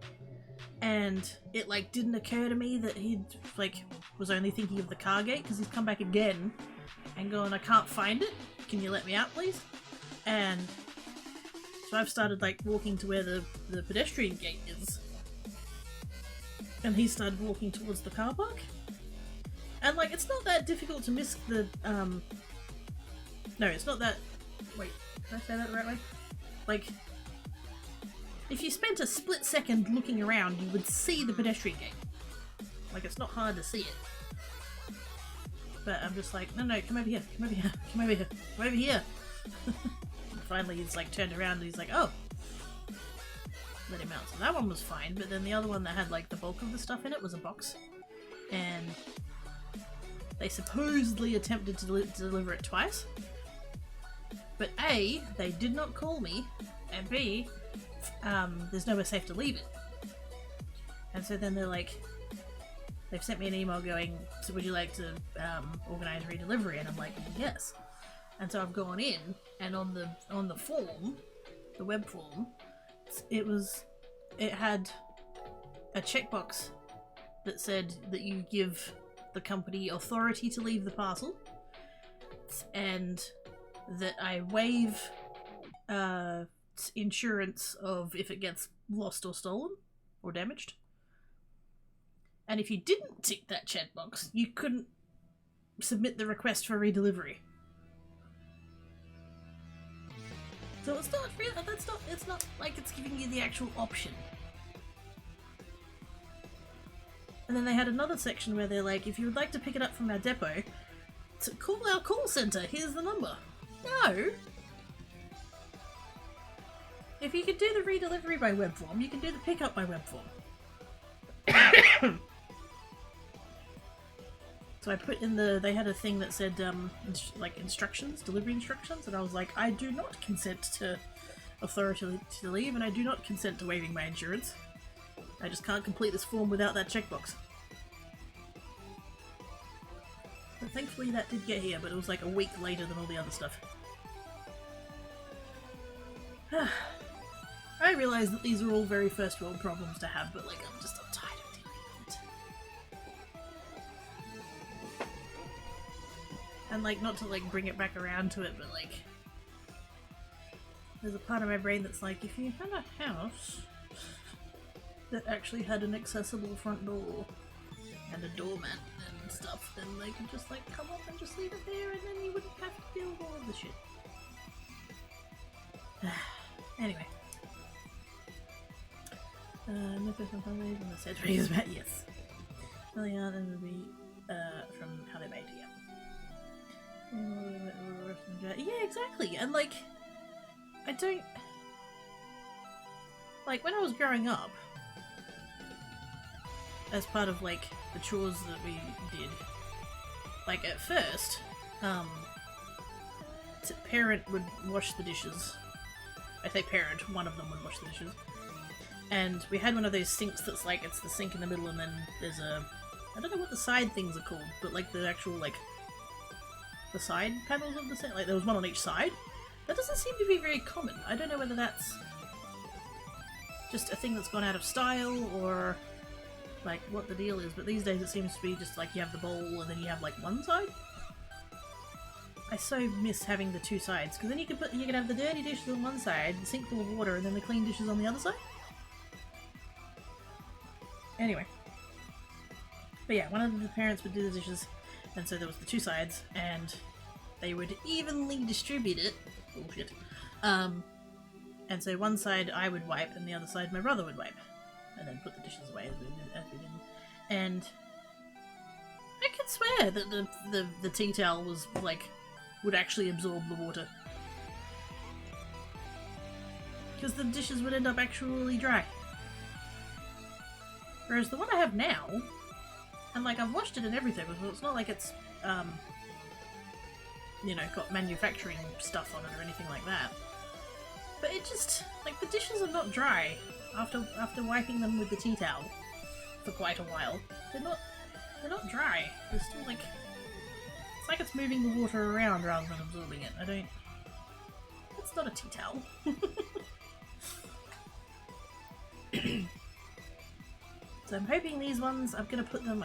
And it like didn't occur to me that he like was only thinking of the car gate, because he's come back again and going, I can't find it, can you let me out please? And so I've started like walking to where the pedestrian gate is, and he started walking towards the car park. And like it's not that difficult to miss the no, it's not that, wait, did I say that the right way? Like, if you spent a split second looking around, you would see the pedestrian gate. Like, it's not hard to see it. But I'm just like, no, come over here, come over here, come over here, come over here. And finally he's like turned around and he's like, oh. Let him out. So that one was fine, but then the other one that had like the bulk of the stuff in it was a box. And they supposedly attempted to deliver it twice. But A, they did not call me, and B, there's nowhere safe to leave it. And so then they're like, they've sent me an email going, so would you like to organise redelivery? And I'm like, yes. And so I've gone in, and on the form, the web form, it had a checkbox that said that you give the company authority to leave the parcel, and that I waive insurance of if it gets lost or stolen or damaged. And if you didn't tick that checkbox, you couldn't submit the request for redelivery. So it's not really, it's not like it's giving you the actual option. And then they had another section where they're like, if you would like to pick it up from our depot, to call our call centre, here's the number. No! If you could do the redelivery by web form, you can do the pickup by web form. So I put in they had a thing that said, like instructions, delivery instructions, and I was like, I do not consent to authority to leave, and I do not consent to waiving my insurance. I just can't complete this form without that checkbox. But thankfully that did get here, but it was like a week later than all the other stuff. I realise that these are all very first world problems to have, but like I'm tired of dealing with it. And like, not to like bring it back around to it, but like, there's a part of my brain that's like, if you had a house that actually had an accessible front door and a doormat and stuff, then they could just like come up and just leave it there, and then you wouldn't have to deal with all of the shit. Anyway. No personal fundraising and the set is about, yes. Really aren't and would be from how they made it, yeah. Yeah, exactly. And like, I don't, like when I was growing up, as part of like the chores that we did, like at first, parent would wash the dishes. I say parent, one of them would wash the dishes. And we had one of those sinks that's like, it's the sink in the middle and then there's a, I don't know what the side things are called, but like the actual like, the side panels of the sink, like there was one on each side. That doesn't seem to be very common. I don't know whether that's just a thing that's gone out of style or like what the deal is, but these days it seems to be just like you have the bowl and then you have like one side. I so miss having the two sides, because then you could have the dirty dishes on one side, the sink full of water, and then the clean dishes on the other side. Anyway. But yeah, one of the parents would do the dishes, and so there was the two sides, and they would evenly distribute it. Bullshit. And so one side I would wipe, and the other side my brother would wipe. And then put the dishes away as we did. And I swear that the tea towel was like would actually absorb the water. Because the dishes would end up actually dry. Whereas the one I have now, and like I've washed it and everything, so it's not like it's you know, got manufacturing stuff on it or anything like that. But it just, like, the dishes are not dry after wiping them with the tea towel for quite a while. They're not dry. They're still like, it's like it's moving the water around rather than absorbing it. That's not a tea towel. So I'm hoping these ones, I'm gonna put them,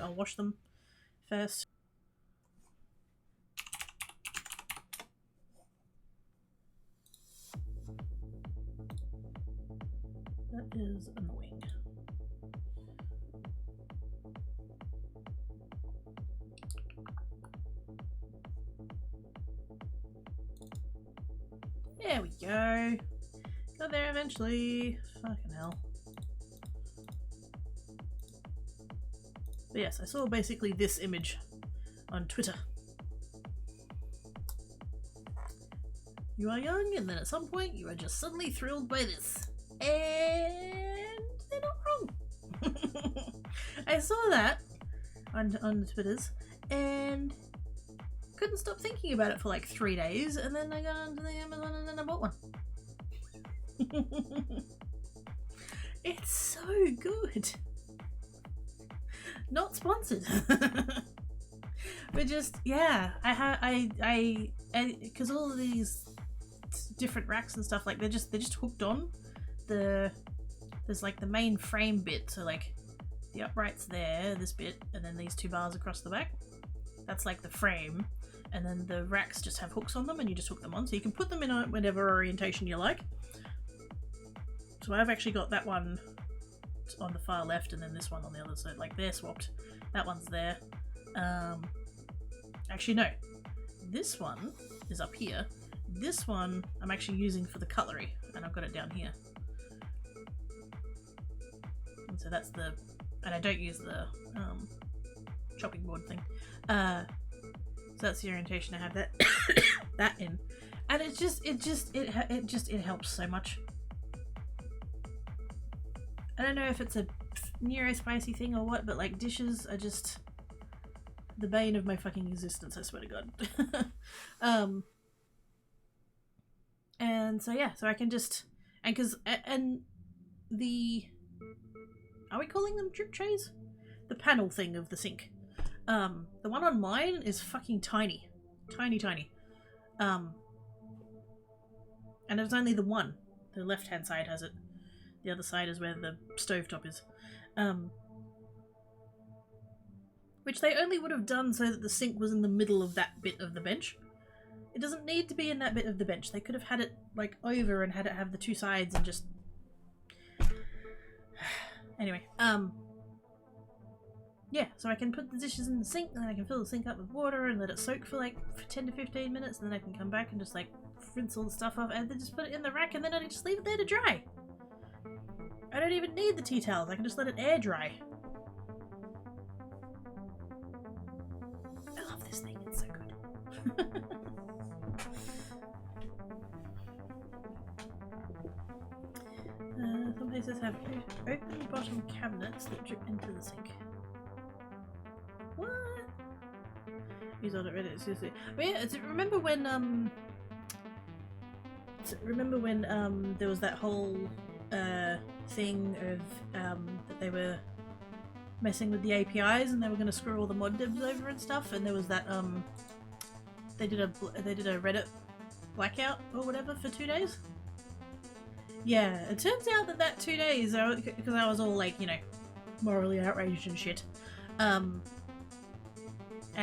I'll wash them first. That is annoying. There we go. Got there eventually. Fucking hell. But yes, I saw basically this image on Twitter. You are young, and then at some point you are just suddenly thrilled by this. And they're not wrong. I saw that on the Twitters and couldn't stop thinking about it for like 3 days, and then I got onto the Amazon and then I bought one. It's so good. Not sponsored. But just, yeah, I because all of these different racks and stuff, like they're just hooked on. There's like the main frame bit, so like the uprights there, this bit, and then these 2 bars across the back. That's like the frame, and then the racks just have hooks on them, and you just hook them on, so you can put them in whatever orientation you like. So I've actually got that one on the far left, and then this one on the other side. Like they're swapped. That one's there. Actually no, this one is up here. This one I'm actually using for the cutlery, and I've got it down here. And so that's the, and I don't use the chopping board thing. So that's the orientation I have that that in, and it helps so much. I don't know if it's a neuro-spicy thing or what, but like dishes are just the bane of my fucking existence, I swear to God. And so yeah, so I can just, and the, are we calling them drip trays? The panel thing of the sink. The one on mine is fucking tiny. Tiny. And it's only the one. The left-hand side has it. The other side is where the stovetop is. Which they only would have done so that the sink was in the middle of that bit of the bench. It doesn't need to be in that bit of the bench. They could have had it like over and had it have the 2 sides and just... Anyway, yeah, so I can put the dishes in the sink, and then I can fill the sink up with water and let it soak for like 10 to 15 minutes, and then I can come back and just like rinse all the stuff off and then just put it in the rack, and then I just leave it there to dry. I don't even need the tea towels, I can just let it air dry. I love this thing, it's so good. Some places have open bottom cabinets that drip into the sink. What? He's on it Reddit, seriously. But yeah, remember when there was that whole thing of that they were messing with the APIs and they were going to screw all the mod devs over and stuff, and there was that they did a Reddit blackout or whatever for 2 days. Yeah, it turns out that 2 days, because I was all like, you know, morally outraged and shit, and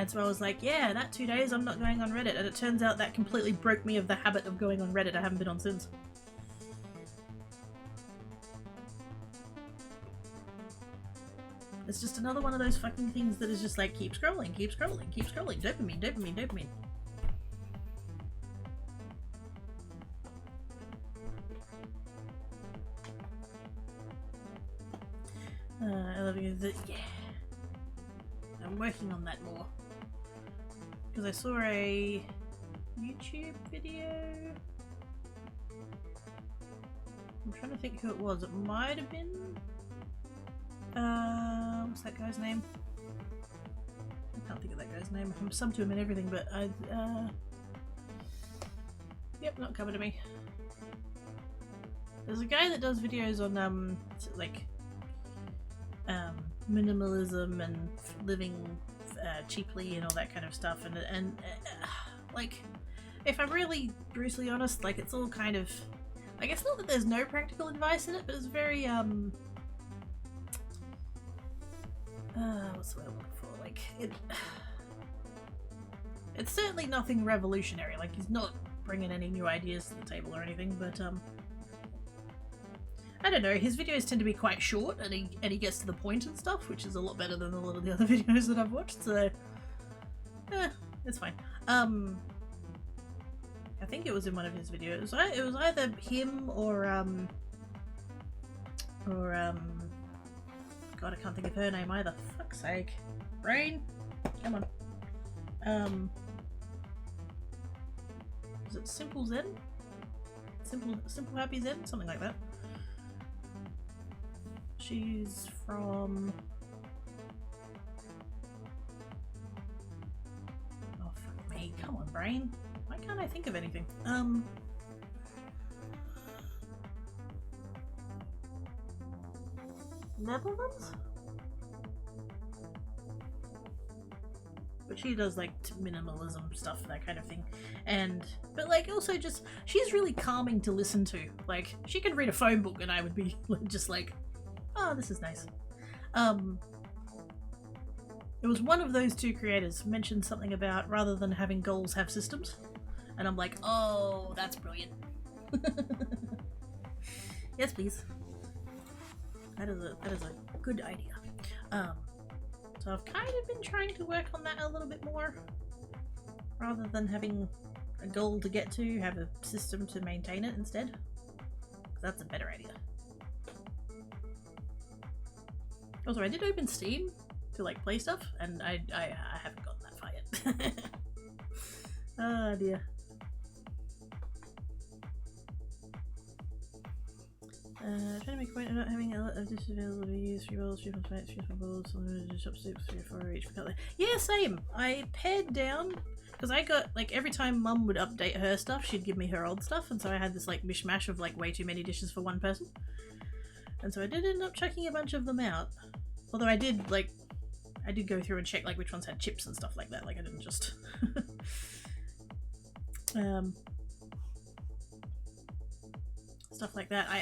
so I was like, yeah, that 2 days I'm not going on Reddit, and it turns out that completely broke me of the habit of going on Reddit. I haven't been on since. It's just another one of those fucking things that is just like, keep scrolling, dopamine. I love you. Yeah. I'm working on that more. Because I saw a YouTube video. I'm trying to think who it was. It might have been... what's that guy's name? I can't think of that guy's name. I'm sub to him and everything, but I... Yep, not coming to me. There's a guy that does videos on, like... minimalism and living cheaply and all that kind of stuff, and like, if I'm really brutally honest, like, it's all kind of, like, it's not that there's no practical advice in it, but it's very what's the word I'm looking for, like, it's certainly nothing revolutionary, like, he's not bringing any new ideas to the table or anything, but I don't know, his videos tend to be quite short and he gets to the point and stuff, which is a lot better than a lot of the other videos that I've watched, so it's fine. I think it was in one of his videos. It was either him or God, I can't think of her name either. Fuck's sake. Brain, come on. Is it Simple Zen? Simple Happy Zen? Something like that. She's from... Oh, fuck me. Come on, brain. Why can't I think of anything? Netherlands? But she does, like, minimalism stuff, that kind of thing. But, like, also just... She's really calming to listen to. Like, she could read a phone book and I would be just like... Oh, this is nice. It was one of those two creators mentioned something about rather than having goals, have systems. And I'm like, oh, that's brilliant. Yes, please. That is a good idea. So I've kind of been trying to work on that a little bit more. Rather than having a goal to get to, have a system to maintain it instead. That's a better idea. Also, I did open Steam to, like, play stuff, and I haven't gotten that far yet. Oh dear. Trying to make a point of not having a lot of this available to use 3 balls, 3 from fights, 3 from balls, chopsticks, 3 or 4 each for cutlery. Yeah, same! I pared down, because I got, like, every time Mum would update her stuff, she'd give me her old stuff, and so I had this, like, mishmash of, like, way too many dishes for one person. And so I did end up chucking a bunch of them out. Although I did go through and check, like, which ones had chips and stuff like that. Like, I didn't just... stuff like that. I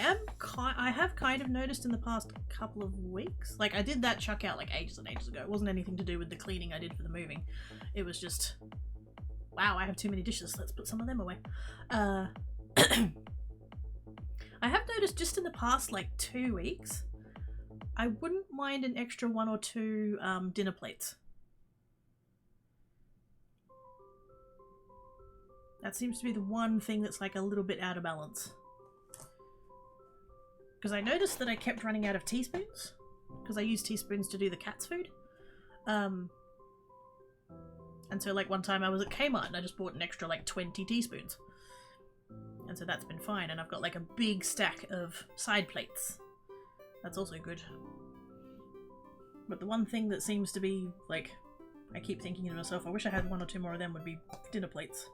have kind of noticed in the past couple of weeks. Like, I did that chuck out, like, ages and ages ago. It wasn't anything to do with the cleaning I did for the moving. It was just... Wow, I have too many dishes. Let's put some of them away. I have noticed just in the past, like, 2 weeks, I wouldn't mind an extra 1 or 2 dinner plates. That seems to be the one thing that's, like, a little bit out of balance. Because I noticed that I kept running out of teaspoons. Because I use teaspoons to do the cat's food. And so, like, one time I was at Kmart and I just bought an extra, like, 20 teaspoons. And so that's been fine, and I've got like a big stack of side plates. That's also good. But the one thing that seems to be, like, I keep thinking to myself, I wish I had 1 or 2 more of them, would be dinner plates.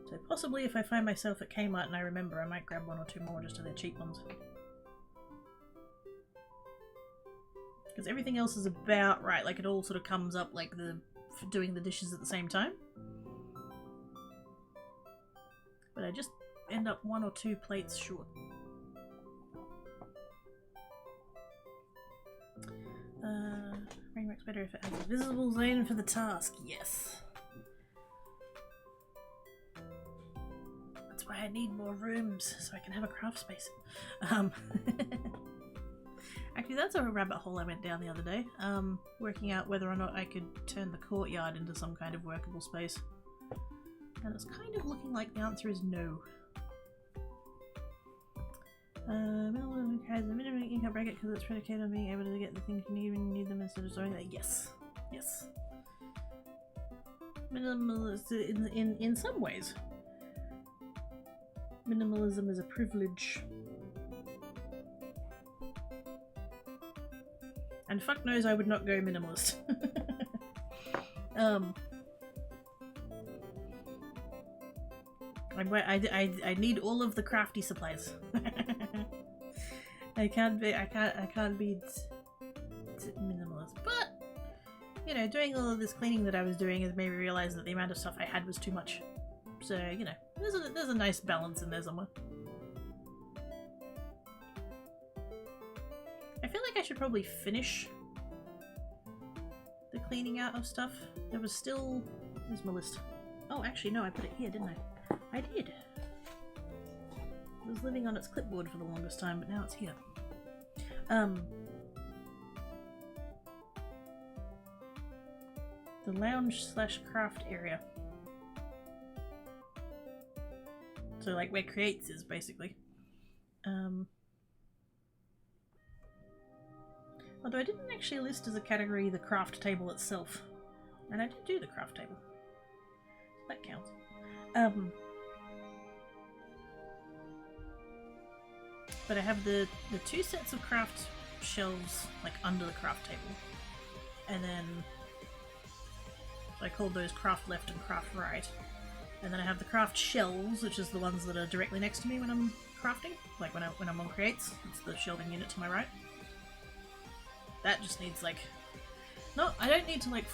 So possibly if I find myself at Kmart and I remember, I might grab 1 or 2 more just to their cheap ones. Because everything else is about right, like it all sort of comes up like for doing the dishes at the same time. But I just end up 1 or 2 plates short. Brain works better if it has a visible zone for the task. Yes. That's why I need more rooms, so I can have a craft space. Actually, that's a rabbit hole I went down the other day. Working out whether or not I could turn the courtyard into some kind of workable space. And it's kind of looking like the answer is no. Minimum income can't break it because it's predicated on being able to get the things you need when you need them instead of storing them. Yes. Yes. Minimalist in some ways. Minimalism is a privilege. And fuck knows I would not go minimalist. I need all of the crafty supplies. I can't be minimalist. But you know, doing all of this cleaning that I was doing has made me realize that the amount of stuff I had was too much. So, you know, there's a nice balance in there somewhere. I feel like I should probably finish the cleaning out of stuff. There was still... Where's my list? Oh, actually, no, I put it here, didn't I? I did. It was living on its clipboard for the longest time, but now it's here. The lounge/craft area. So like where creates is basically. Although I didn't actually list as a category the craft table itself. And I did do the craft table. That counts. But I have the two sets of craft shelves like under the craft table. And then I called those craft left and craft right. And then I have the craft shelves, which is the ones that are directly next to me when I'm crafting. Like when I'm on creates, it's the shelving unit to my right. That just needs like... No, I don't need to like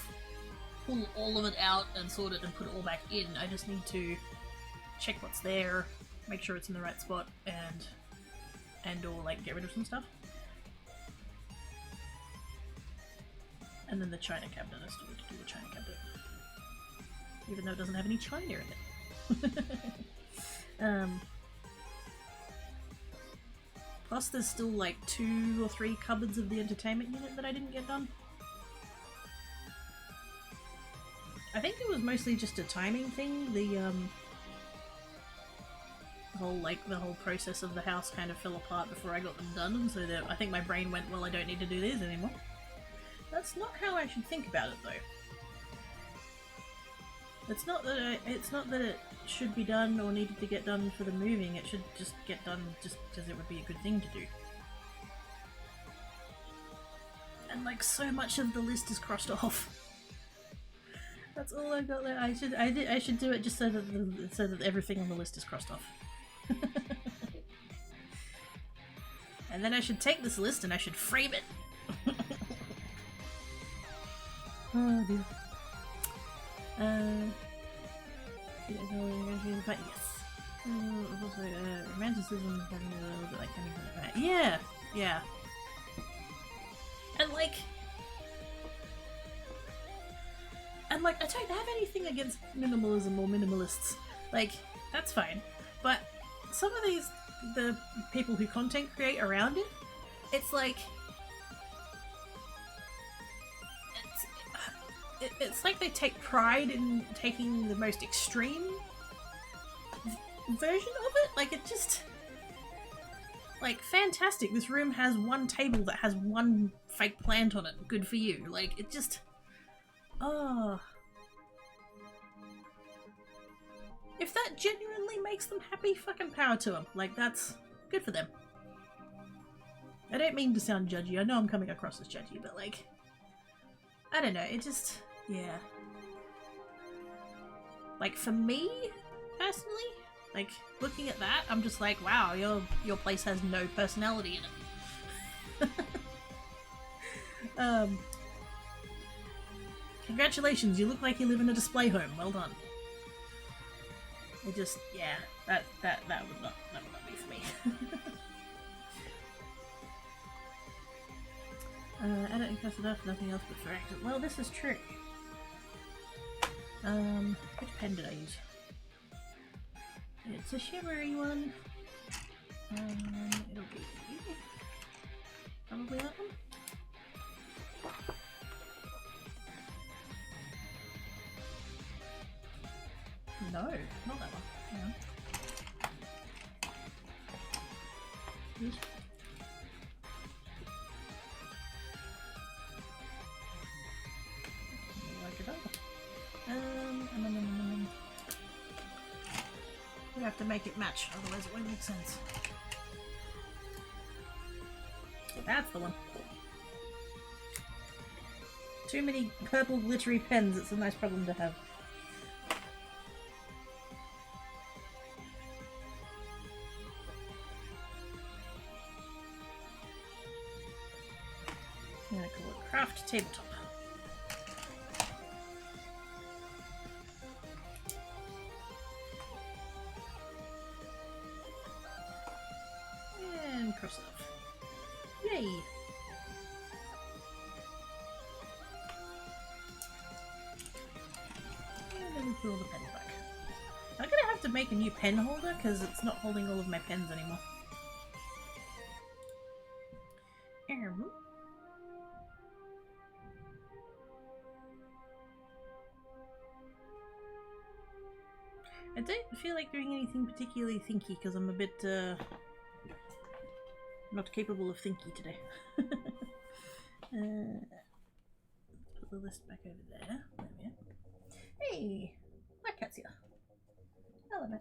pull all of it out and sort it and put it all back in. I just need to check what's there, make sure it's in the right spot, and or like get rid of some stuff. And then the china cabinet, I still need to do the china cabinet. Even though it doesn't have any china in it. Plus there's still like 2 or 3 cupboards of the entertainment unit that I didn't get done. I think it was mostly just a timing thing. The whole process of the house kind of fell apart before I got them done, and so that I think my brain went, well, I don't need to do these anymore. That's not how I should think about it, though. It's not that it should be done or needed to get done for the moving. It should just get done just because it would be a good thing to do. And like so much of the list is crossed off. That's all I've got there. I should do it just so that everything on the list is crossed off. And then I should take this list and I should frame it. Oh dear. Yes. Also, romanticism having a little bit like anything like that. Yeah, yeah. And like, I don't have anything against minimalism or minimalists. Like, that's fine. But some of the people who content create around it, it's like, it's like they take pride in taking the most extreme version of it. Like, it just... Like, fantastic. This room has one table that has one fake plant on it. Good for you. Like, it just... Oh. If that genuinely makes them happy, fucking power to them. Like, that's good for them. I don't mean to sound judgy. I know I'm coming across as judgy, but like... I don't know. It just... Yeah. Like, for me, personally, like, looking at that, I'm just like, wow, your place has no personality in it. Congratulations, you look like you live in a display home. Well done. It just, yeah, that would not be for me. I don't think that's enough, nothing else but for action. Well, this is true. Which pen did I use? It's a shimmery one. It'll be probably that one. No, not that one. Hang on. to make it match, otherwise it won't make sense. That's the one. Too many purple glittery pens, it's a nice problem to have. I'm gonna call it Craft Tabletop. And cross it off. Yay! And then we put all the pens back. I'm gonna have to make a new pen holder because it's not holding all of my pens anymore. I don't feel like doing anything particularly thinky because I'm a bit not capable of thinky today. Put the list back over there. There we go. Hey! Black cat's here. Hello, man.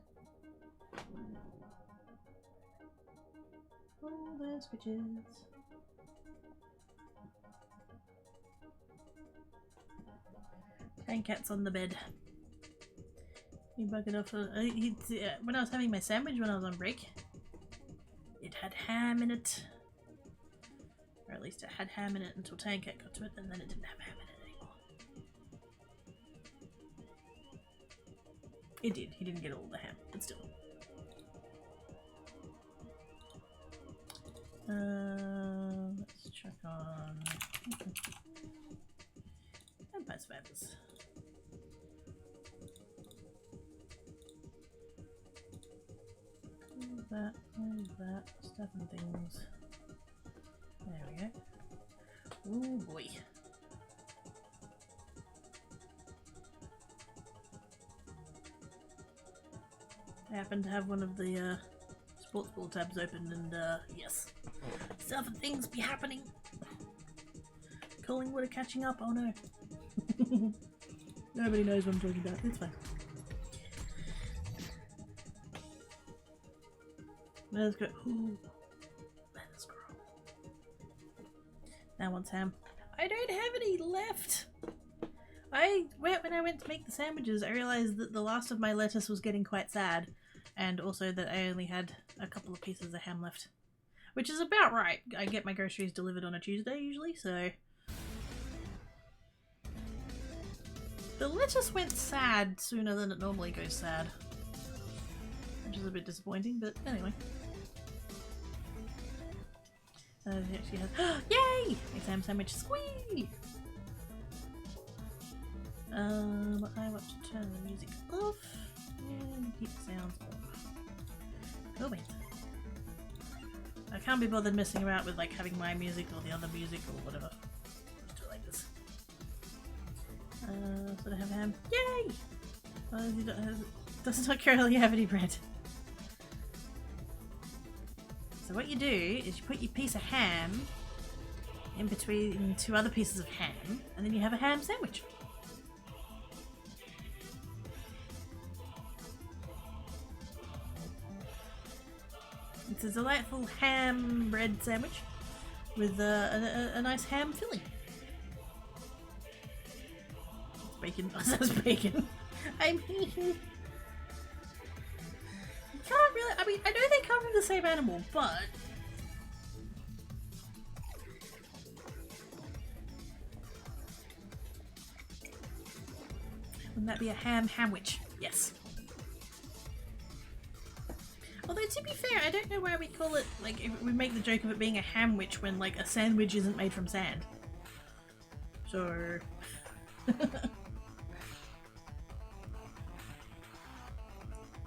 All those switches. And cat's on the bed. He buggered off. When I was having my sandwich when I was on break, it had ham in it. Or at least it had ham in it until Tankat got to it, and then it didn't have ham in it anymore. It did. He didn't get all the ham, but still. Let's check on Vampire Survivors. Where's that? Stuff and things. There we go. Oh boy. I happen to have one of the sports ball tabs open and yes. Stuff and things be happening. Collingwood are catching up, oh no. Nobody knows what I'm talking about, it's fine. Let's go. Ooh. Let's go. Now wants ham. I don't have any left. When I went to make the sandwiches, I realized that the last of my lettuce was getting quite sad, and also that I only had a couple of pieces of ham left, which is about right. I get my groceries delivered on a Tuesday usually, so the lettuce went sad sooner than it normally goes sad, which is a bit disappointing, but anyway. He actually has. Yay! A ham sandwich. Squee! I want to turn the music off and keep the sounds on. Oh wait. I can't be bothered messing around with like having my music or the other music or whatever. Just do it like this. So I have ham. Yay! He does not currently have any bread. So what you do is you put your piece of ham in between two other pieces of ham, and then you have a ham sandwich. It's a delightful ham bread sandwich with a nice ham filling. It's bacon. Oh, that's bacon. I mean... Can't really. I mean, I know they come from the same animal, but wouldn't that be a hamwich? Yes. Although to be fair, I don't know why we call it like we make the joke of it being a hamwich when like a sandwich isn't made from sand. So.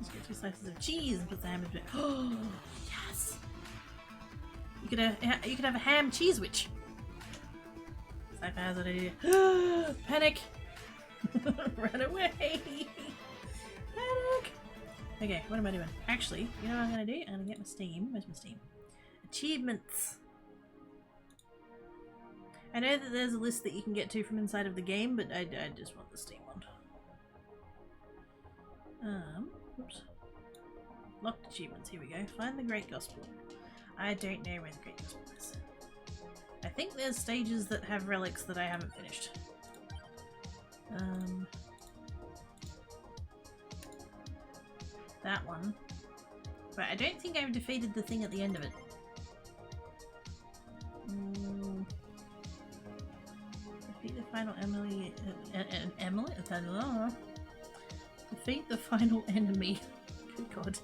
Just get 2 slices of cheese and put the ham in it. Oh yes! You could have a ham cheese witch. Sci-fi has an idea. Panic! Run away! Panic! Okay, what am I doing? Actually, you know what I'm gonna do? I'm gonna get my Steam. Where's my Steam? Achievements. I know that there's a list that you can get to from inside of the game, but I just want the Steam one. Oops. Locked achievements, here we go. Find the Great Gospel. I don't know where the Great Gospel is. I think there's stages that have relics that I haven't finished. That one. But I don't think I've defeated the thing at the end of it. Defeat the final Emily. Emily? Defeat the final enemy. Good god.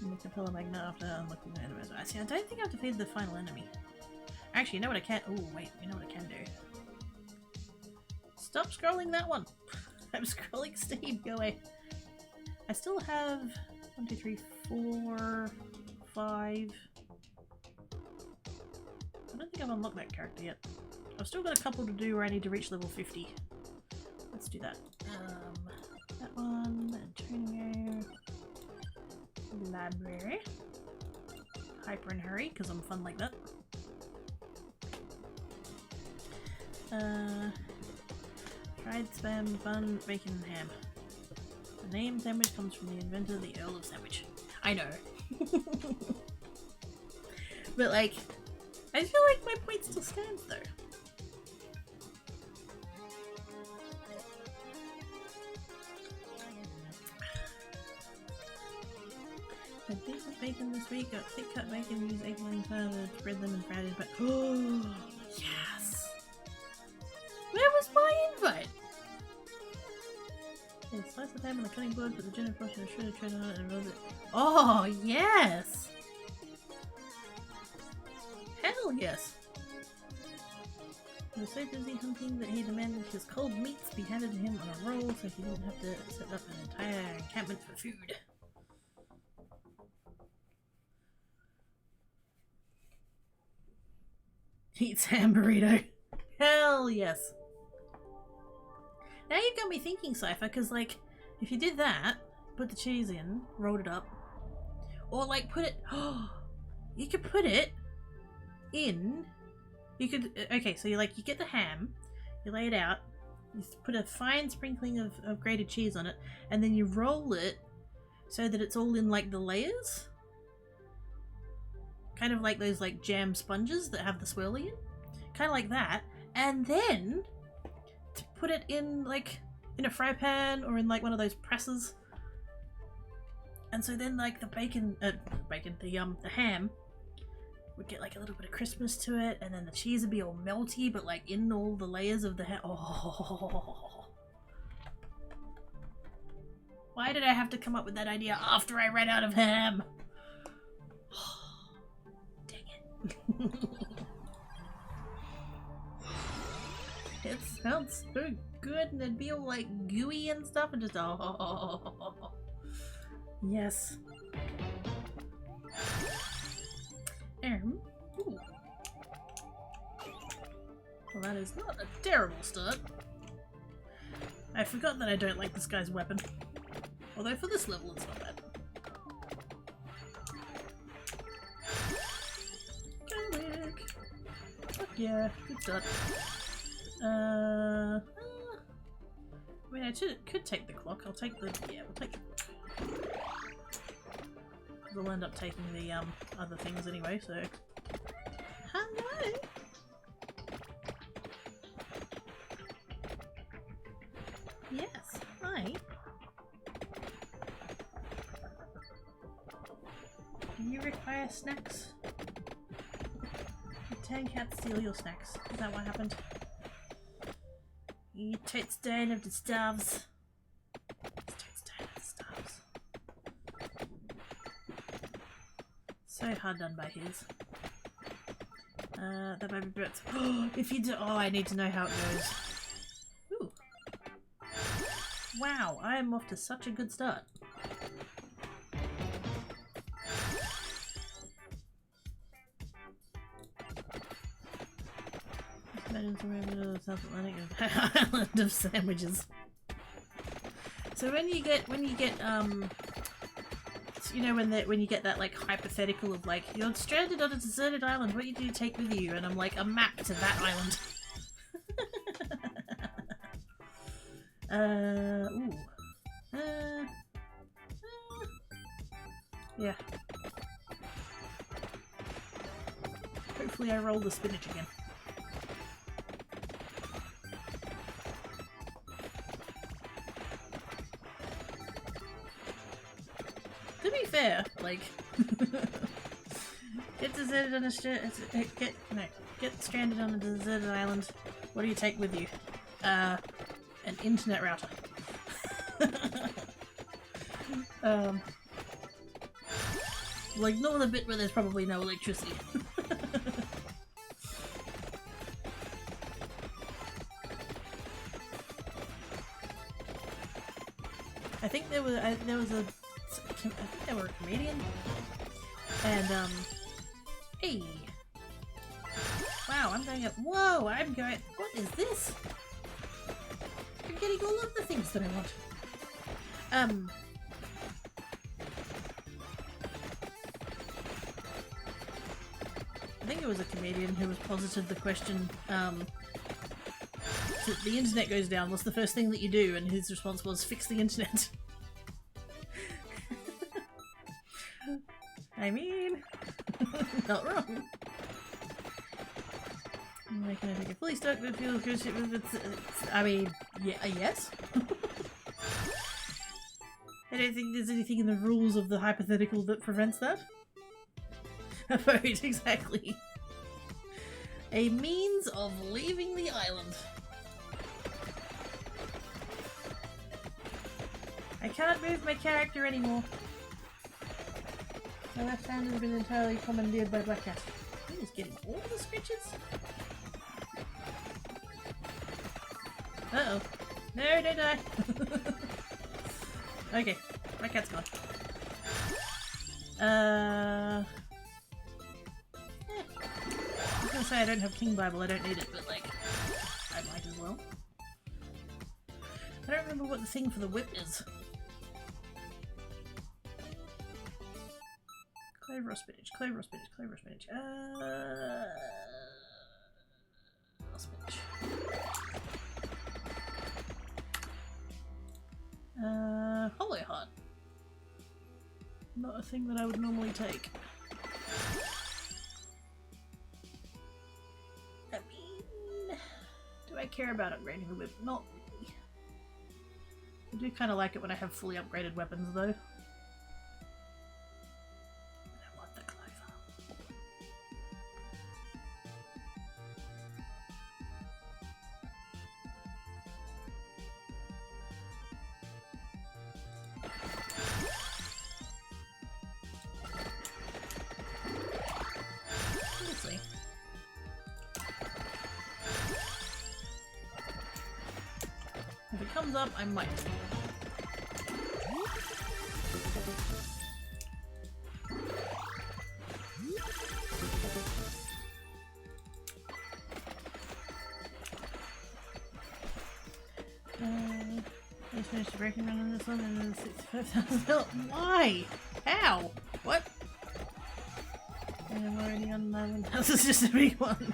And the Capella Magna after unlocking the enemies. See, I don't think I've defeated the final enemy. Actually, you know what I can? Oh, wait, you know what I can do? Stop scrolling that one! I'm scrolling Steam, go away. I still have 1, 2, 3, 4, 5. I don't think I've unlocked that character yet. I've still got a couple to do where I need to reach level 50. Let's do that. That one, Antonio. Library. Hyper and hurry, because I'm fun like that. Fried spam, bun, bacon, and ham. The name sandwich comes from the inventor, the Earl of Sandwich. I know. But like, I feel like my point still stands though. I did with bacon this week, got thick cut bacon, use eggplant powder to spread them and fried it, but oh yes! Where was my invite? Yeah, slice the ham on the cutting board, put the gin and flush and a shredded cheddar on it and roll it. Oh yes! Hell yes! He was so busy hunting that he demanded his cold meats be handed to him on a roll so he didn't have to set up an entire encampment for food. Eats ham burrito. Hell yes. Now you've got me thinking, Cypher, because like, if you did that, put the cheese in, rolled it up, or like put it, oh, you could put it in, you could, okay, so you get the ham, you lay it out, you put a fine sprinkling of grated cheese on it, and then you roll it so that it's all in like the layers. Kind of like those like jam sponges that have the swirly in. Kind of like that. And then to put it in like in a fry pan or in like one of those presses. And so then like the the ham would get like a little bit of crispness to it, and then the cheese would be all melty but like in all the layers of the ham. Oh. Why did I have to come up with that idea after I ran out of ham? It sounds so good, and it'd be all like gooey and stuff, and just oh yes. Ooh. Well, that is not a terrible start. I forgot that I don't like this guy's weapon, although for this level it's not bad. Yeah, good start. I mean, I could take the clock. I'll take the, yeah, we'll take the, we'll end up taking the, other things anyway, so. Hello! Yes, hi. Do you require snacks? Ten cats steal your snacks. Is that what happened? You totes down of the starves. Totes down of the starves. So hard done by his. That baby birds. If you do, oh, I need to know how it goes. Ooh. Wow, I am off to such a good start. South Atlantic island of sandwiches. So when you get you know when you get that like hypothetical of like you're stranded on a deserted island, what do you take with you? And I'm like, a map to that island. Yeah. Hopefully I roll the spinach again. To be fair, like, get deserted on a get stranded on a deserted island. What do you take with you? An internet router. Like, not the bit where there's probably no electricity. I think there was a I think they were a comedian, and hey, wow, I'm going up. Whoa, I'm going. What is this? I'm getting all of the things that I want. I think it was a comedian who was posited the question, so the internet goes down, what's the first thing that you do? And his response was, fix the internet. I mean, not wrong. Can I take a fully stuck with fuel cruise ship? I mean, yeah, yes. I don't think there's anything in the rules of the hypothetical that prevents that. A boat, exactly. A means of leaving the island. I can't move my character anymore. My left hand has been entirely commandeered by Black Cat. He is getting all the scratches. Uh-oh. No, don't die. Okay, Black Cat's gone. Yeah. I was gonna say I don't have King Bible, I don't need it, but like, I might as well. I don't remember what the thing for the whip is. Clover or spinach, clover or spinach, clover or spinach. Spinach. Hollow heart. Not a thing that I would normally take. I mean, do I care about upgrading the whip? Not really. I do kind of like it when I have fully upgraded weapons, though. I want the clover. We'll see. If it comes up, I might. I just finished breaking run on this one and then 65,000. Why? How? What? And I'm already on my one. This is just a big one.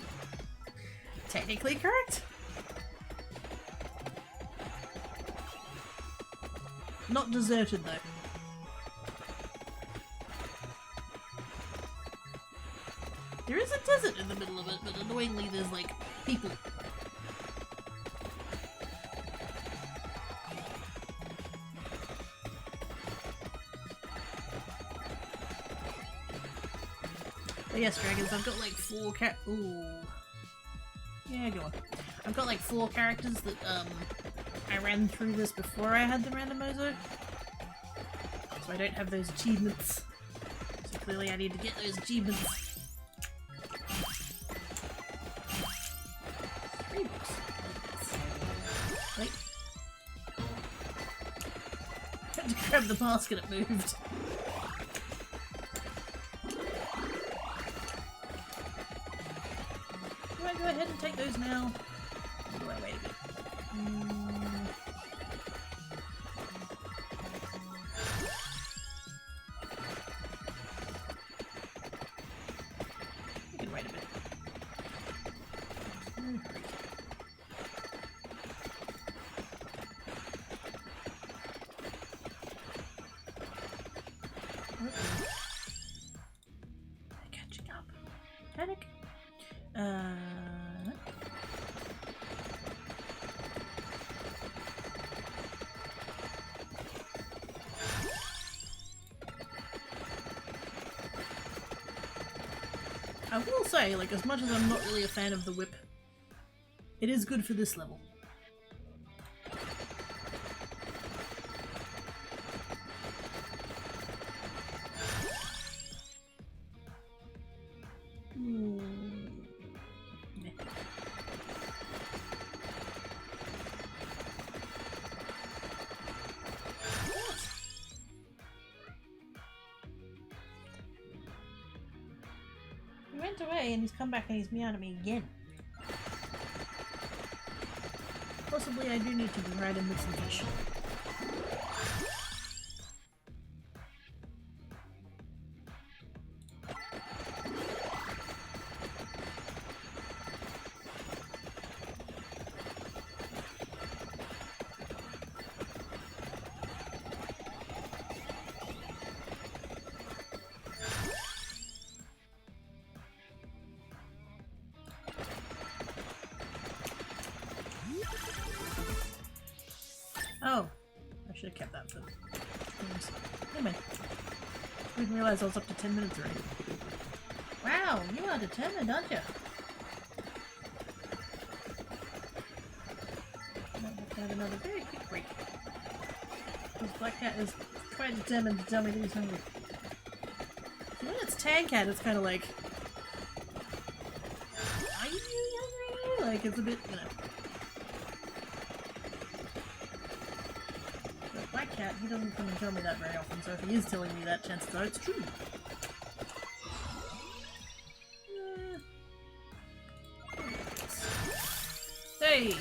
Technically correct. Not deserted though. There is a desert in the middle of it, but annoyingly there's like people. But yes, dragons, I've got like 4 ooh. Yeah, go on. I've got like 4 characters that I ran through this before I had the randomizer. So I don't have those achievements. So clearly I need to get those achievements. 3 books. Wait. I had to grab the mask and it moved. Do I go ahead and take those now? Or do I wait a bit? You can wait a bit. Panic. I will say, like, as much as I'm not really a fan of the whip, it is good for this level. He went away and he's come back and he's meowing at me again. Possibly I do need to provide him with some fish. Oh, I should have kept that for things. Anyway, I didn't realise I was up to 10 minutes already. Wow, you are determined, aren't you? I might have to have another very quick break. Because Black Cat is quite determined to tell me that he's hungry. So when it's Tan Cat, it's kind of like, are you hungry? Like, it's a bit, you know. Black Cat, he doesn't come and tell me that very often, so if he is telling me that, chances are it's true. Hey!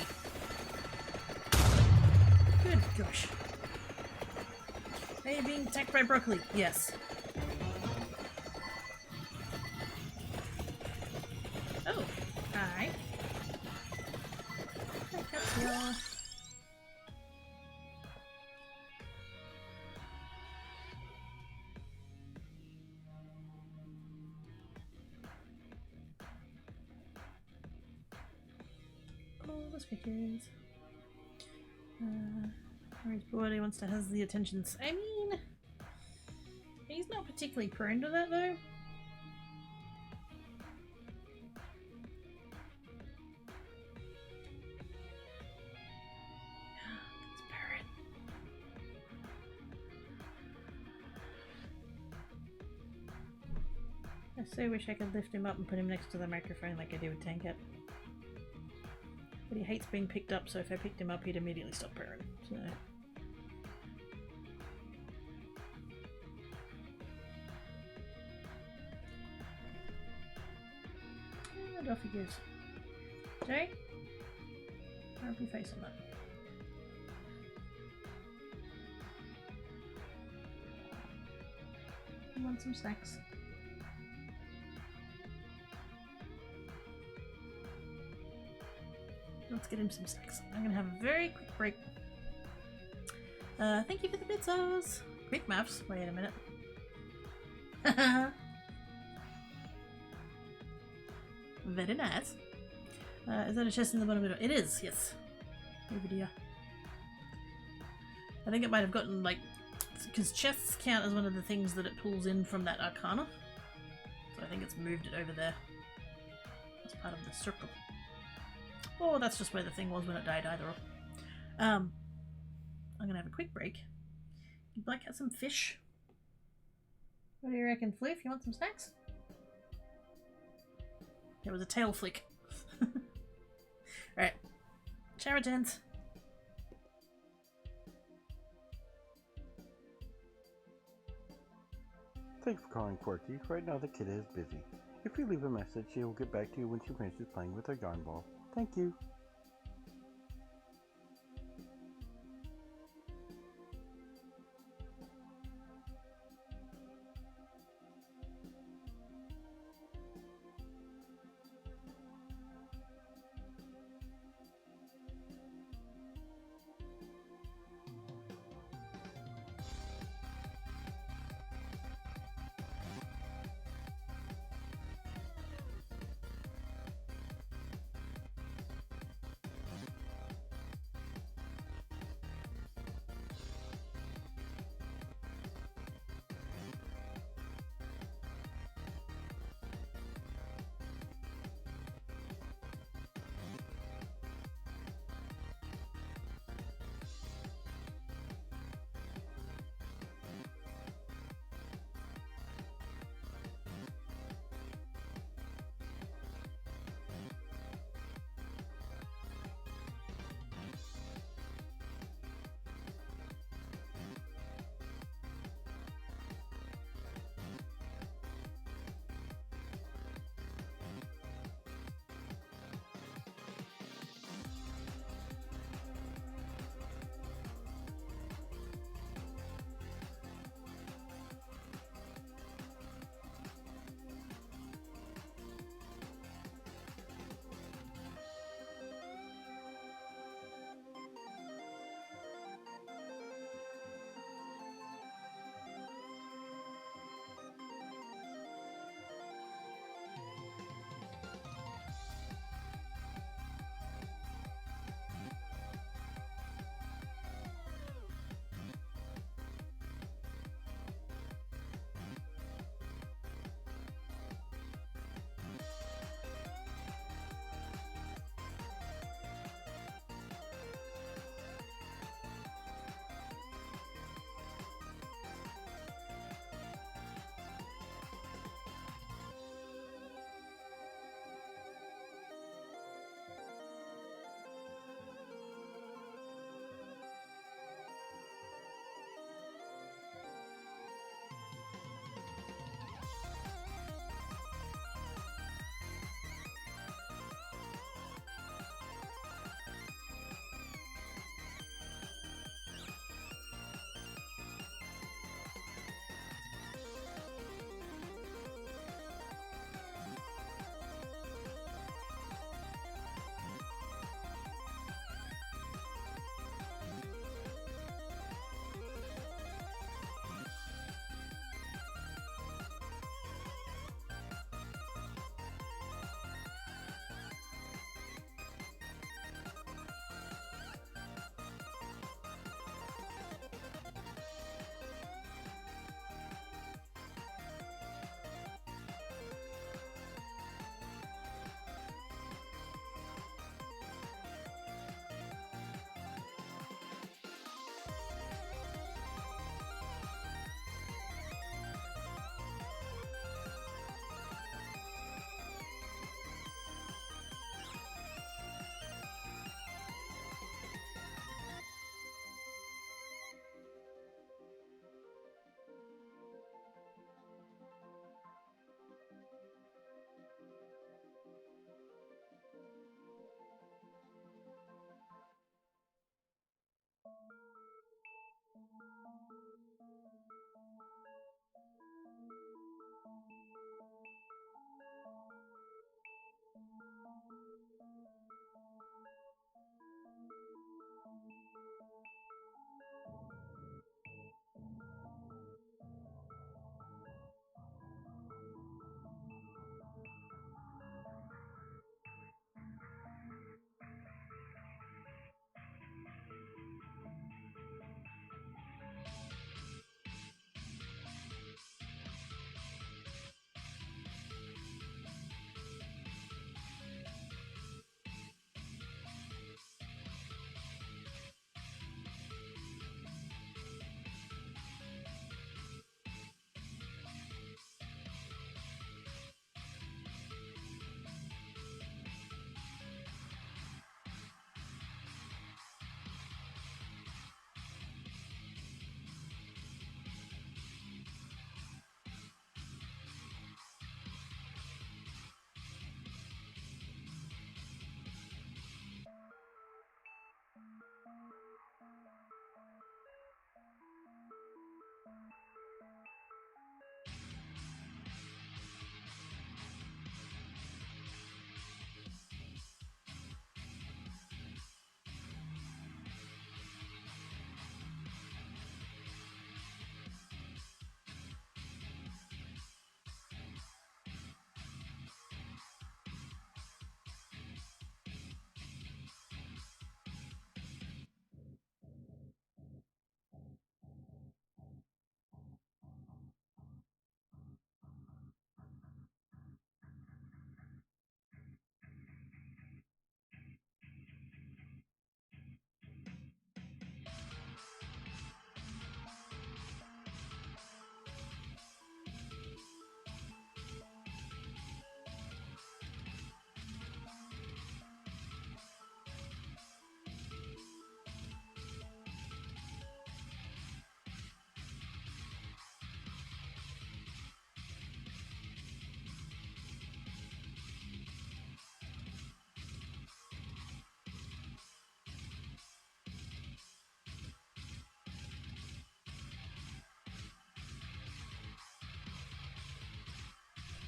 Good gosh. Are you being attacked by broccoli? Yes. Oh, hi. Black Cat's here. Crickets. He's bored, he wants to have the attentions. I mean, he's not particularly prone to that though. It's parrot. I so wish I could lift him up and put him next to the microphone like I do with Tankat. But he hates being picked up, so if I picked him up, he'd immediately stop purring. So. And off he goes. Jay? Rub your face on that. You want some snacks? Let's get him some snacks. I'm gonna have a very quick break. Thank you for the pizzas. Quick maths. Wait a minute. Very nice. Is that a chest in the bottom of it? It is, yes. Over here. I think it might have gotten like, because chests count as one of the things that it pulls in from that arcana. So I think it's moved it over there. As part of the circle. Oh, that's just where the thing was when it died, either or. I'm gonna have a quick break. You'd like to have some fish? What do you reckon, Floof? You want some snacks? There was a tail flick. Alright. Shower tents. Thanks for calling Quirky. Right now the kid is busy. If you leave a message, she will get back to you when she finishes playing with her yarn ball. Thank you.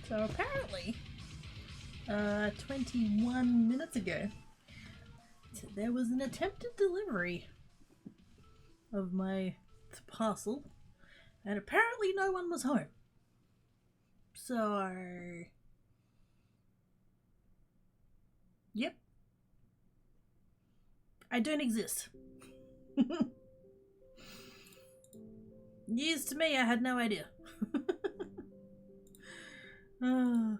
So apparently, 21 minutes ago, there was an attempted delivery of my parcel, and apparently no one was home. So, yep, I don't exist. News to me, I had no idea. I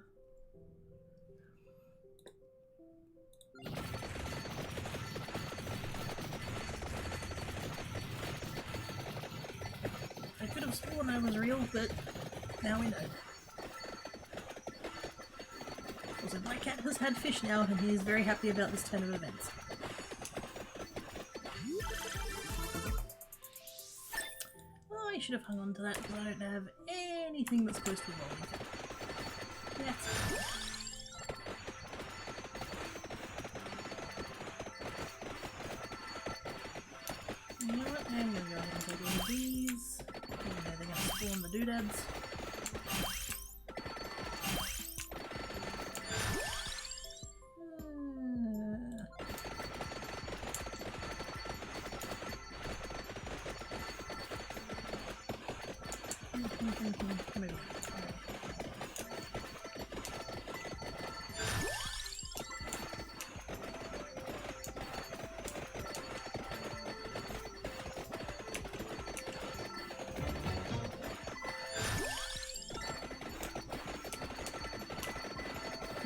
could have sworn I was real, but now we know. Also, my cat has had fish now, and he is very happy about this turn of events. Oh, I should have hung on to that because I don't have anything that's close to rolling. That's fine. You know what? I'm gonna go ahead and take all of these. Even though they're gonna spawn the doodads. Maybe.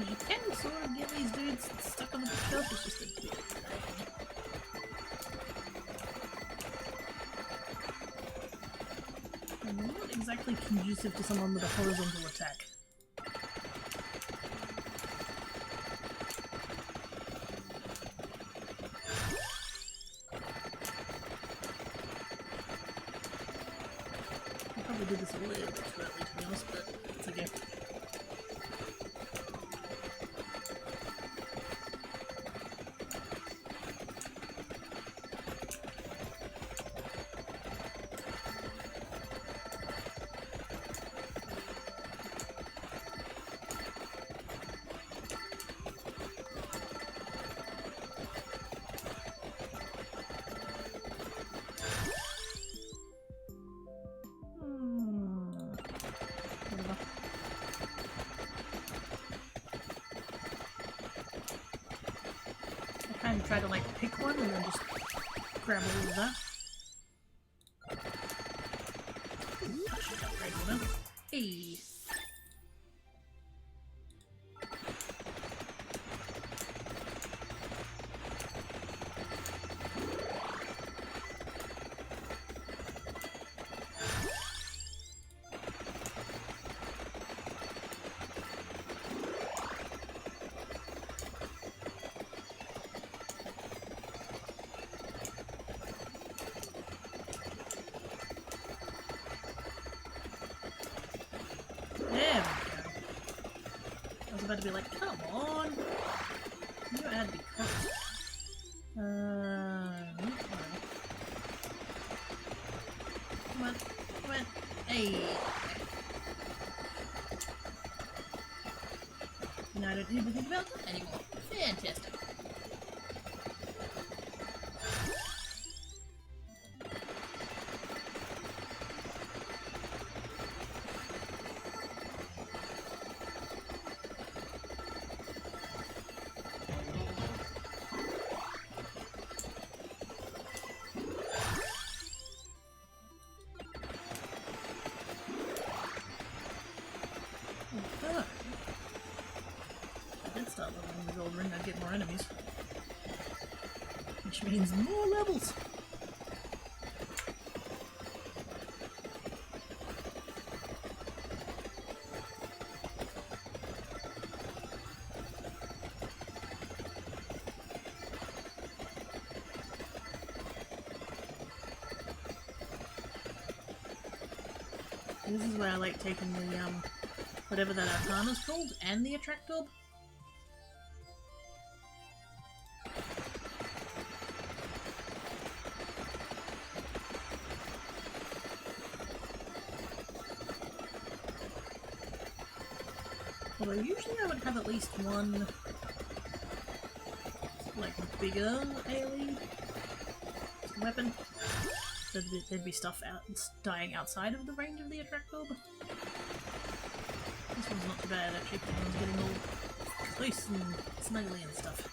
You can sort of get these dudes stuck on the shelf, it's just a bit not exactly conducive to someone with a horizontal attack. I probably did this a little bit too early, to be honest, but it's okay. Whatever. I kind of try to like pick one and then just grab a little of that. That should upgrade one up. Hey! There we go. I was about to be like, come on! You knew it had to be close. Come on, come on. Hey! Now I don't even think about that anymore. Fantastic. Although, if I did start leveling the gold ring, I'd get more enemies. Which means more levels! This is where I like taking the, whatever that arcana's called, and the attract orb. Although usually I would have at least one, like, bigger AoE weapon. So there'd be stuff dying outside of the range of the attract orb. This one's not too bad actually, this one's getting all close and snuggly and stuff.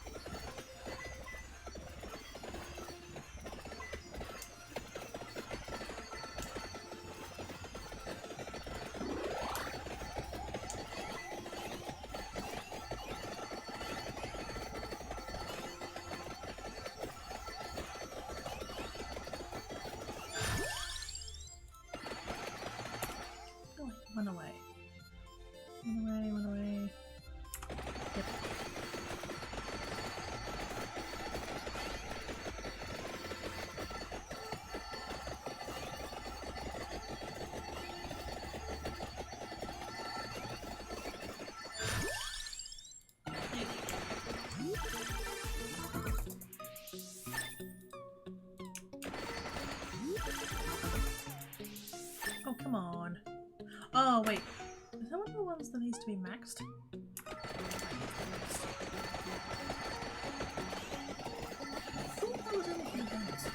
Run away. Run away, run away. Yep. Oh, come on. Oh, wait. Is that one of the ones that needs to be maxed? I thought that was only a few guns.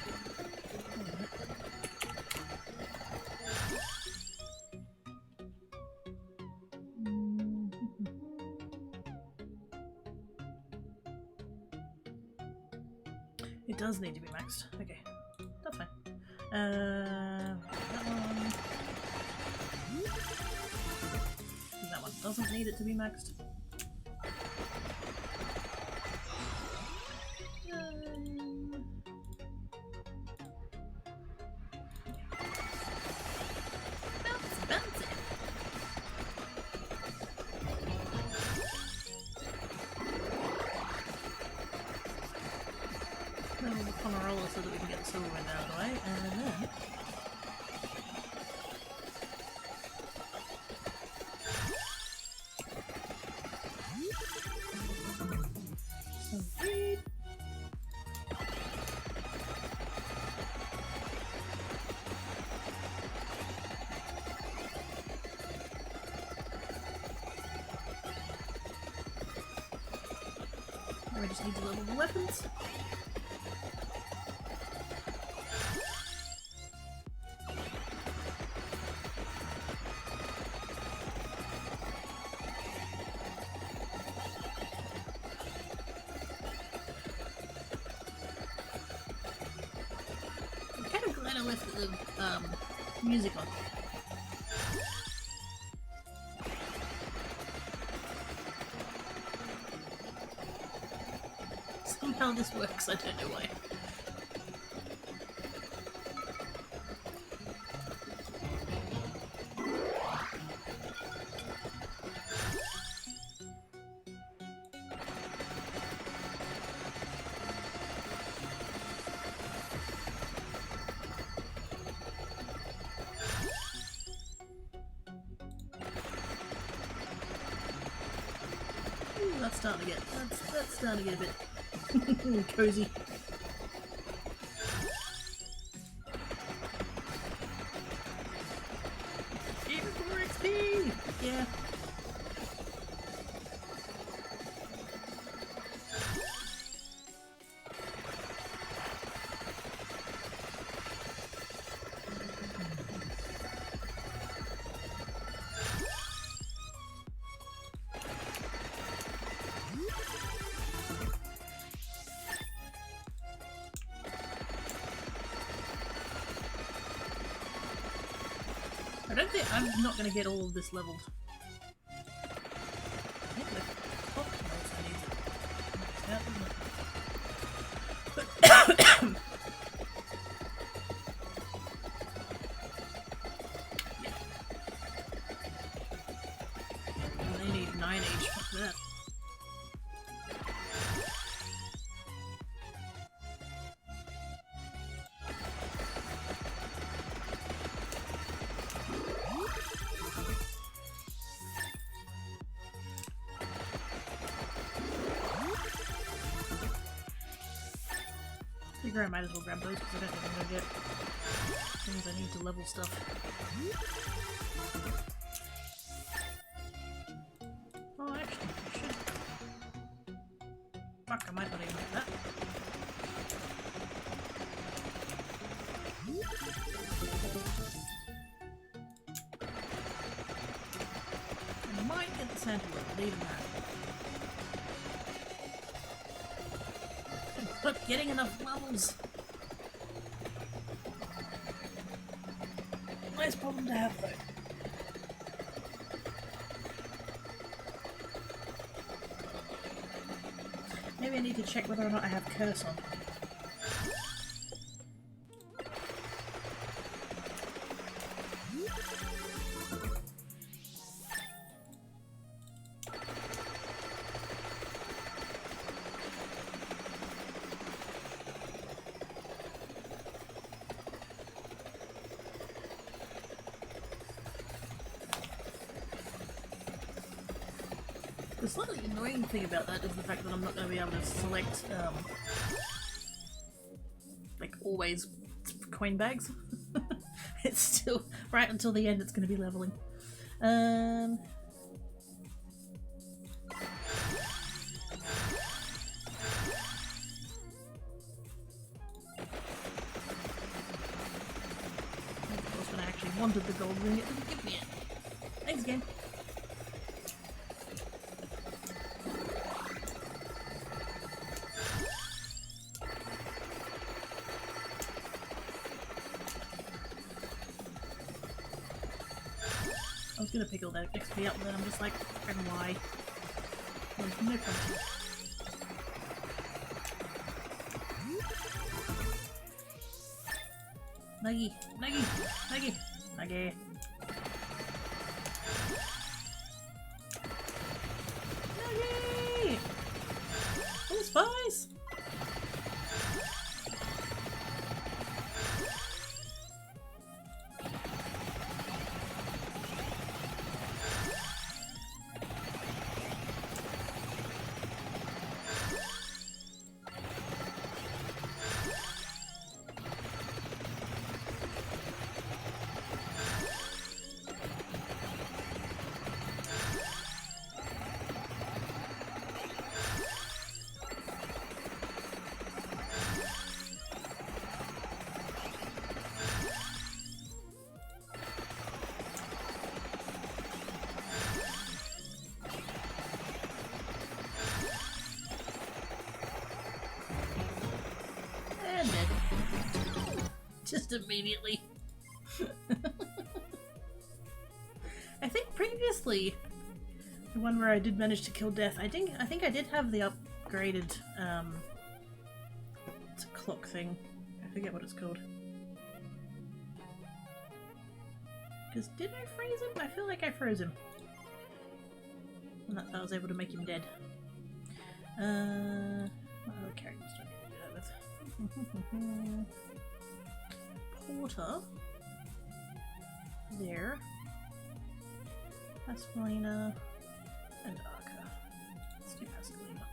It does need to be maxed. Okay, that's fine. That one. That one doesn't need it to be maxed. Bouncy. Then we'll become a roller so that we can get the silver wind out of the way, and then sweet. We just need to level the weapons. I'm kind of glad I left the music on. Somehow this works, I don't know why. Ooh, that's starting to get that's starting to get a bit cozy. Even for XP! Yeah. I don't think I'm not going to get all of this leveled. I think the clock also needs it. Yeah, they need 9 each. Fuck that. I figure I might as well grab those because I don't think I'm gonna get things I need to level stuff. Oh, Fuck, I might not even get that. I might get the Santa World, even that. But getting enough levels. Nice problem to have though. Maybe I need to check whether or not I have curse on. The slightly annoying thing about that is the fact that I'm not going to be able to select, like, always coin bags. It's still, right until the end it's going to be leveling. Of course, when I actually wanted the gold ring, it didn't give me it. Thanks, game. I was gonna pick all that XP up, but then I'm just like, fucking why? There's no point. Nuggy, Nuggy, Nuggy, Nuggy. Nuggy! Full spice! Just immediately. I think previously, the one where I did manage to kill death, I think I did have the upgraded it's a clock thing. I forget what it's called. Because did I freeze him? I feel like I froze him. And that's how I was able to make him dead. What other characters do I need to do that with? Porter. There. Pasqualina. And Arca. Let's do Pasqualina.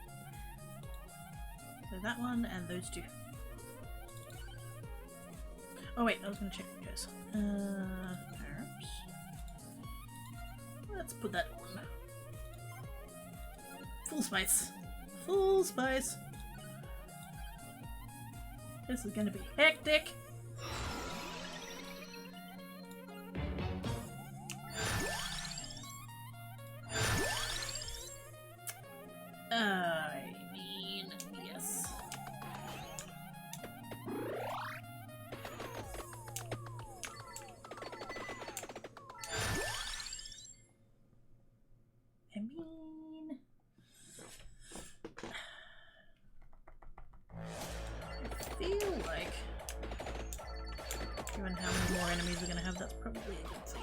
So that one and those two. Oh wait, I was gonna check the curse. Perhaps. Let's put that on. Full spice. Full spice. This is gonna be hectic. I mean, yes. I mean, I feel like, given how many more enemies we're gonna have, that's probably a good thing.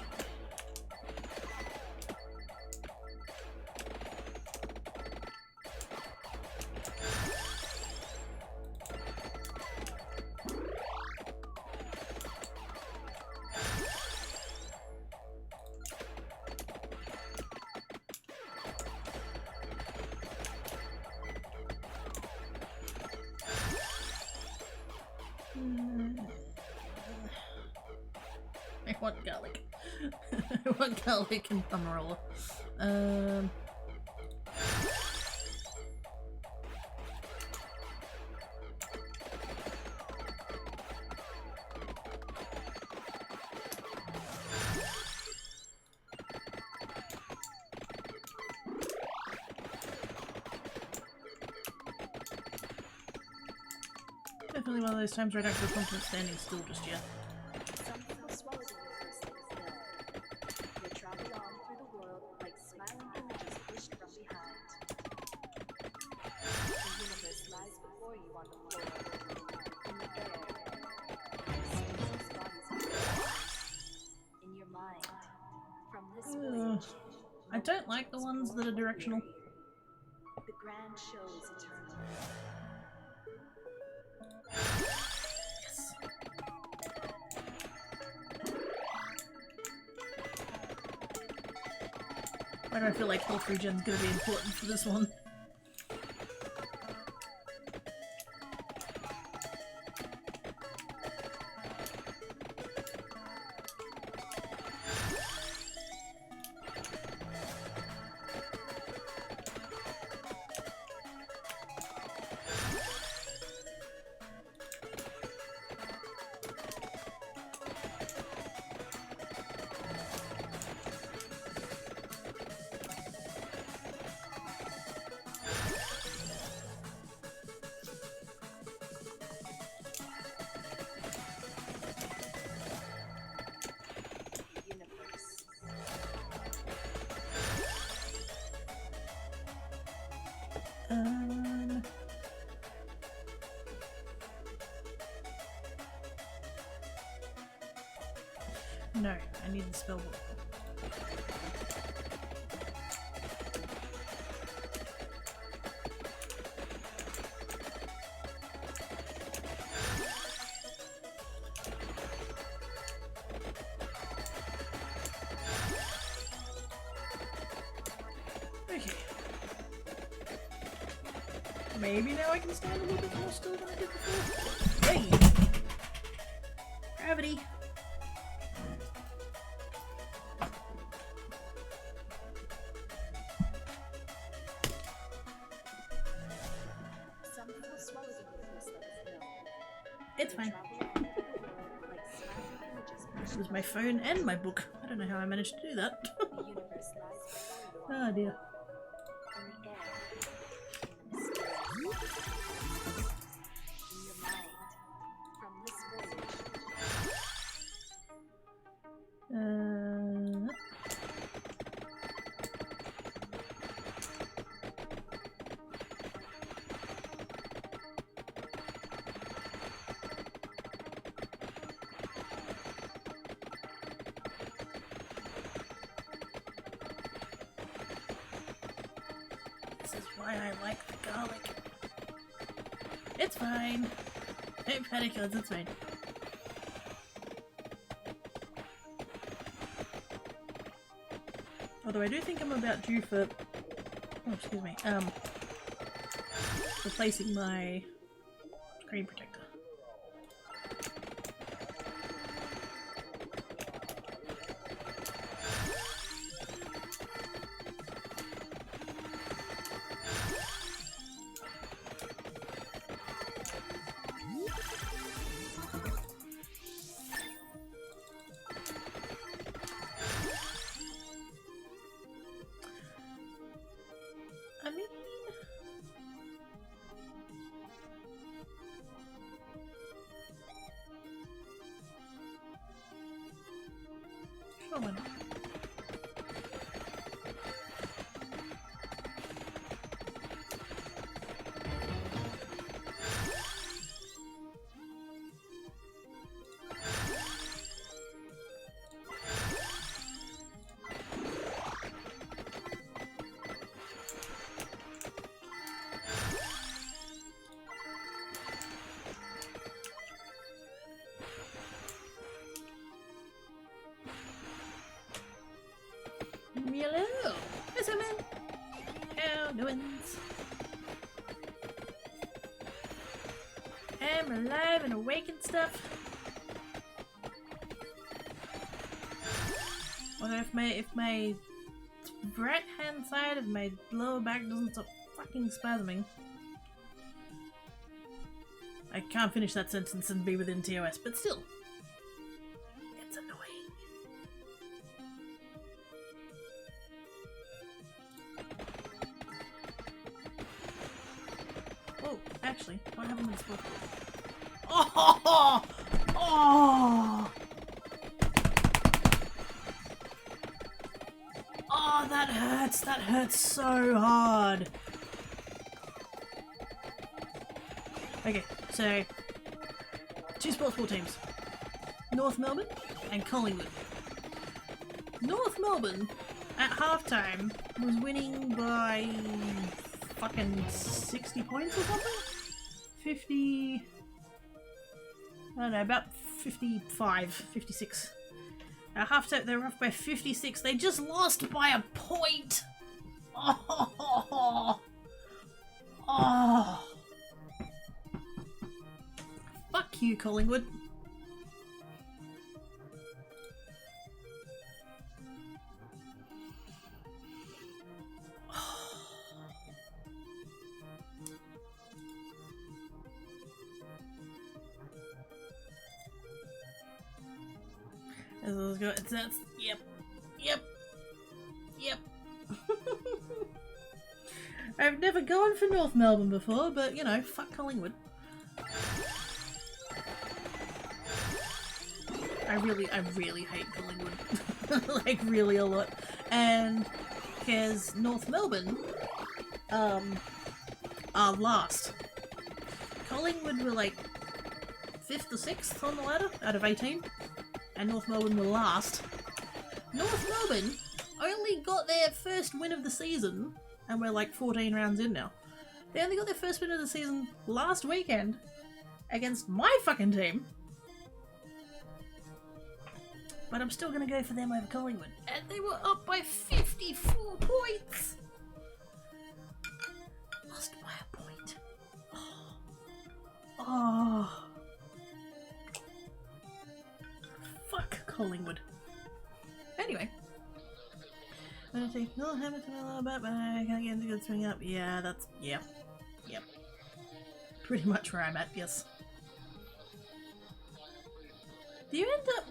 I want garlic. I want garlic and pomarola. definitely one of those times where I don't feel confident standing still just yet. Some people swallow the universe like a pill. They travel on through the world like smiling images pushed from behind. The universe lies before you on the floor, in the air, in spaces, bodies, and colors. In your mind. From this voyage, I don't like the ones that are directional. the grand show is eternal. Yes. Why do I feel like health regen's gonna be important for this one? Universe. No, I need the spell book. Okay. Maybe now I can stand a little bit more still than I did before. Hey! Gravity! Some people swallow the universe like a pill. It's They fine. travel all over the world like smiling images pushed It was from my phone and my book. I don't know how I managed to do that. The universe lies before you on Oh the dear. floor, in the air, in the mysterious bodies and colors. In your mind. From this voyage, This is why I like the garlic. It's fine. Hey, petticoats, it's fine. Although I do think I'm about due for... Oh, excuse me. Replacing my screen protector. I mean... Sure, why not? Hello! Yes, I'm in! How doings? I'm alive and awake and stuff. Although if my right hand side of my lower back doesn't stop fucking spasming, I can't finish that sentence and be within TOS, but still. It's annoying. Oh, actually, what happened to this book? Oh! Oh! Oh, that hurts. That hurts so hard. Okay, so 2 sports ball teams. North Melbourne and Collingwood. North Melbourne at halftime was winning by fucking 60 points or something? 50... I don't know, about 55, 56. At halftime they were off by 56. They just lost by a point! Oh! Oh! Fuck you, Collingwood. That's, yep. I've never gone for North Melbourne before, but you know, fuck Collingwood. I really hate Collingwood. Like, really a lot. And because North Melbourne are last. Collingwood were like 5th or 6th on the ladder out of 18. And North Melbourne were last. North Melbourne only got their first win of the season, and we're like 14 rounds in now. They only got their first win of the season last weekend against my fucking team. But I'm still gonna go for them over Collingwood. And they were up by 54 points! Lost by a point. Oh. Fuck Collingwood. Anyway. I'm gonna take no Hamilton about, but I can't get into good swing up. Yeah, that's yep. Pretty much where I'm at, yes. Do you end up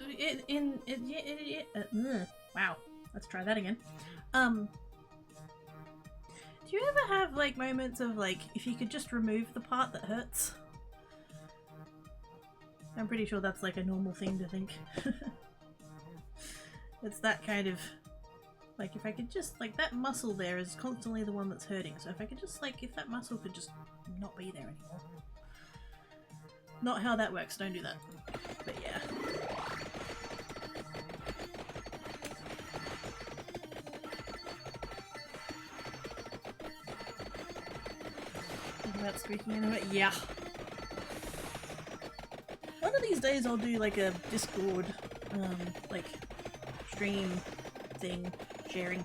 wow, let's try that again. Do you ever have like moments of like, if you could just remove the part that hurts? I'm pretty sure that's like a normal thing to think. It's that kind of, like, if I could just, like, that muscle there is constantly the one that's hurting, so if I could just, like, if that muscle could just not be there anymore. Not how that works, don't do that. But yeah. Think about squeaking into it? Yeah. One of these days I'll do, like, a Discord, like, stream thing, sharing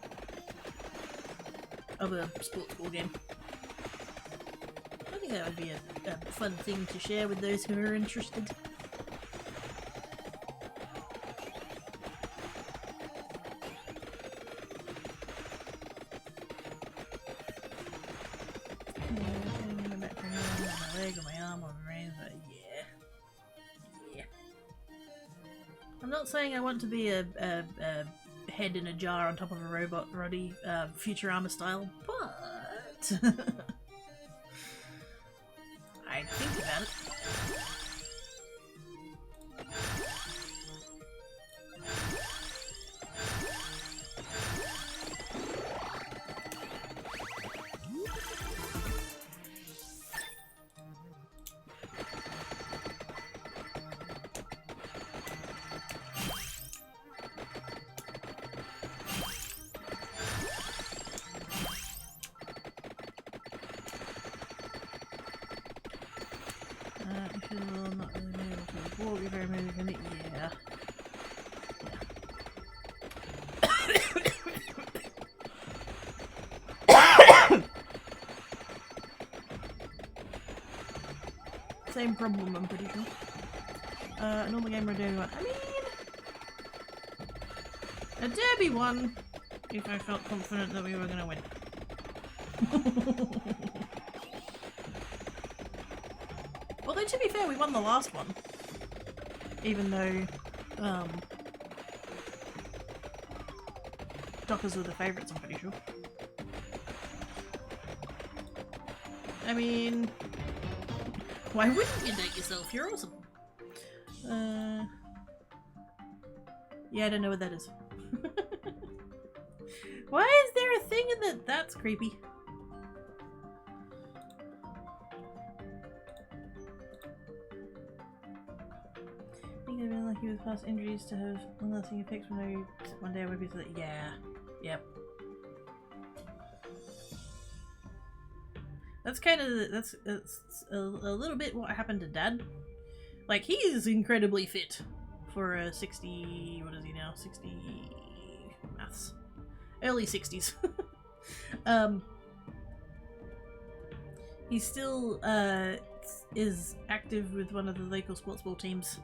of a sports ball game. I think that would be a fun thing to share with those who are interested. My leg or my arm or my brain, but yeah. I'm not saying I want to be a head in a jar on top of a robot, Roddy, Futurama style, but I'd think about it. Not really able to walk very moving it, yeah. Same problem, I'm pretty sure. Normal game or derby one. I mean, a derby one if I felt confident that we were gonna win. Although, to be fair, we won the last one. Even though, Dockers were the favourites, I'm pretty sure. I mean, Why wouldn't you date yourself? You're awesome. Yeah, I don't know what that is. Why is there a thing in that? That's creepy. I think I've been lucky with past injuries to have long-lasting effects when one day I would be like, yeah. Yep. That's kind of, that's a little bit what happened to Dad. Like, he is incredibly fit for a 60, what is he now? 60 maths. Early 60s. He still is active with one of the local sports ball teams.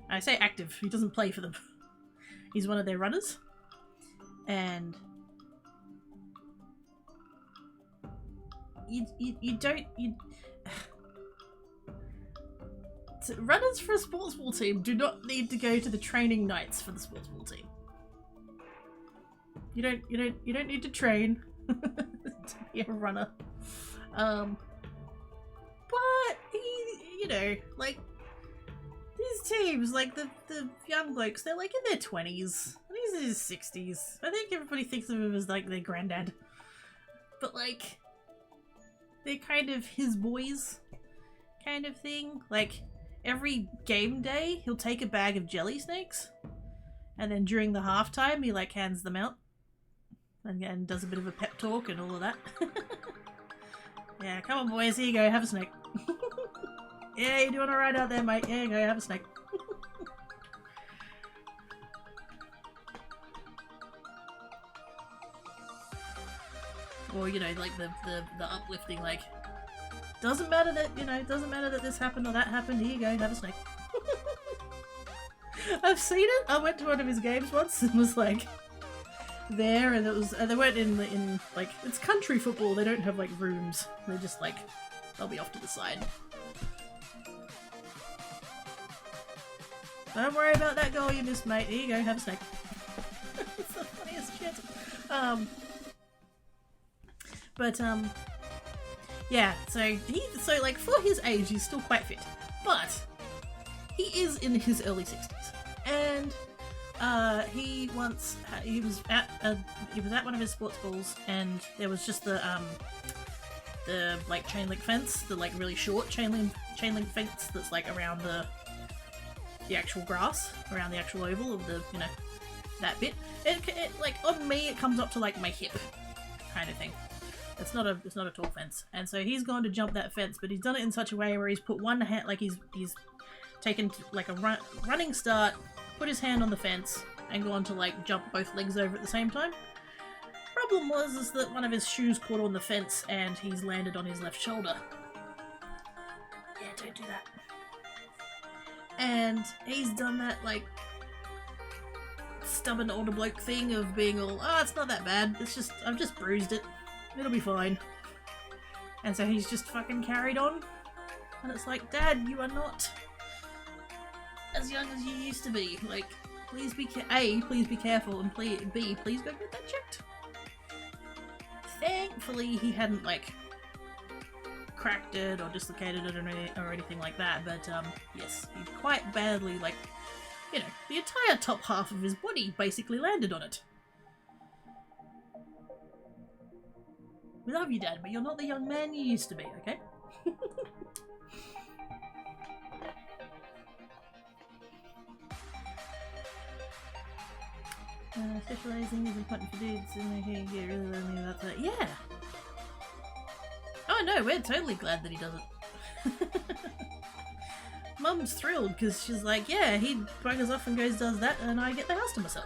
I say active, he doesn't play for them. He's one of their runners. And you don't runners for a sports ball team do not need to go to the training nights for the sports ball team. You don't need to train to be a runner. But he, you know, like these teams, like the young blokes, they're like in their 20s. And he's in his 60s. I think everybody thinks of him as like their granddad. But like, they're kind of his boys kind of thing. Like, every game day, he'll take a bag of jelly snakes. And then during the halftime, he like hands them out. And does a bit of a pep talk and all of that. Yeah, come on boys, here you go, have a snake. Yeah, you're doing alright out there, mate. Here you go, have a snake. Or, you know, like the uplifting, like, doesn't matter that, you know, doesn't matter that this happened or that happened, here you go, have a snake. I've seen it. I went to one of his games once and was like there, and it was they weren't in like, it's country football, they don't have like rooms, they're just like, they'll be off to the side. Don't worry about that goal you missed, mate. Here you go, have a snake. It's the funniest shit. Yeah, so like for his age he's still quite fit, but he is in his early 60s, and he was at one of his sports balls, and there was just the like chain link fence, the like really short chain link fence that's like around the actual grass, around the actual oval of the, you know, that bit. It like on me it comes up to like my hip kind of thing. It's not a tall fence, and so he's gone to jump that fence, but he's done it in such a way where he's put one hand, like he's taken like a running start, put his hand on the fence, and gone to like jump both legs over at the same time. Problem is that one of his shoes caught on the fence and he's landed on his left shoulder. Yeah, don't do that. And he's done that like stubborn older bloke thing of being all, oh, it's not that bad, it's just, I've just bruised it, it'll be fine. And so he's just fucking carried on, and it's like, Dad, you are not as young as you used to be. Like, please be please be careful, and please go get that checked. Thankfully he hadn't like cracked it or dislocated it or anything like that, but yes, he quite badly, like, you know, the entire top half of his body basically landed on it. We love you, Dad, but you're not the young man you used to be, okay? Specializing is important for dudes, and they get really lonely about that. Yeah! Oh no, we're totally glad that he does it. Mum's thrilled because she's like, yeah, he buggers off and goes does that, and I get the house to myself.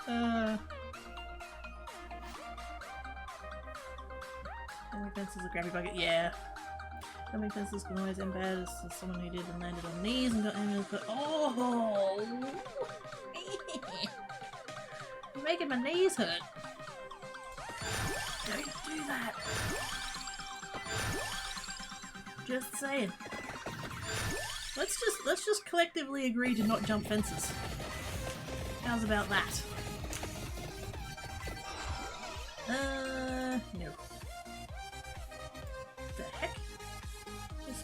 How many fences a grabby bucket? Yeah. How many fences can always end bad as someone who did and landed on knees and got in but oh! You're making my knees hurt. Don't do that. Just saying. Let's just collectively agree to not jump fences. How's about that? No. The heck?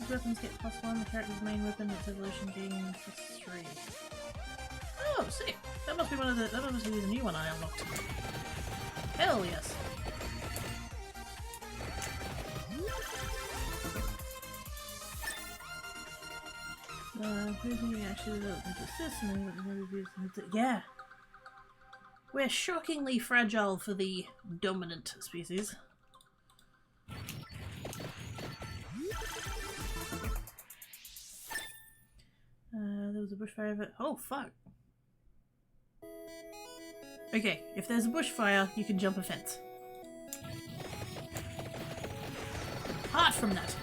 weapons get +1, the character's main weapon, its evolution being +3. Oh, sick! That must be one of the. That must be the new one I unlocked. Hell yes! Who's me actually yeah! We're shockingly fragile for the dominant species. There was a bushfire over. Oh fuck! Okay, if there's a bushfire, you can jump a fence. Apart from that.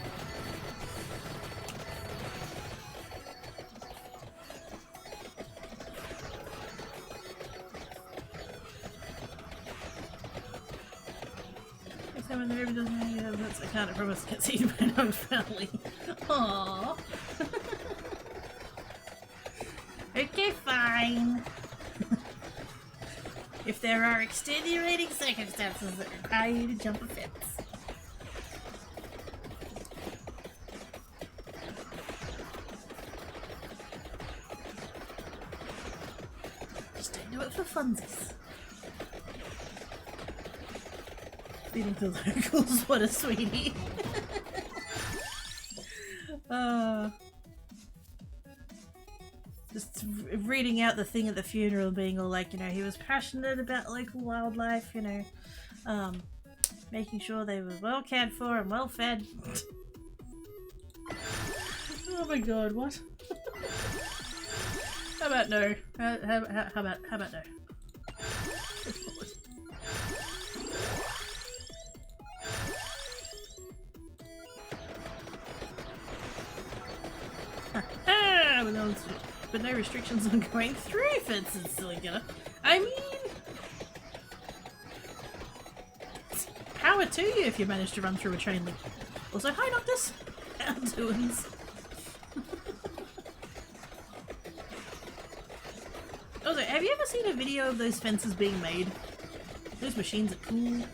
When the river doesn't have nuts, I can't promise to get seen by no family. Aww. Okay, fine. If there are extenuating circumstances that require you to jump a fence. Just don't do it for funsies. Feeding to locals, what a sweetie. Just reading out the thing at the funeral, being all like, you know, he was passionate about local wildlife, you know, making sure they were well cared for and well fed. Oh my god, what? How about no? How about no? But no restrictions on going through fences, silly killer. I mean, power to you if you manage to run through a chain link. Also, hi Noctis! How doings? Also, have you ever seen a video of those fences being made? Those machines are cool.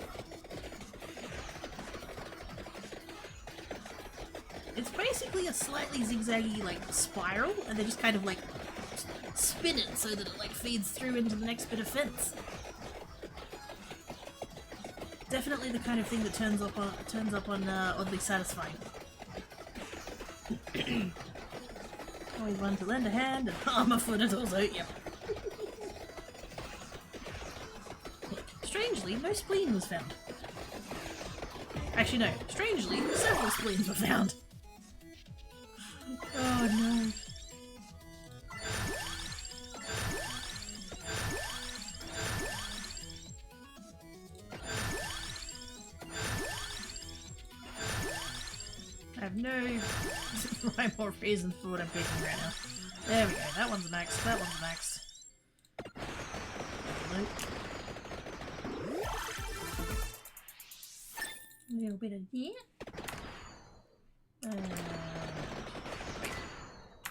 It's basically a slightly zigzaggy, like, spiral, and they just kind of, like, spin it so that it, like, feeds through into the next bit of fence. Definitely the kind of thing that turns up on oddly satisfying. Always one to lend a hand, and armor-footed also, yep. Strangely, no spleen was found. Actually, no. Strangely, several spleens were found. Oh no. I have no rhyme or reason for what I'm picking right now. There we go. That one's maxed. That one's maxed. Nope. A little bit of here. Oh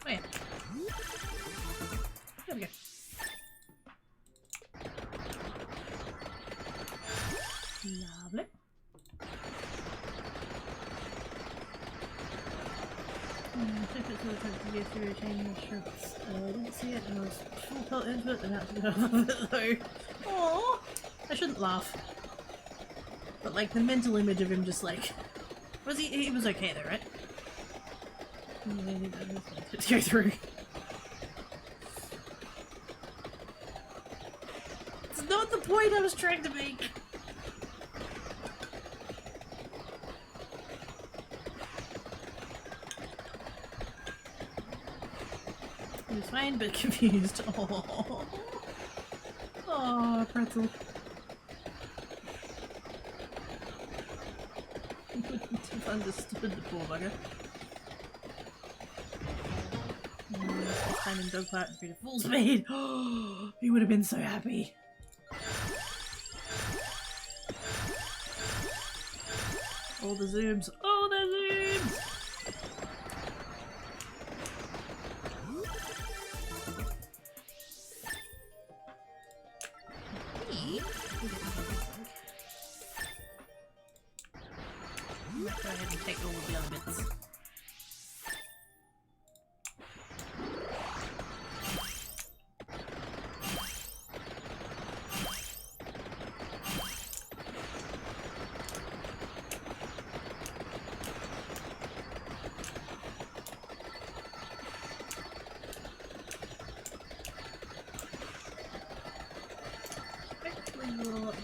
yeah. There we go. Lovely. Took it to the attempt to get through a chain of shrubs. I didn't see it and I was full pelt into it and had to get off of it though. Aww! I shouldn't laugh. But like the mental image of him just like... Was he was okay though, right? Let's go through. It's not the point I was trying to make! He was fine but confused. Oh, oh, pretzel. Understood the poor bugger. This time in dogfight and freed at full speed. He would have been so happy. All the zooms. All the zooms! Go ahead and take all of the other bits.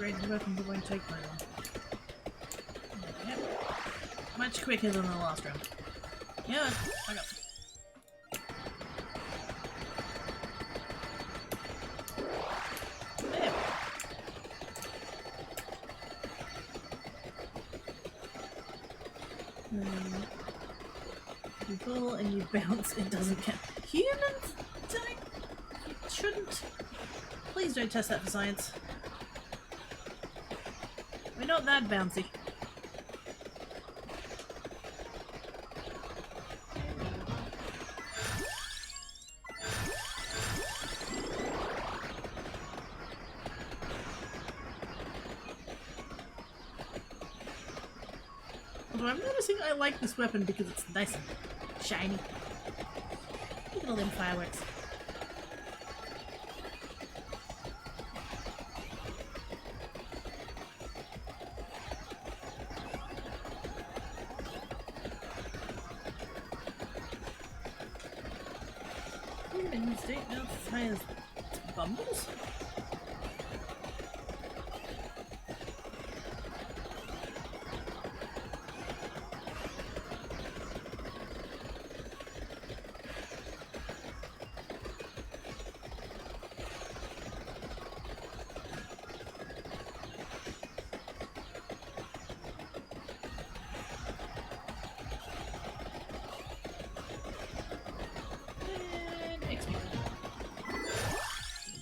ranged weapons that won't take very long. Yep. Much quicker than the last round. Yeah, I got it. There. You fall and you bounce, it doesn't count. Humans don't... You shouldn't. Please don't test that for science. We're not that bouncy. Although I'm noticing I like this weapon because it's nice and shiny. Look at all them fireworks. Humans don't melt as high as bumbles?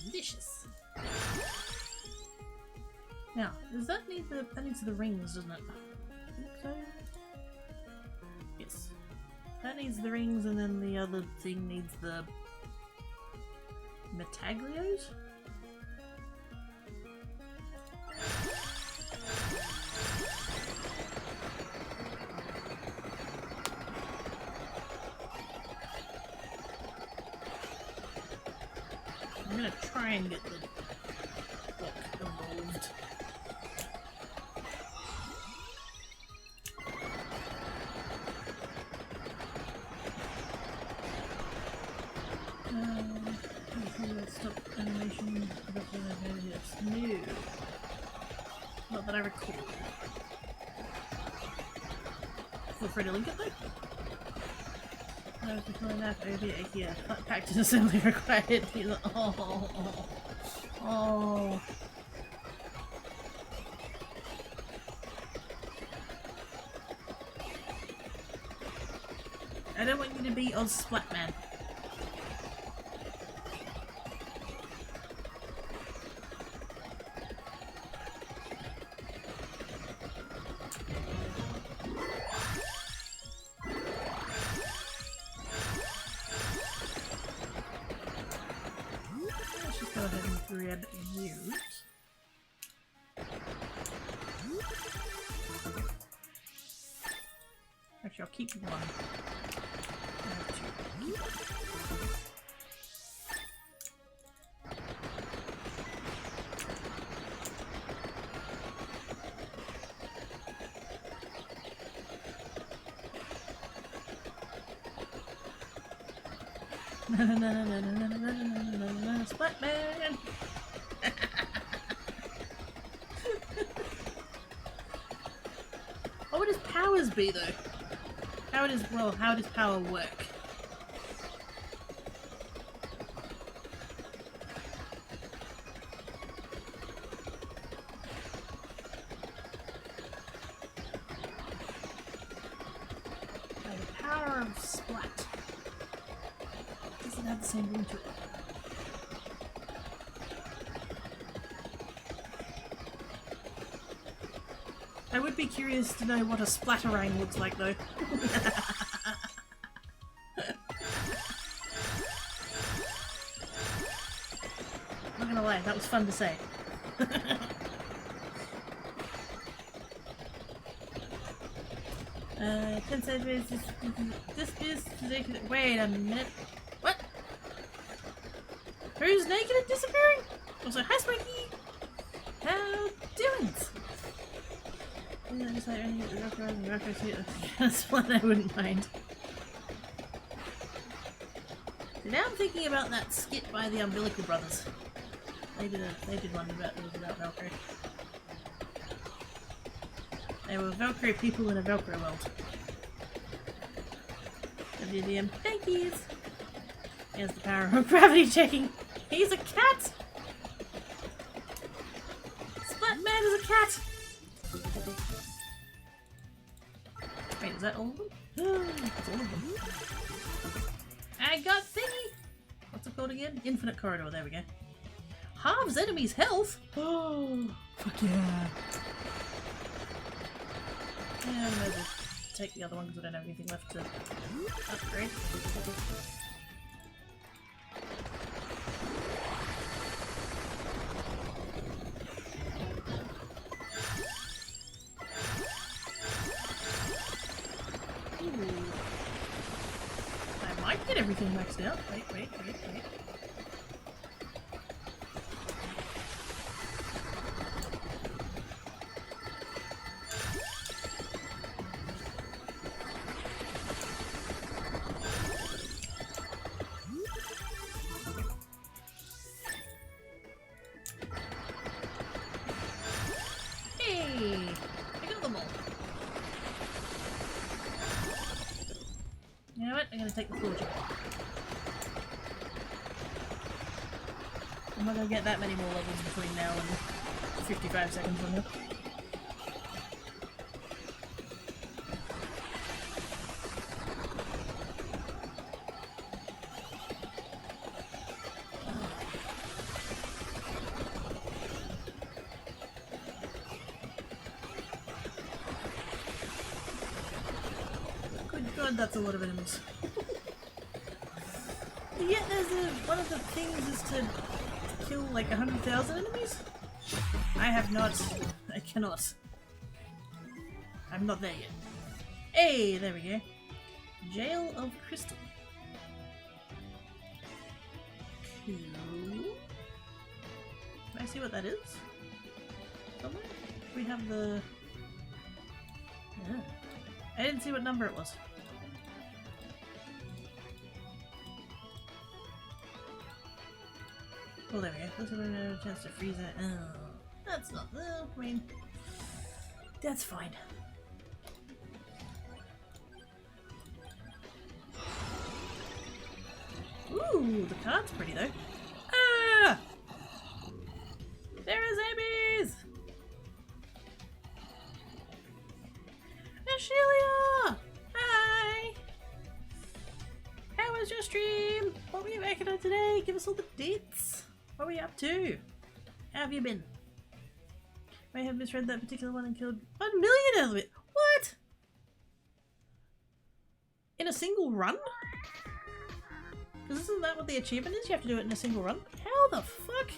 Delicious. Now, does that need that needs the rings, doesn't it? I think so. Yes. That needs the rings, and then the other thing needs the metaglios? I'm gonna try and get the book evolved. Stop animation. It's new. Not that I recall. Feel free to link it though. No, before that, over here. Practice assembly required. Oh. I don't want you to be Oz Splatman. Let's just go ahead and grab you. Actually, I'll keep one. I have two. Splatman! What would his powers be though? How does power work? The power of Splat doesn't have the same ring to it. I would be curious to know what a splatterang looks like though. Not gonna lie, that was fun to say. 10 centimeters, this is naked. Wait a minute. What? Who's naked and disappearing? Also, hi Spanky! How doing? Just like that's one I wouldn't mind. So now I'm thinking about that skit by the Umbilical Brothers. They did one about Valkyrie. They were Valkyrie people in a Valkyrie world. WDM. Thank yous! Here's the power of gravity checking. He's a cat! Splatman is a cat! Wait, is that all of them? That's all of them. I got thingy! What's it called again? Infinite corridor, there we go. Halves enemies' health? Oh, fuck yeah. Yeah, I might as well take the other one because I don't have anything left to upgrade. Ooh. I might get everything maxed out. Wait. You know what? I'm gonna take the fortune. I'm not gonna get that many more levels between now and 55 seconds from now. God, that's a lot of enemies. Yet there's one of the things is to kill like 100,000 enemies? I have not. I cannot. I'm not there yet. Hey, there we go. Jail of Crystal. Cool. Can I see what that is? Somewhere? We have the... Yeah. I didn't see what number it was. Oh, there we go. Let's have a chance to freeze it. Oh, that's not. I mean, that's fine. Ooh, the card's pretty though. Ah! There is Amy's! Ashelia! Hi! How was your stream? What were you working on today? Give us all the deets. What were you up to? How have you been? May have misread that particular one and killed 1 million of it. What? In a single run? Because isn't that what the achievement is? You have to do it in a single run? How the fuck?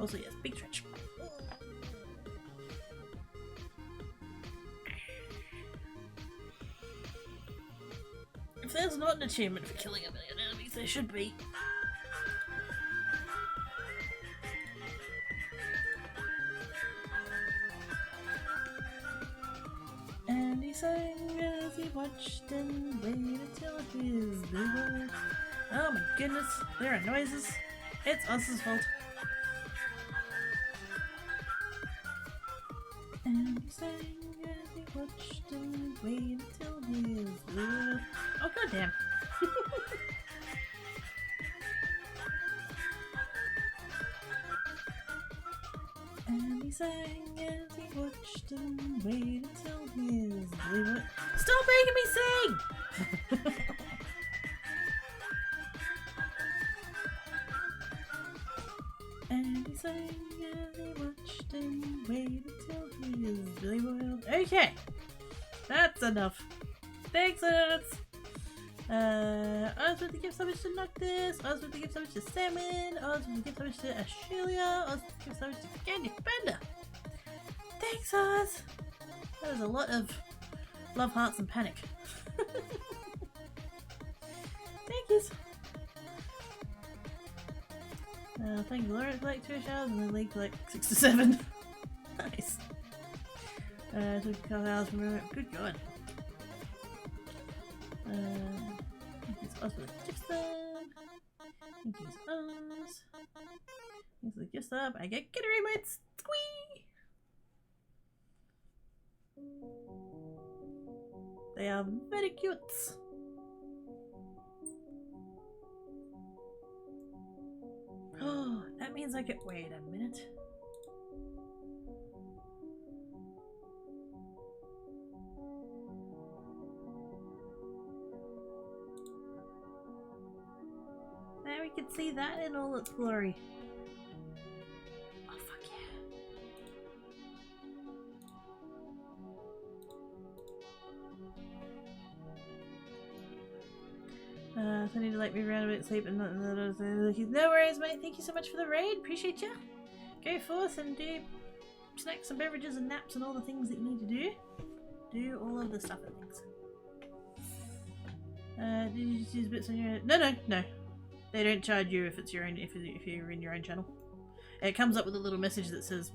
Also, yes, big stretch. If there's not an achievement for killing 1 million enemies, there should be. And he sang as he watched and waited till his blue. Oh my goodness, there are noises. It's Oz's fault. And he sang as he watched and waited till his blue. Oh goddamn. And he sang as he watched and waited till his blue. Stop making me sing! And he sang as he watched and waited till his blue world. Okay! That's enough. Thanks, Ernst! I was with the gift so much to Noctis, I was with the gift so much to Salmon, I was with the gift so much to Ashelia, I was with the gift so much to Candy Bender. Thanks, Oz! That was a lot of love, hearts, and panic. Thank yous! Thank you, Laura, for like 2 hours, and then Lee for like 6 to 7. Nice. Took a couple hours from it. Good God. Thank you, Oz for the gift then. Thank you, Oz. Here's the gift sub. I get Kittery Mates. Squee! They are very cute. Oh, that means I get. Wait a minute. Now we can see that in all its glory. Oh, fuck yeah. So I need to let me around a bit, sleep, and no worries, mate. Thank you so much for the raid. Appreciate you. Go forth and do snacks and beverages and naps and all the things that you need to do. Do all of the stuff and things. Did you just use bits on your? No. They don't charge you if it's your own. If you're in your own channel, it comes up with a little message that says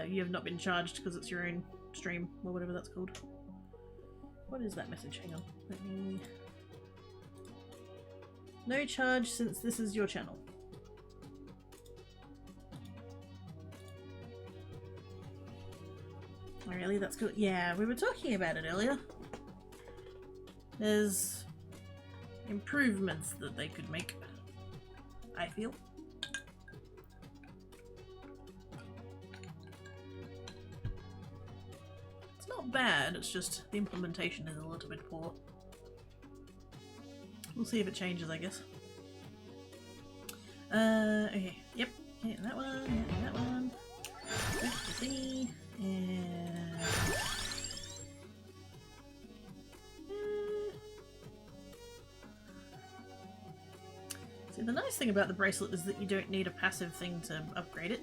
you have not been charged because it's your own stream or whatever that's called. What is that message? Hang on. Let me. No charge since this is your channel. Oh, really? That's cool. Yeah, we were talking about it earlier. There's improvements that they could make, I feel. It's not bad, it's just the implementation is a little bit poor. We'll see if it changes, I guess. Okay, yep, okay, that one, yeah, that one. Good to see, and... See, the nice thing about the bracelet is that you don't need a passive thing to upgrade it.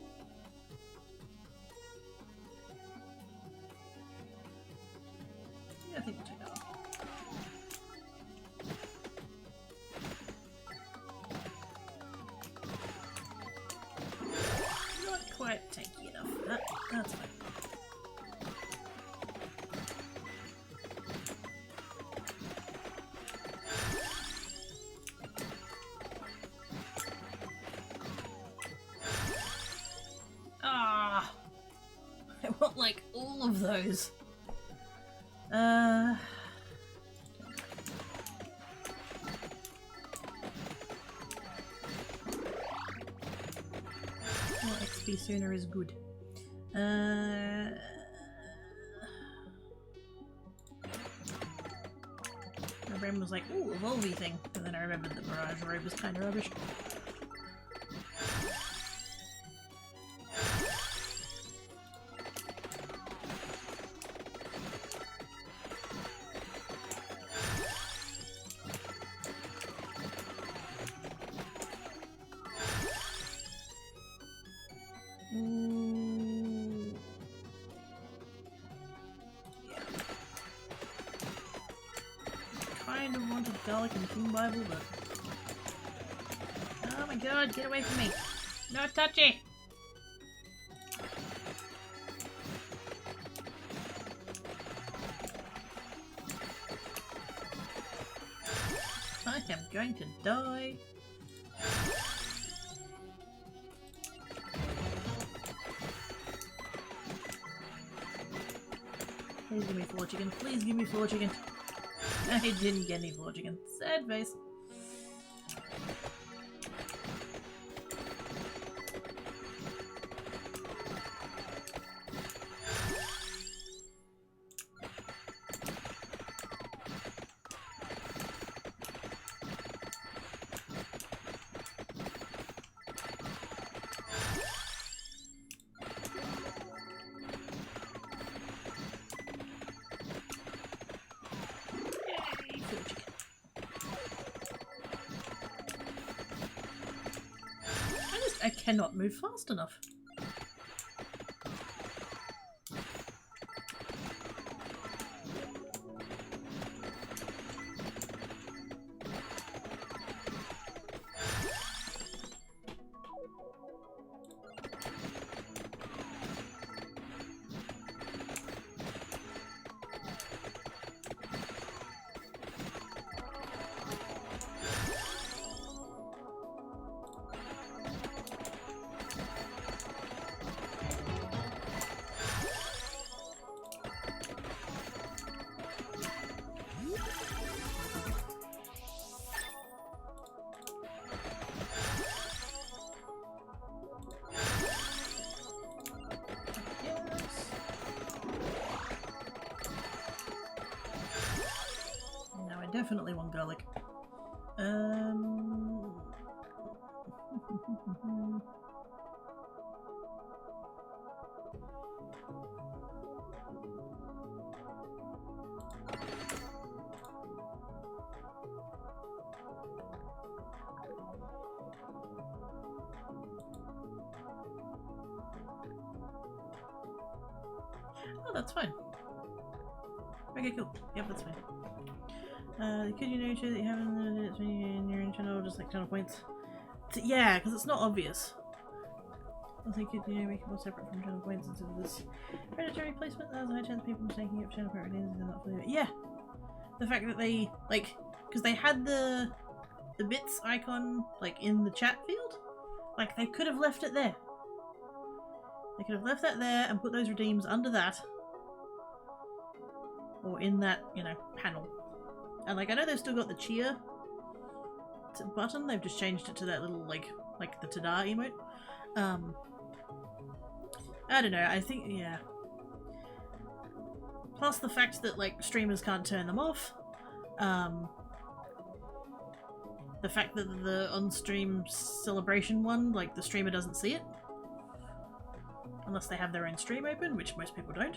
Yeah, I think we'll take that one. Not quite tanky enough. That's fine. I want like all of those. More XP sooner is good. My brain was like, ooh, a Volvy thing, and then I remembered that Mirage Robe was kind of rubbish. Kind of wanted garlic and King Bible, but... Oh my god, get away from me! No touchy! I am going to die! Please give me 4 chicken. Please give me 4 chicken. I didn't get any 4 chicken. Sad face. I cannot move fast enough. definitely want garlic. Oh, that's fine. Okay, cool. Yep, that's fine. Could you know that you have in your channel just like channel points? Yeah, because it's not obvious. I think could you make it more separate from channel points instead of this predatory placement. There's a high chance of people mistaking it for channel point redeems and not fully. Yeah, the fact that they like because they had the bits icon like in the chat field, like they could have left it there. They could have left that there and put those redeems under that. Or in that, you know, panel. And like I know they've still got the cheer button, they've just changed it to that little like the ta-da emote. I don't know, I think yeah. Plus the fact that like streamers can't turn them off. The fact that the on-stream celebration one, like the streamer doesn't see it. Unless they have their own stream open, which most people don't.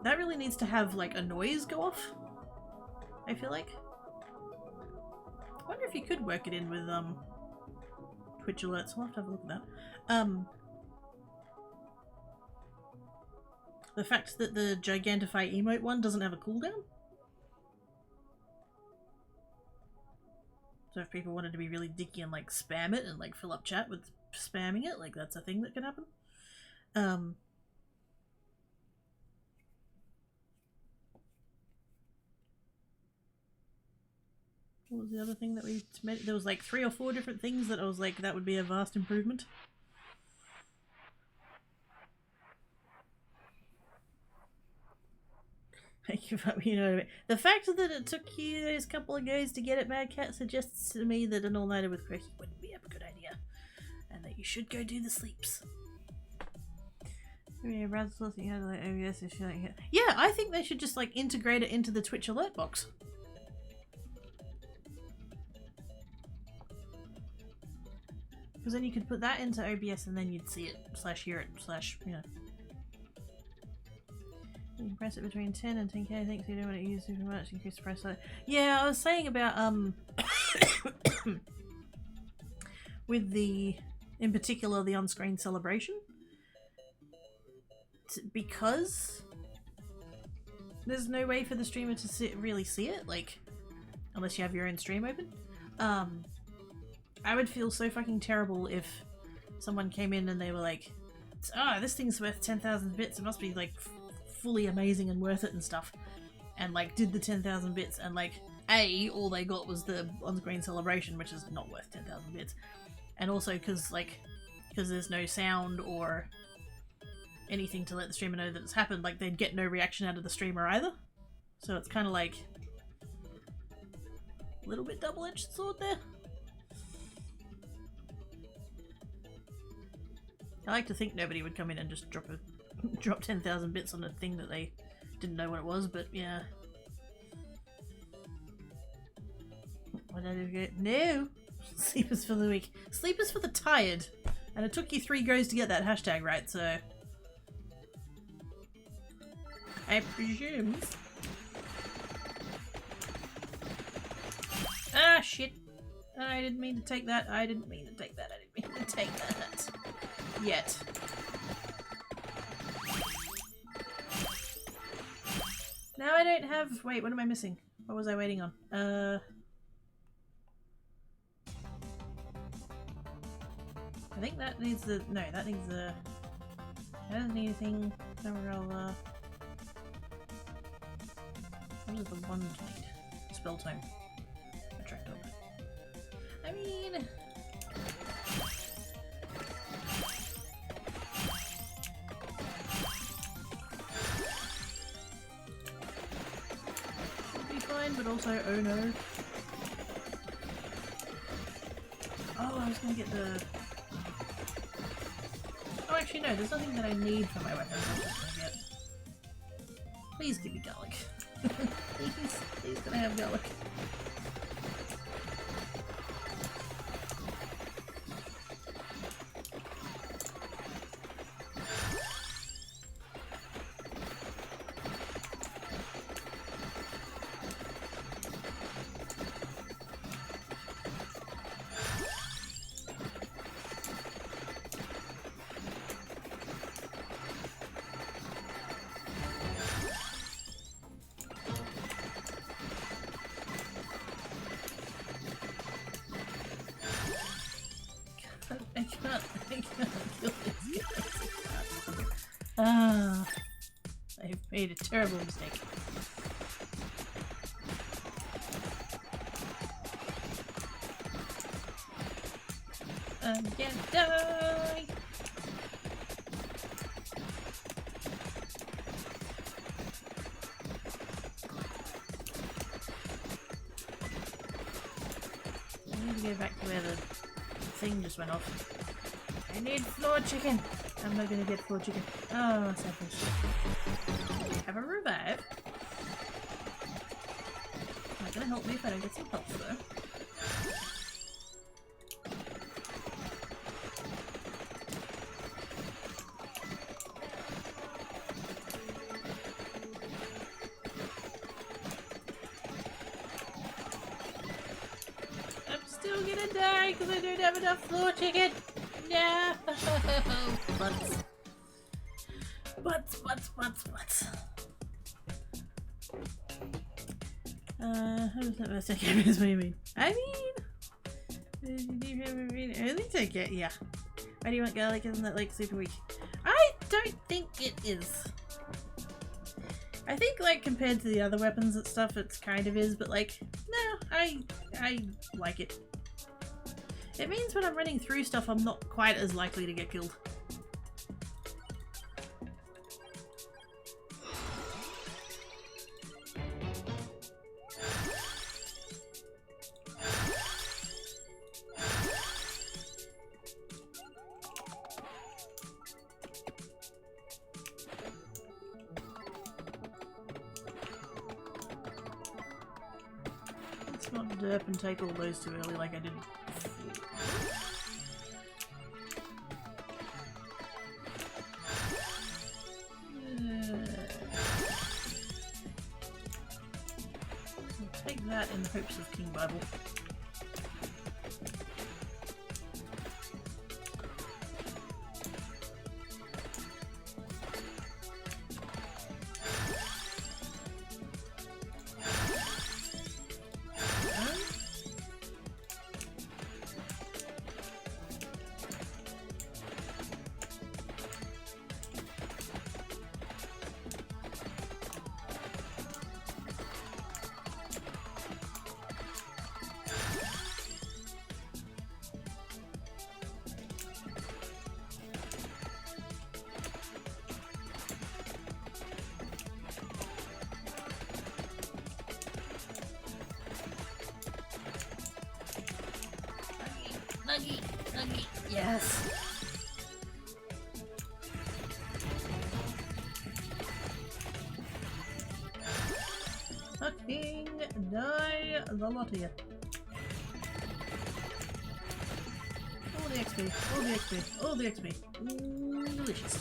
That really needs to have like a noise go off, I feel like. I wonder if you could work it in with Twitch alerts. I'll have to have a look at that. The fact that the Gigantify emote one doesn't have a cooldown. So if people wanted to be really dicky and like spam it and like fill up chat with spamming it, like that's a thing that can happen. What was the other thing that we made? There was like 3 or 4 different things that I was like, that would be a vast improvement. Thank you for, you know, the fact that it took you those couple of goes to get it, Mad Cat, suggests to me that an all-nighter with Quirky wouldn't be a good idea. And that you should go do the sleeps. Yeah, I think they should just like integrate it into the Twitch alert box. Because then you could put that into OBS and then you'd see it, / hear it, / you know. You can press it between 10 and 10k, thanks you don't want to use super much, increase the price. Yeah, I was saying about, with the, in particular, the on-screen celebration. Because there's no way for the streamer to really see it, like, unless you have your own stream open. I would feel so fucking terrible if someone came in and they were like, oh, this thing's worth 10,000 bits, it must be like fully amazing and worth it and stuff, and like did the 10,000 bits and like all they got was the on-screen celebration, which is not worth 10,000 bits, and also because there's no sound or anything to let the streamer know that it's happened, like they'd get no reaction out of the streamer either, so it's kind of like a little bit double-edged sword there. I like to think nobody would come in and just drop 10,000 bits on a thing that they didn't know what it was, but yeah. What did I get? No! Sleepers for the weak. Sleepers for the tired. And it took you 3 goes to get that hashtag right, so... I presume... Ah, shit! I didn't mean to take that. I didn't mean to take that. I didn't mean to take that. Yet. Now I don't have... Wait, what am I missing? What was I waiting on? I think that needs the... No, that needs the... I don't need anything. Umbrella. What does the one need? Spell time. Attract up. I mean... but also, oh no. Oh, I was gonna get the... Oh, actually no, there's nothing that I need for my weapon. I'm just gonna get... Please give me garlic. Please can I have garlic? I can't kill this guy. Ah, I've made a terrible mistake. I'm gonna die! I need to go back to where the thing just went off. I need floor chicken! I'm not gonna get floor chicken. Oh, sadness. Have a revive. Not gonna help me if I don't get some health though. I'm still gonna die because I don't have enough floor chicken! No! Butts. How does that mess up? What do you mean? I think I get, yeah. Why do you want garlic? Isn't that like super weak? I don't think it is. I think like compared to the other weapons and stuff, it's kind of is, but like, no, I like it. It means when I'm running through stuff, I'm not quite as likely to get killed. Let's not derp and take all those too early like I did. Take that in the hopes of King Bible. Nuggy, yes. Fucking die the lot of you. All the XP, all the XP. Ooh, delicious.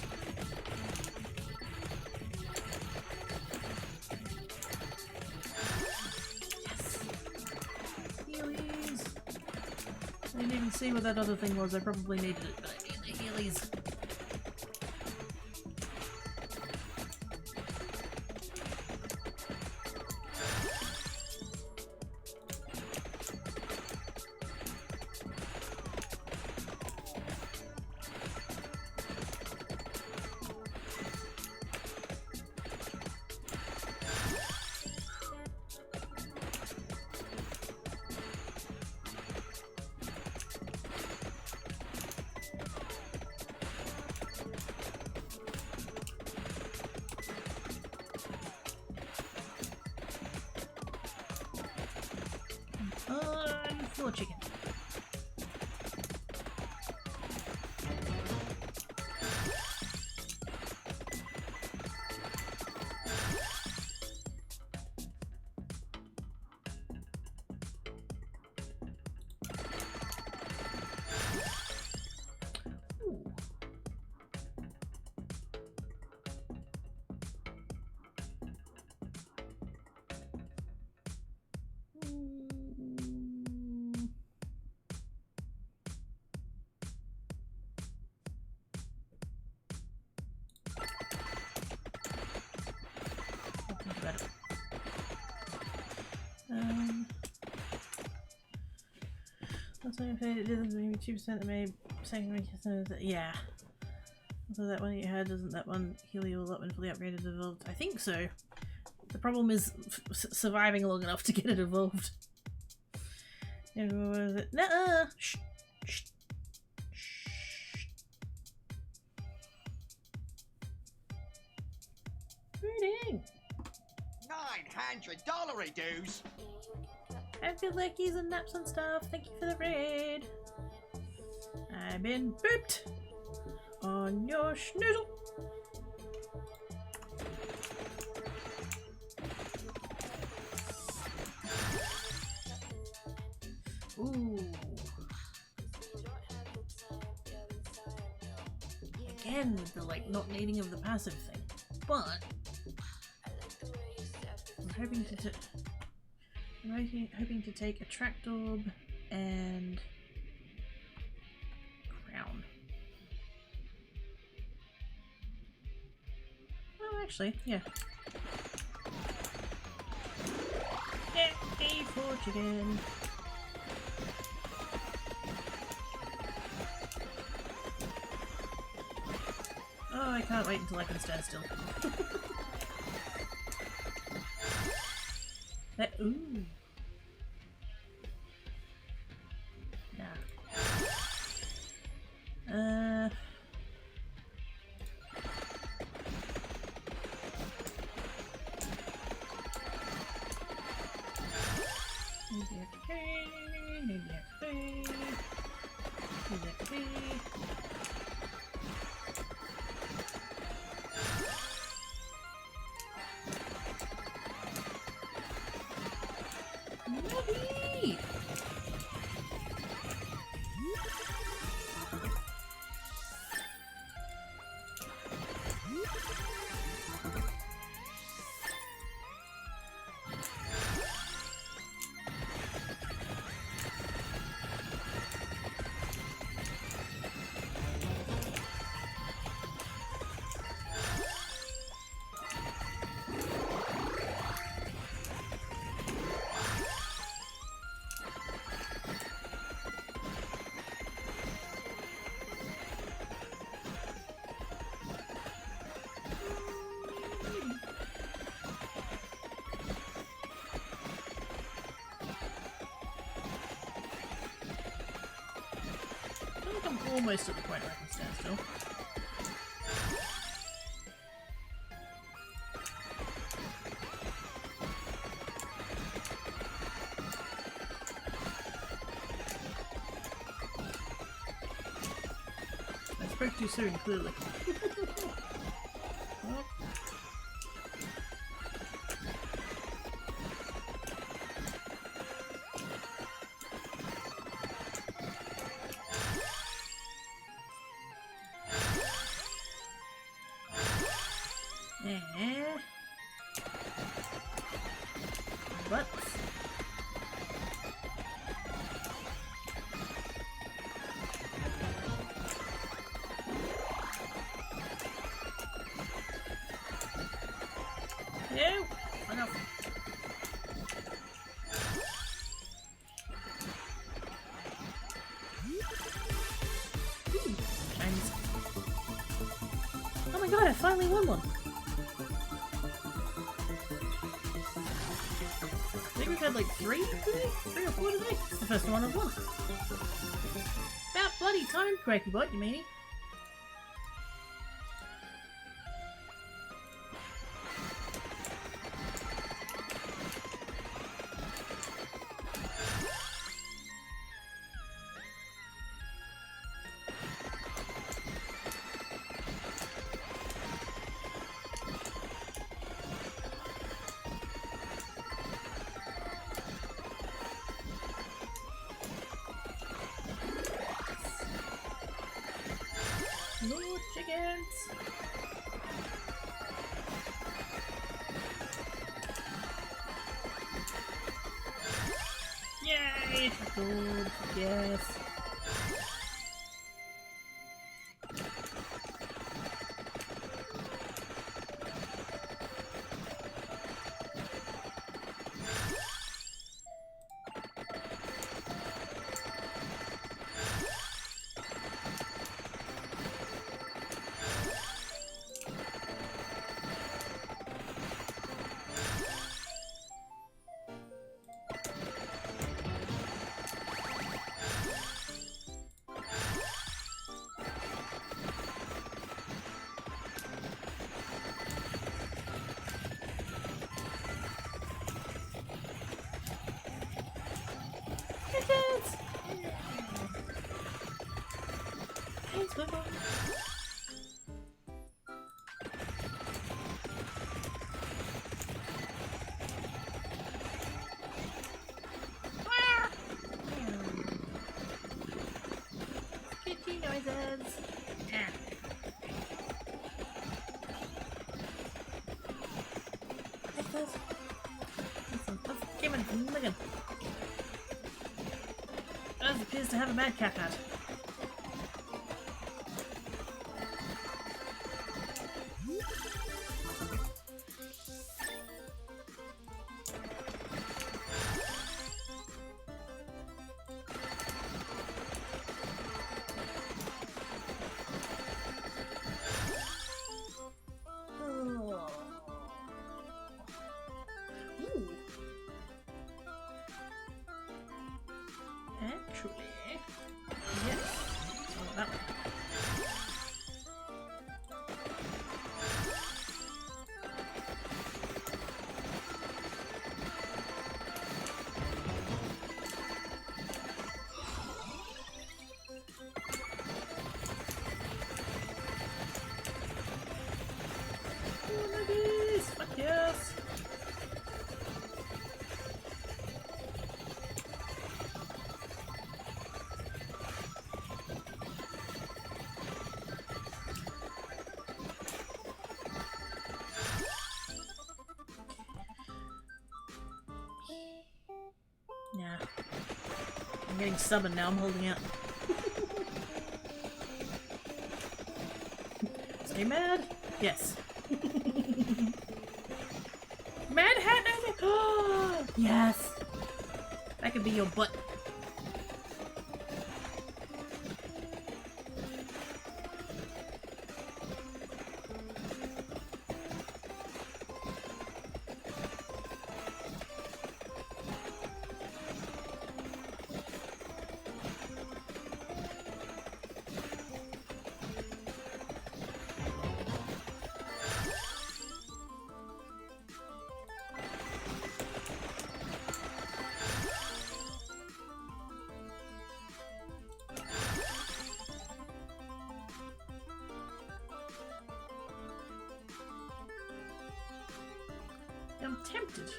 I didn't even see what that other thing was. I probably needed it, but I need the healies. Floor chicken. That's what if it is maybe 2% that may second yeah. So that one you had, doesn't that one heal you all up when fully upgraded evolved? I think so. The problem is surviving long enough to get it evolved. Yeah, what was it? Nuh-uh! Shh! Shh! Shh! Reading! $900 dues. I feel like he's in naps and stuff. Thank you for the raid. I've been booped on your schnoodle. Ooh. Again with the like not needing of the passive thing, but I'm hoping to take a tract orb and crown. Oh, actually, yeah. Get a forge again. Oh, I can't wait until I can stand still. Ooh. Yeah. Maybe XP. Yippee! I'm almost at the point where I can stand still. I spoke too soon, clearly. Oh. What? No! Enough. Shines. Oh my god, I finally won one! I think we've had like three today? 3 or 4 today? It's the first one I've won. About bloody time, Quaky Bot, you meanie. More chickens! Yay! Gold! Yes! Thanks, Google. Kitty noises. Came in from Ligon. As appears to have a mad cat hat. Actually, yes. Oh, that one. Oh, nuggies! Fuck yes! Yeah. I'm getting summoned now, I'm holding out. Stay mad? Yes. Mad hat over? Oh, yes. That could be your butt. I'm tempted.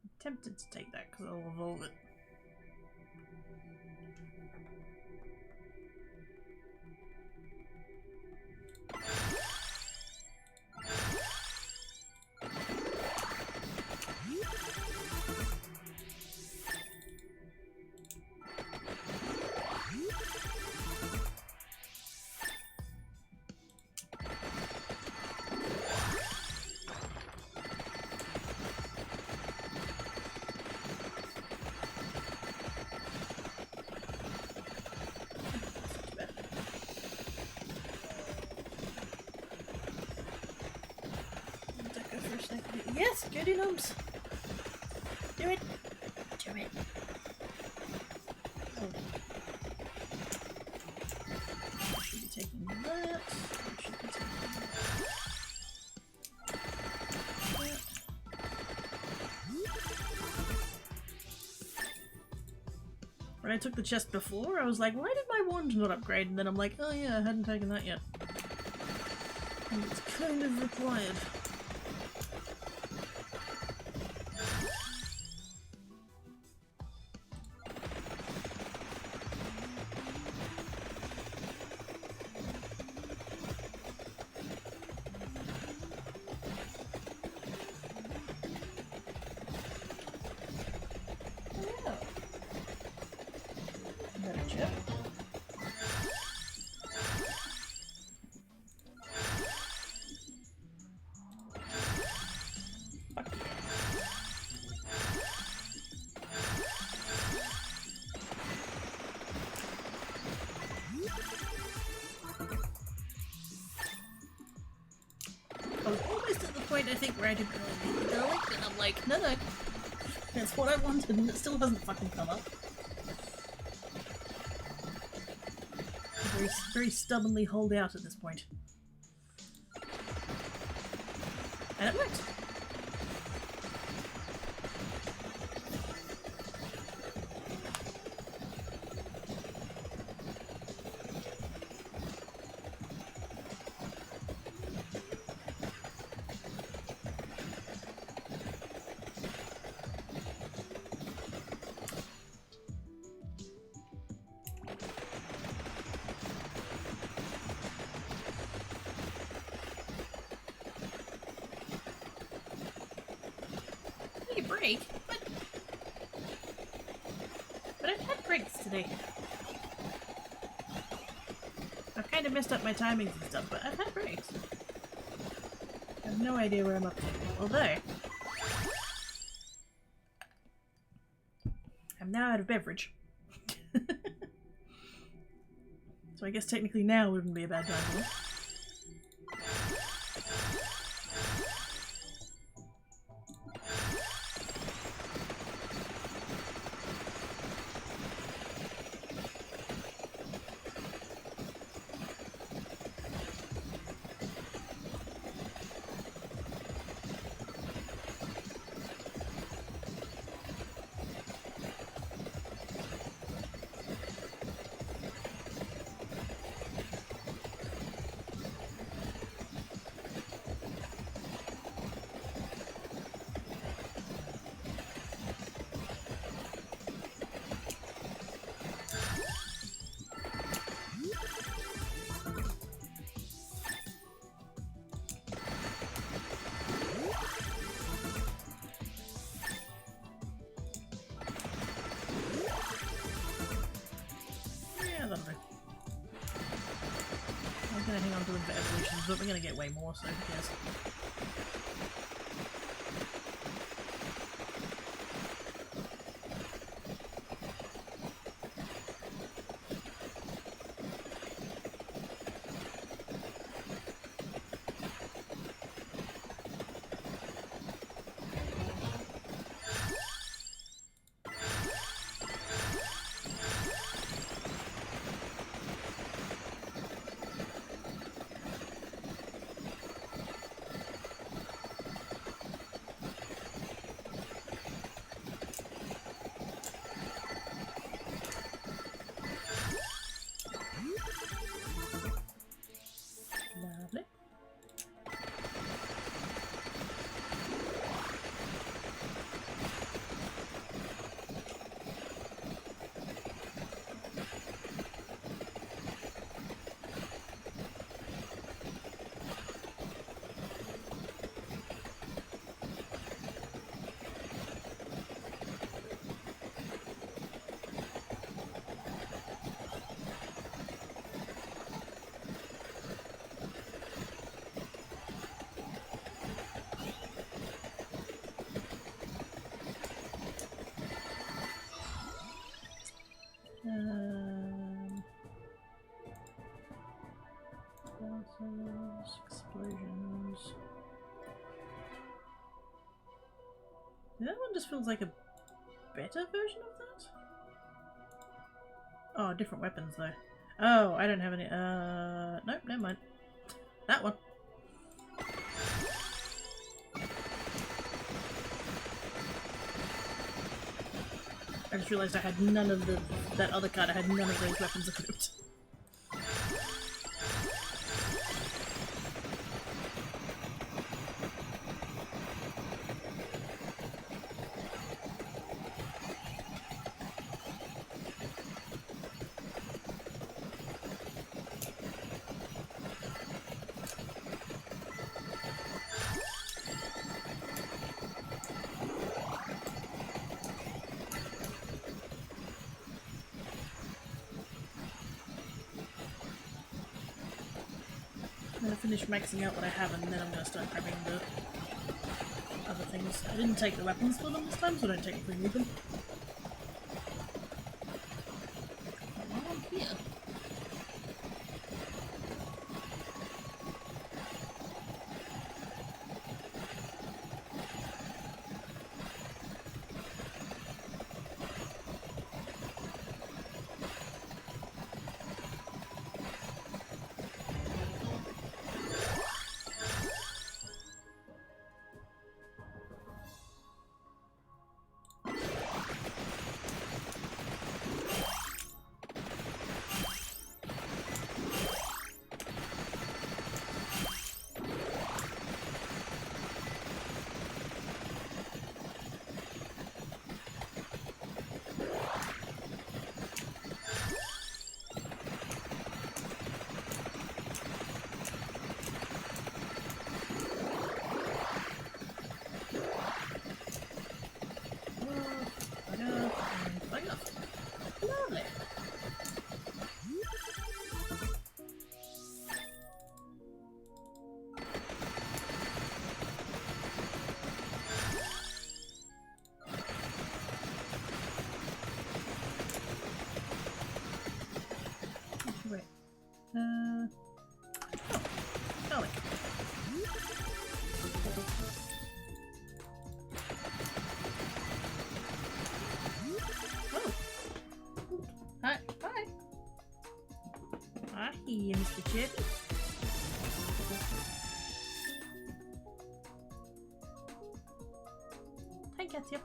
I'm tempted to take that because I'll evolve it. Yes, goody lumps. Do it. Do it. Oh. Should be taking that. Should be taking that. When I took the chest before, I was like, why did my wand not upgrade? And then I'm like, oh yeah, I hadn't taken that yet. And it's kind of required. I was almost at the point, I think, where I didn't really need the garlic, and I'm like, no, no. That's what I wanted, and it still hasn't fucking come up. Very, very stubbornly hold out at this point. And it worked. me a break. What? But I've had breaks today. I've kind of messed up my timings and stuff, but I've had breaks. I have no idea where I'm up to. Although, I'm now out of beverage. So I guess technically now wouldn't be a bad time for me. I'm gonna hang on to them for evolutions, but we're gonna get way more, so who cares? Lovely. Explosions. That one just feels like a better version of that? Oh, different weapons though. Oh, I don't have any. Nope, never mind. That one. I just realised I had none of that other card. I had none of those weapons equipped. I'm gonna finish maxing out what I have and then I'm gonna start grabbing the other things. I didn't take the weapons for them this time, so I don't technically need them. But while I'm here... Mr. Chip. Hi, Katya.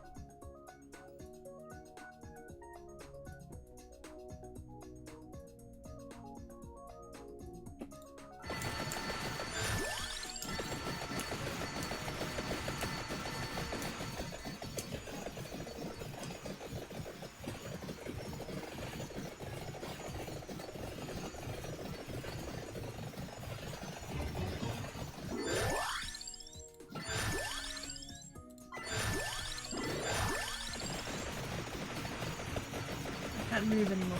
Can't move anymore.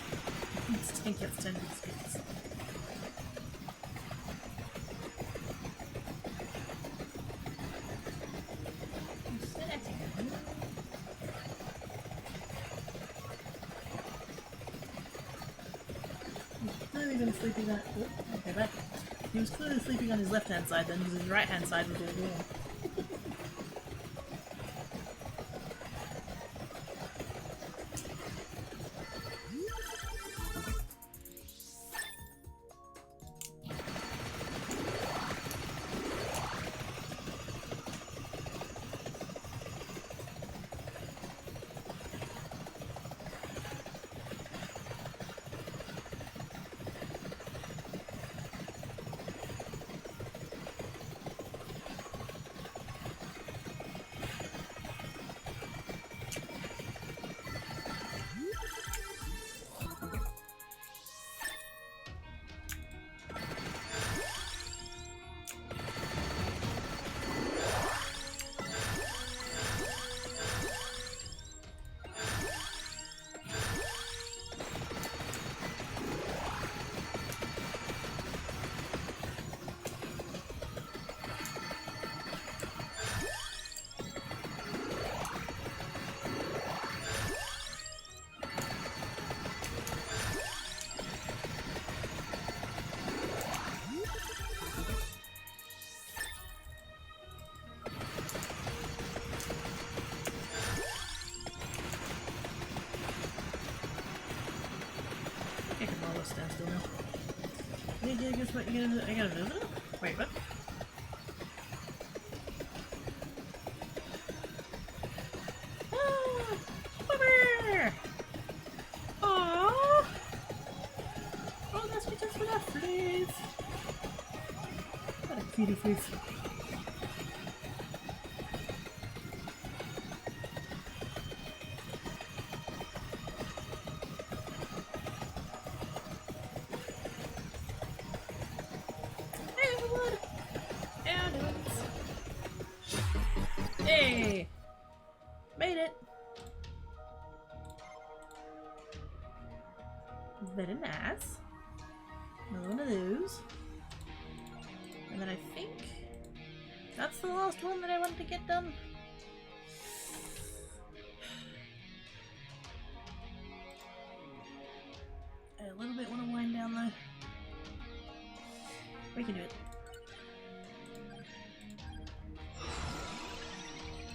It's tank gets 10 biscuits. Clearly been sleeping on. Oh, okay, back. He was clearly sleeping on his left-hand side then, because his right-hand side was doing it. I can more or less stand still now. Yeah, guess what? I got a visitor? Wait, what? Ah! Bummer! Aww! Oh, that's me just for that please! What a cutie face. Hey! Made it! Very nice. Another one of those. And then I think that's the last one that I want to get done. I a little bit want to wind down though. We can do it.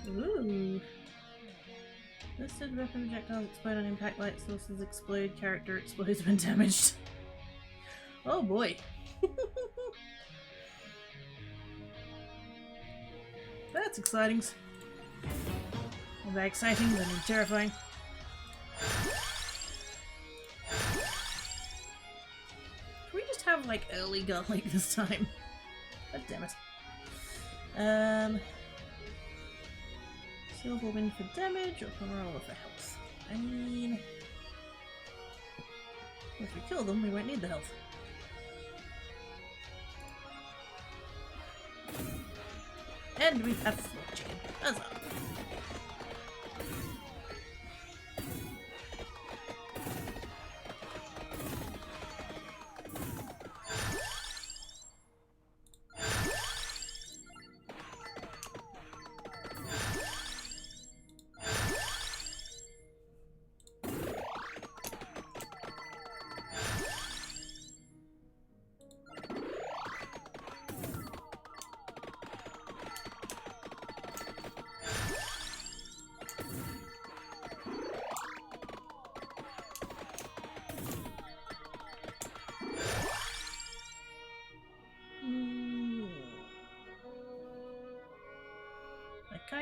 Ooh. Listed weapon projectiles explode on impact, light sources explode, character explodes when damaged. Oh boy. That's exciting. Very exciting, but terrifying. Can we just have like early godlike this time? God damn it. Silver win for damage or Pomerola for health? I mean, if we kill them, we won't need the health. And we have smoked chicken. Huzzah!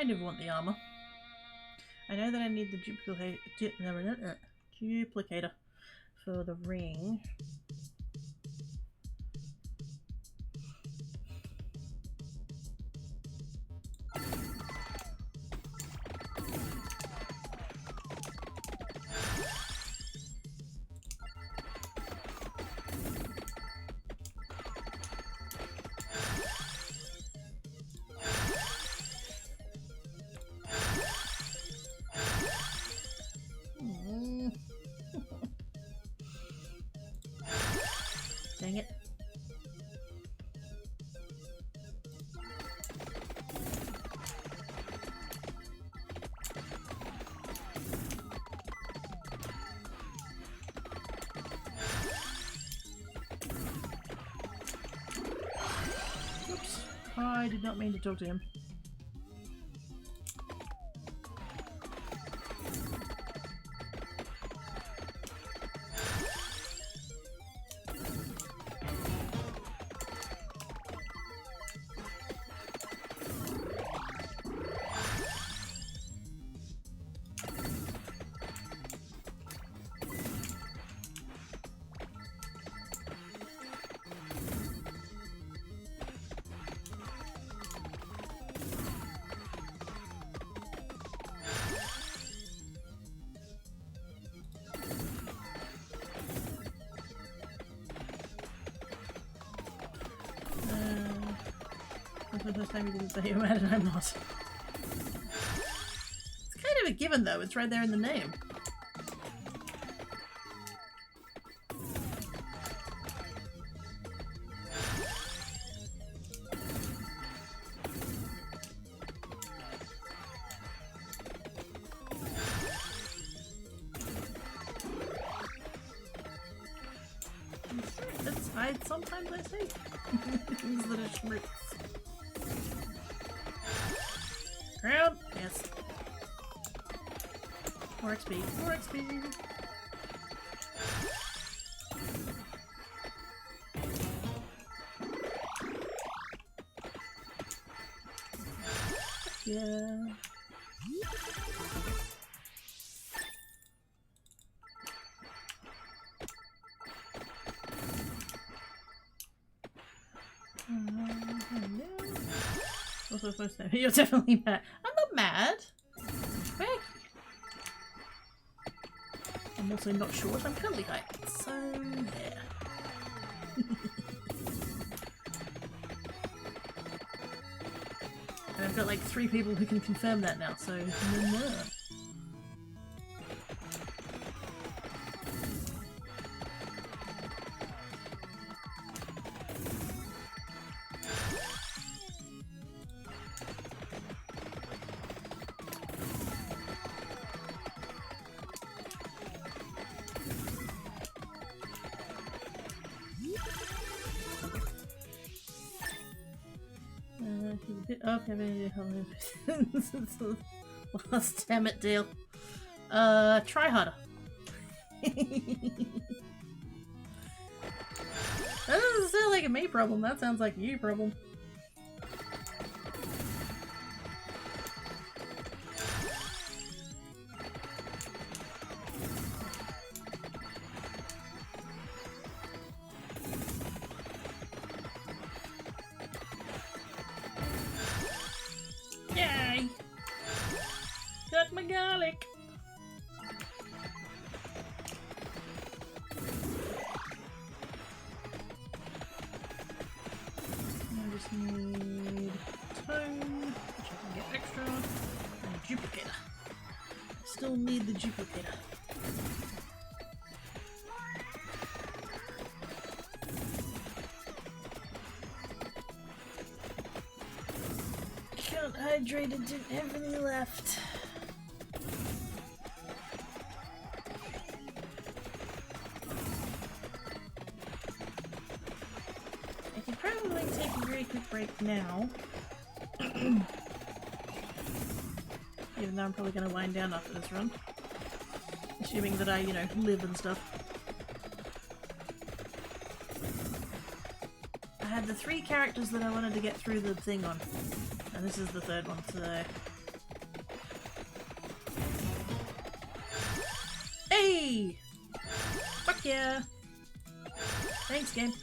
kind of want the armor. I know that I need the duplicator for the ring. Dang it. Oops. I did not mean to talk to him. That's the first time you didn't say you're mad and I'm not. It's kind of a given though, it's right there in the name. Sometimes I say things that are schmutz. Ground? Yes. More XP. More XP. Yeah. Also, first time. You're definitely mad. I'm not mad. Quick. I'm also not short. I'm currently height. So yeah. And I've got like 3 people who can confirm that now. So no. Okay, last damn it deal. Try harder. That doesn't sound like a me problem, that sounds like a you problem. Yay! Got my garlic! I just need tone, which I can get extra, and a duplicator. I still need the duplicator. Count hydrated, didn't have any left. I could probably take a very quick break now. Even though I'm probably going to wind down after this run. Assuming that I, you know, live and stuff. I had the 3 characters that I wanted to get through the thing on. And this is the 3rd one, so Heck yeah. Thanks, game.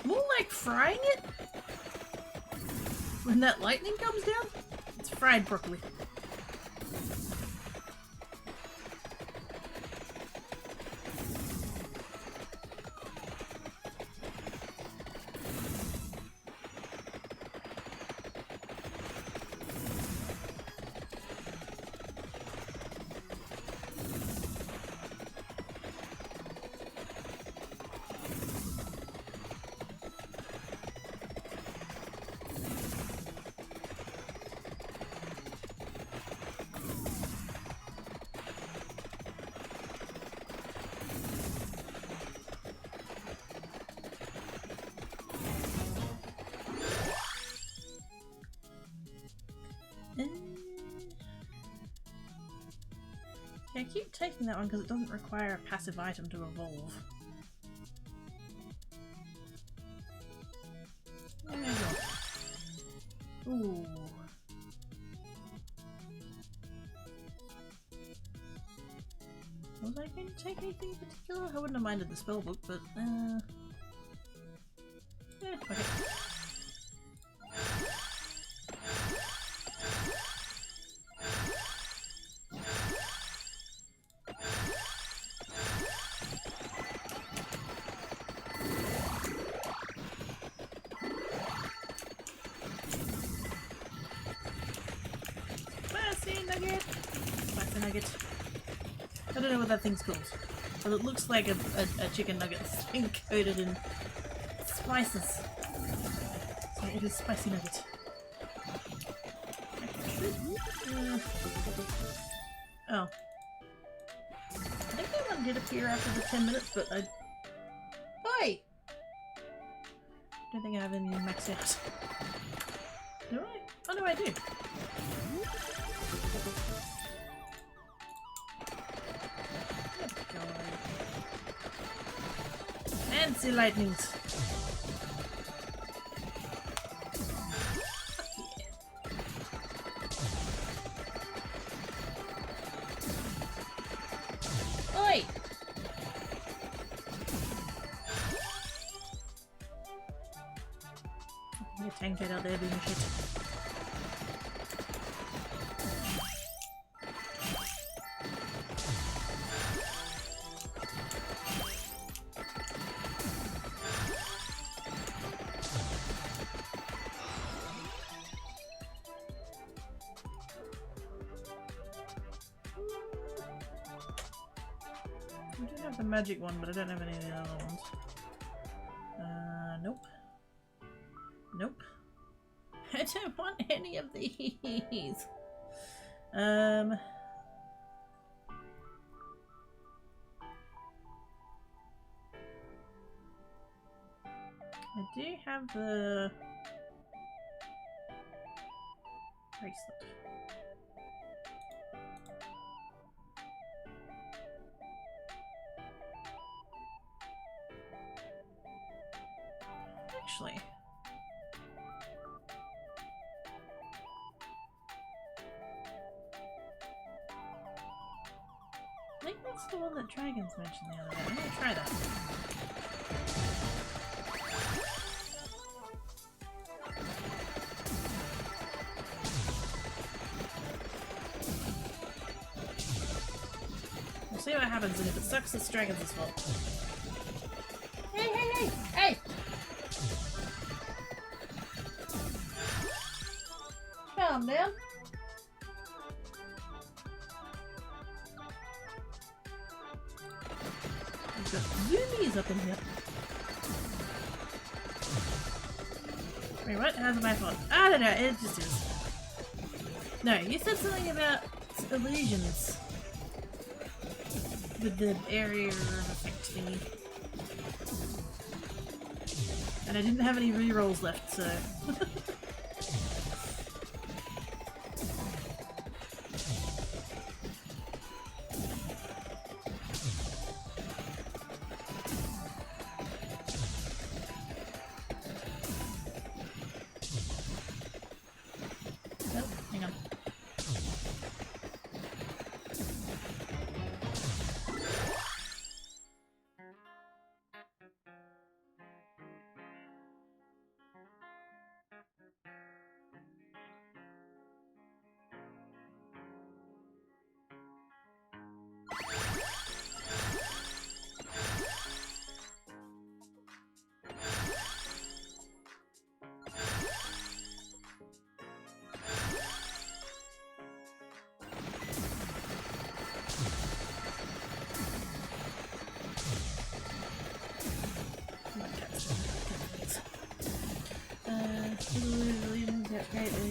More like frying it? When that lightning comes down? It's fried broccoli. Yeah, I keep taking that one because it doesn't require a passive item to evolve. There we go. Ooh. Was I going to take anything in particular? I wouldn't have minded the spellbook, but yeah, okay. Nugget. I don't know what that thing's called, but it looks like a chicken nugget that's been coated in spices. So it is spicy nugget. Oh. I think that one did appear after the 10 minutes, but I... Oi! Don't think I have anything maxed out. Do I? Oh no, I do. Fancy lightnings. Oi! Your tank out there doing shit. I do have the magic one, but I don't have any of the other ones. Nope. Nope. I don't want any of these. I do have the bracelet. Actually, I think that's the one that Dragons mentioned the other day. I'm gonna try that. We'll see what happens, and if it sucks, it's Dragons' fault. Hey, hey, hey! Hey! Calm down. We've got zoomies up in here. Wait, what? How's it my fault? I don't know, it just is. No, you said something about illusions. With the area effect thingy. And I didn't have any rerolls left, so...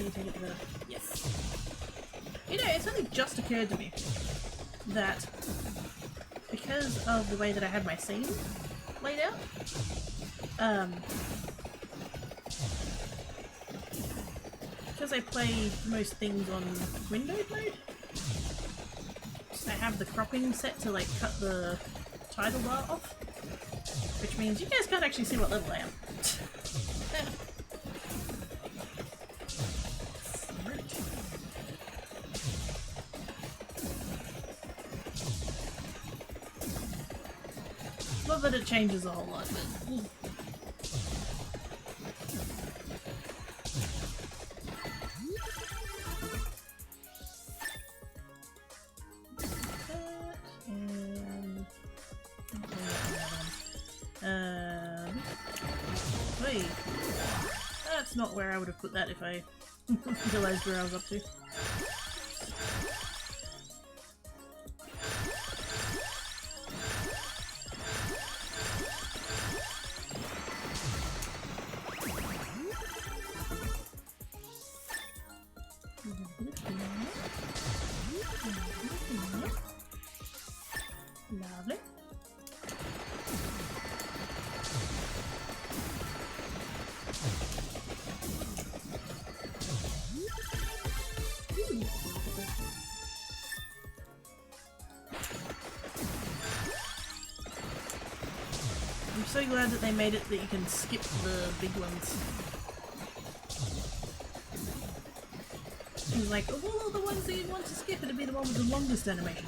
you take it to the... Yes! You know, it's only just occurred to me that because of the way that I had my scene laid out, because I play most things on windowed mode, I have the cropping set to like cut the title bar off, which means you guys can't actually see what level I am. Not that it changes a whole lot, but... Wait. That's not where I would have put that if I realized where I was up to. Lovely. I'm so glad that they made it that you can skip the big ones. It's like, of all the ones that you'd want to skip, it'd be the one with the longest animation.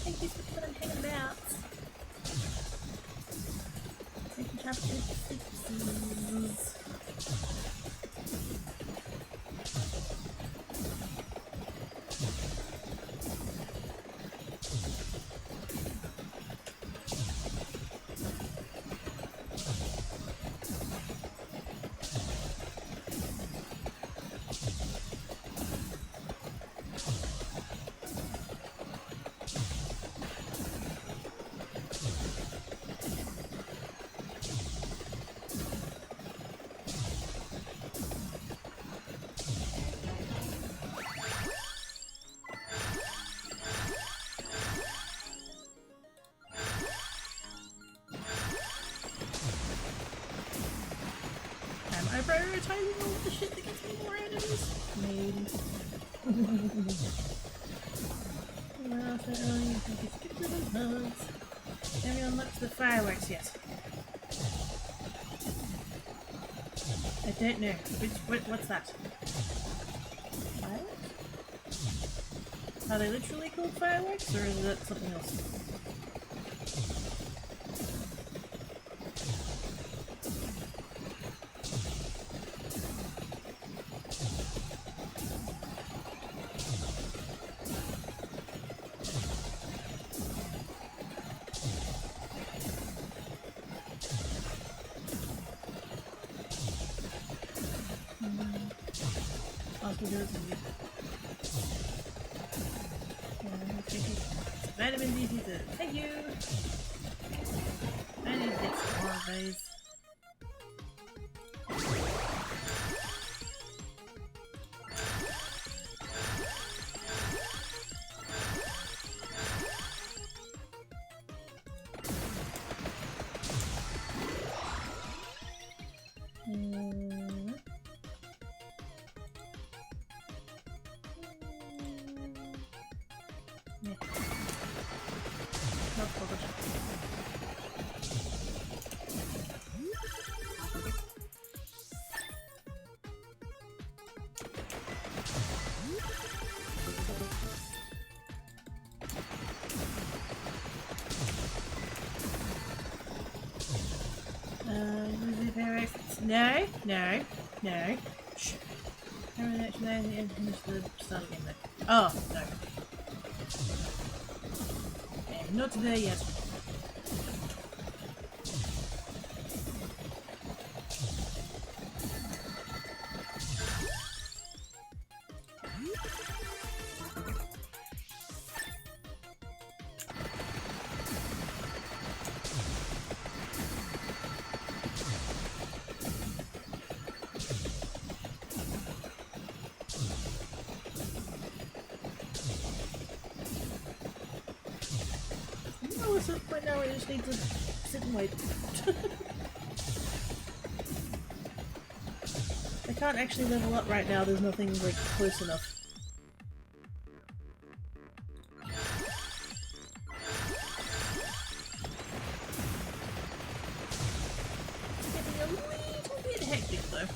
Thank you for hanging out. Thank you, chapter 6. Am I prioritizing all of the shit that gets me more enemies? Maybe. Well, so early you can just skip to the bugs. Have you unlocked the fireworks yet? I don't know. What's that? Fireworks? Are they literally called fireworks, or is that something else? Vitamin D pizza. Thank you! I need to get some more of those. No, no, no. Shh. How did actually finish the start again though? Oh, no. Okay, not there yet. No, it's a point now where I just need to sit and wait. I can't actually level up right now, there's nothing like close enough. Getting a little bit hectic though.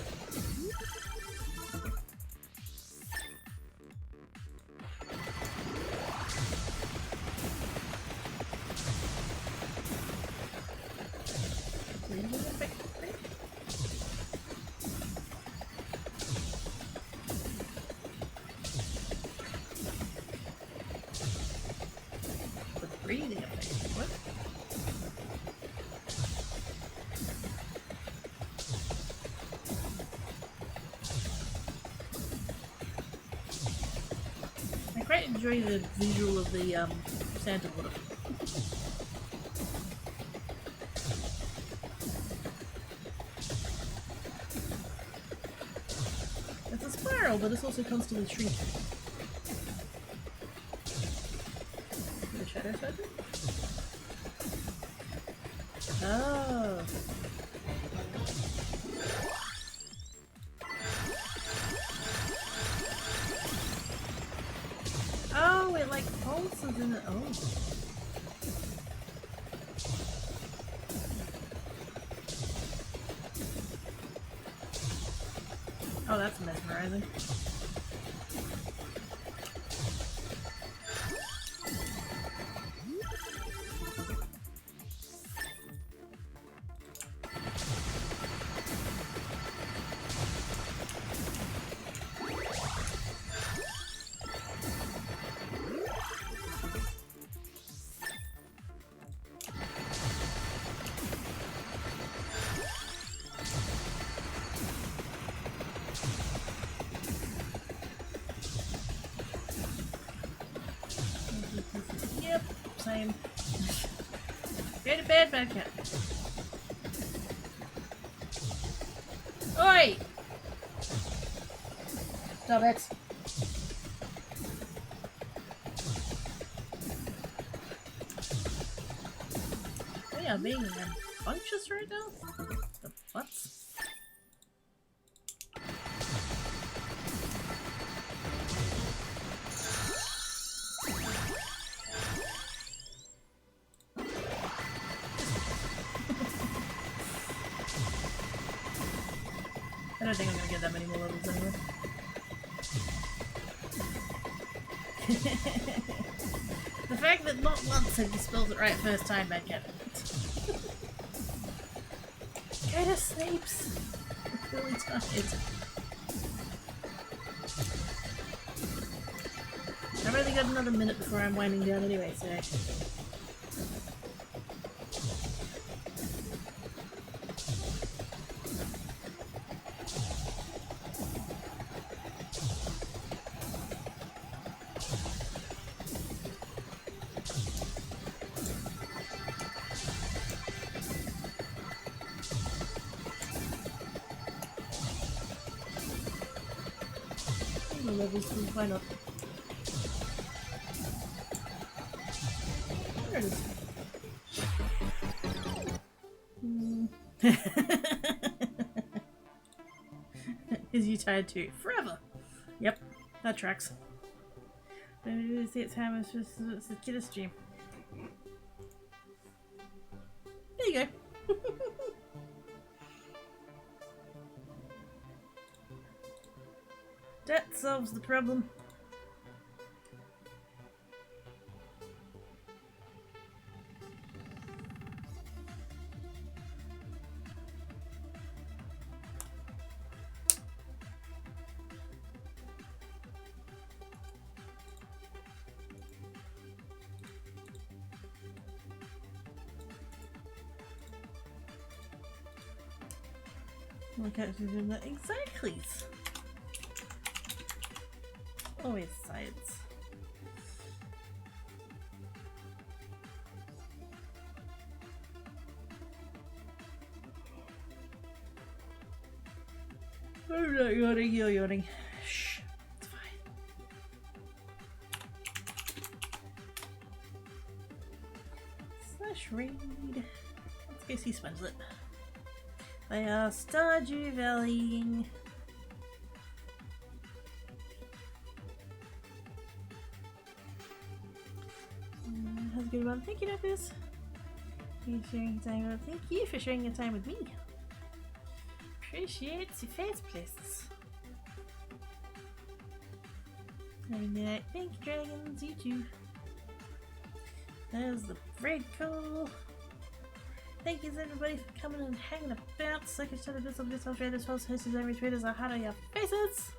Breathing effect. What? I quite enjoy the visual of the Santa water. It's a spiral, but it's also constantly shrinking. The shadow circle? Oh. Oh, it like pulses in it. Oh. Oh, that's mesmerizing. Yep, same. Go to bed, bad cat. Oi! Stop it. We are being rambunctious right now? The butts? I don't think I'm gonna get that many more levels anyway. The fact that not once have you spelled it right first time, bad cat. Go to sleeps. I'm really tired. I've only got another minute before I'm winding down anyway, so... Levels, why not? There it is. Is you tired too? Forever! Yep, that tracks. See, it's how it's just it's a kidder stream. There you go. That solves the problem. Look at you doing that. Exactly. Always science. I'm not yawning, you're yawning. Shh, it's fine. Slash read. Let's go see Spongelet. They are Stardew Valley. How's it going, Thank you, Nopus. Thank you for sharing your time with me. Appreciate the first places. Thank you, dragons. You too. There's the break call. Thank you, everybody, for coming and hanging about. Second shot of this on this whole trade as well as hosting every traders are hard on your faces.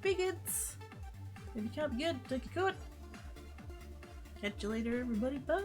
Bigots. If you can't be good, take a coat. Catch you later, everybody. Bye.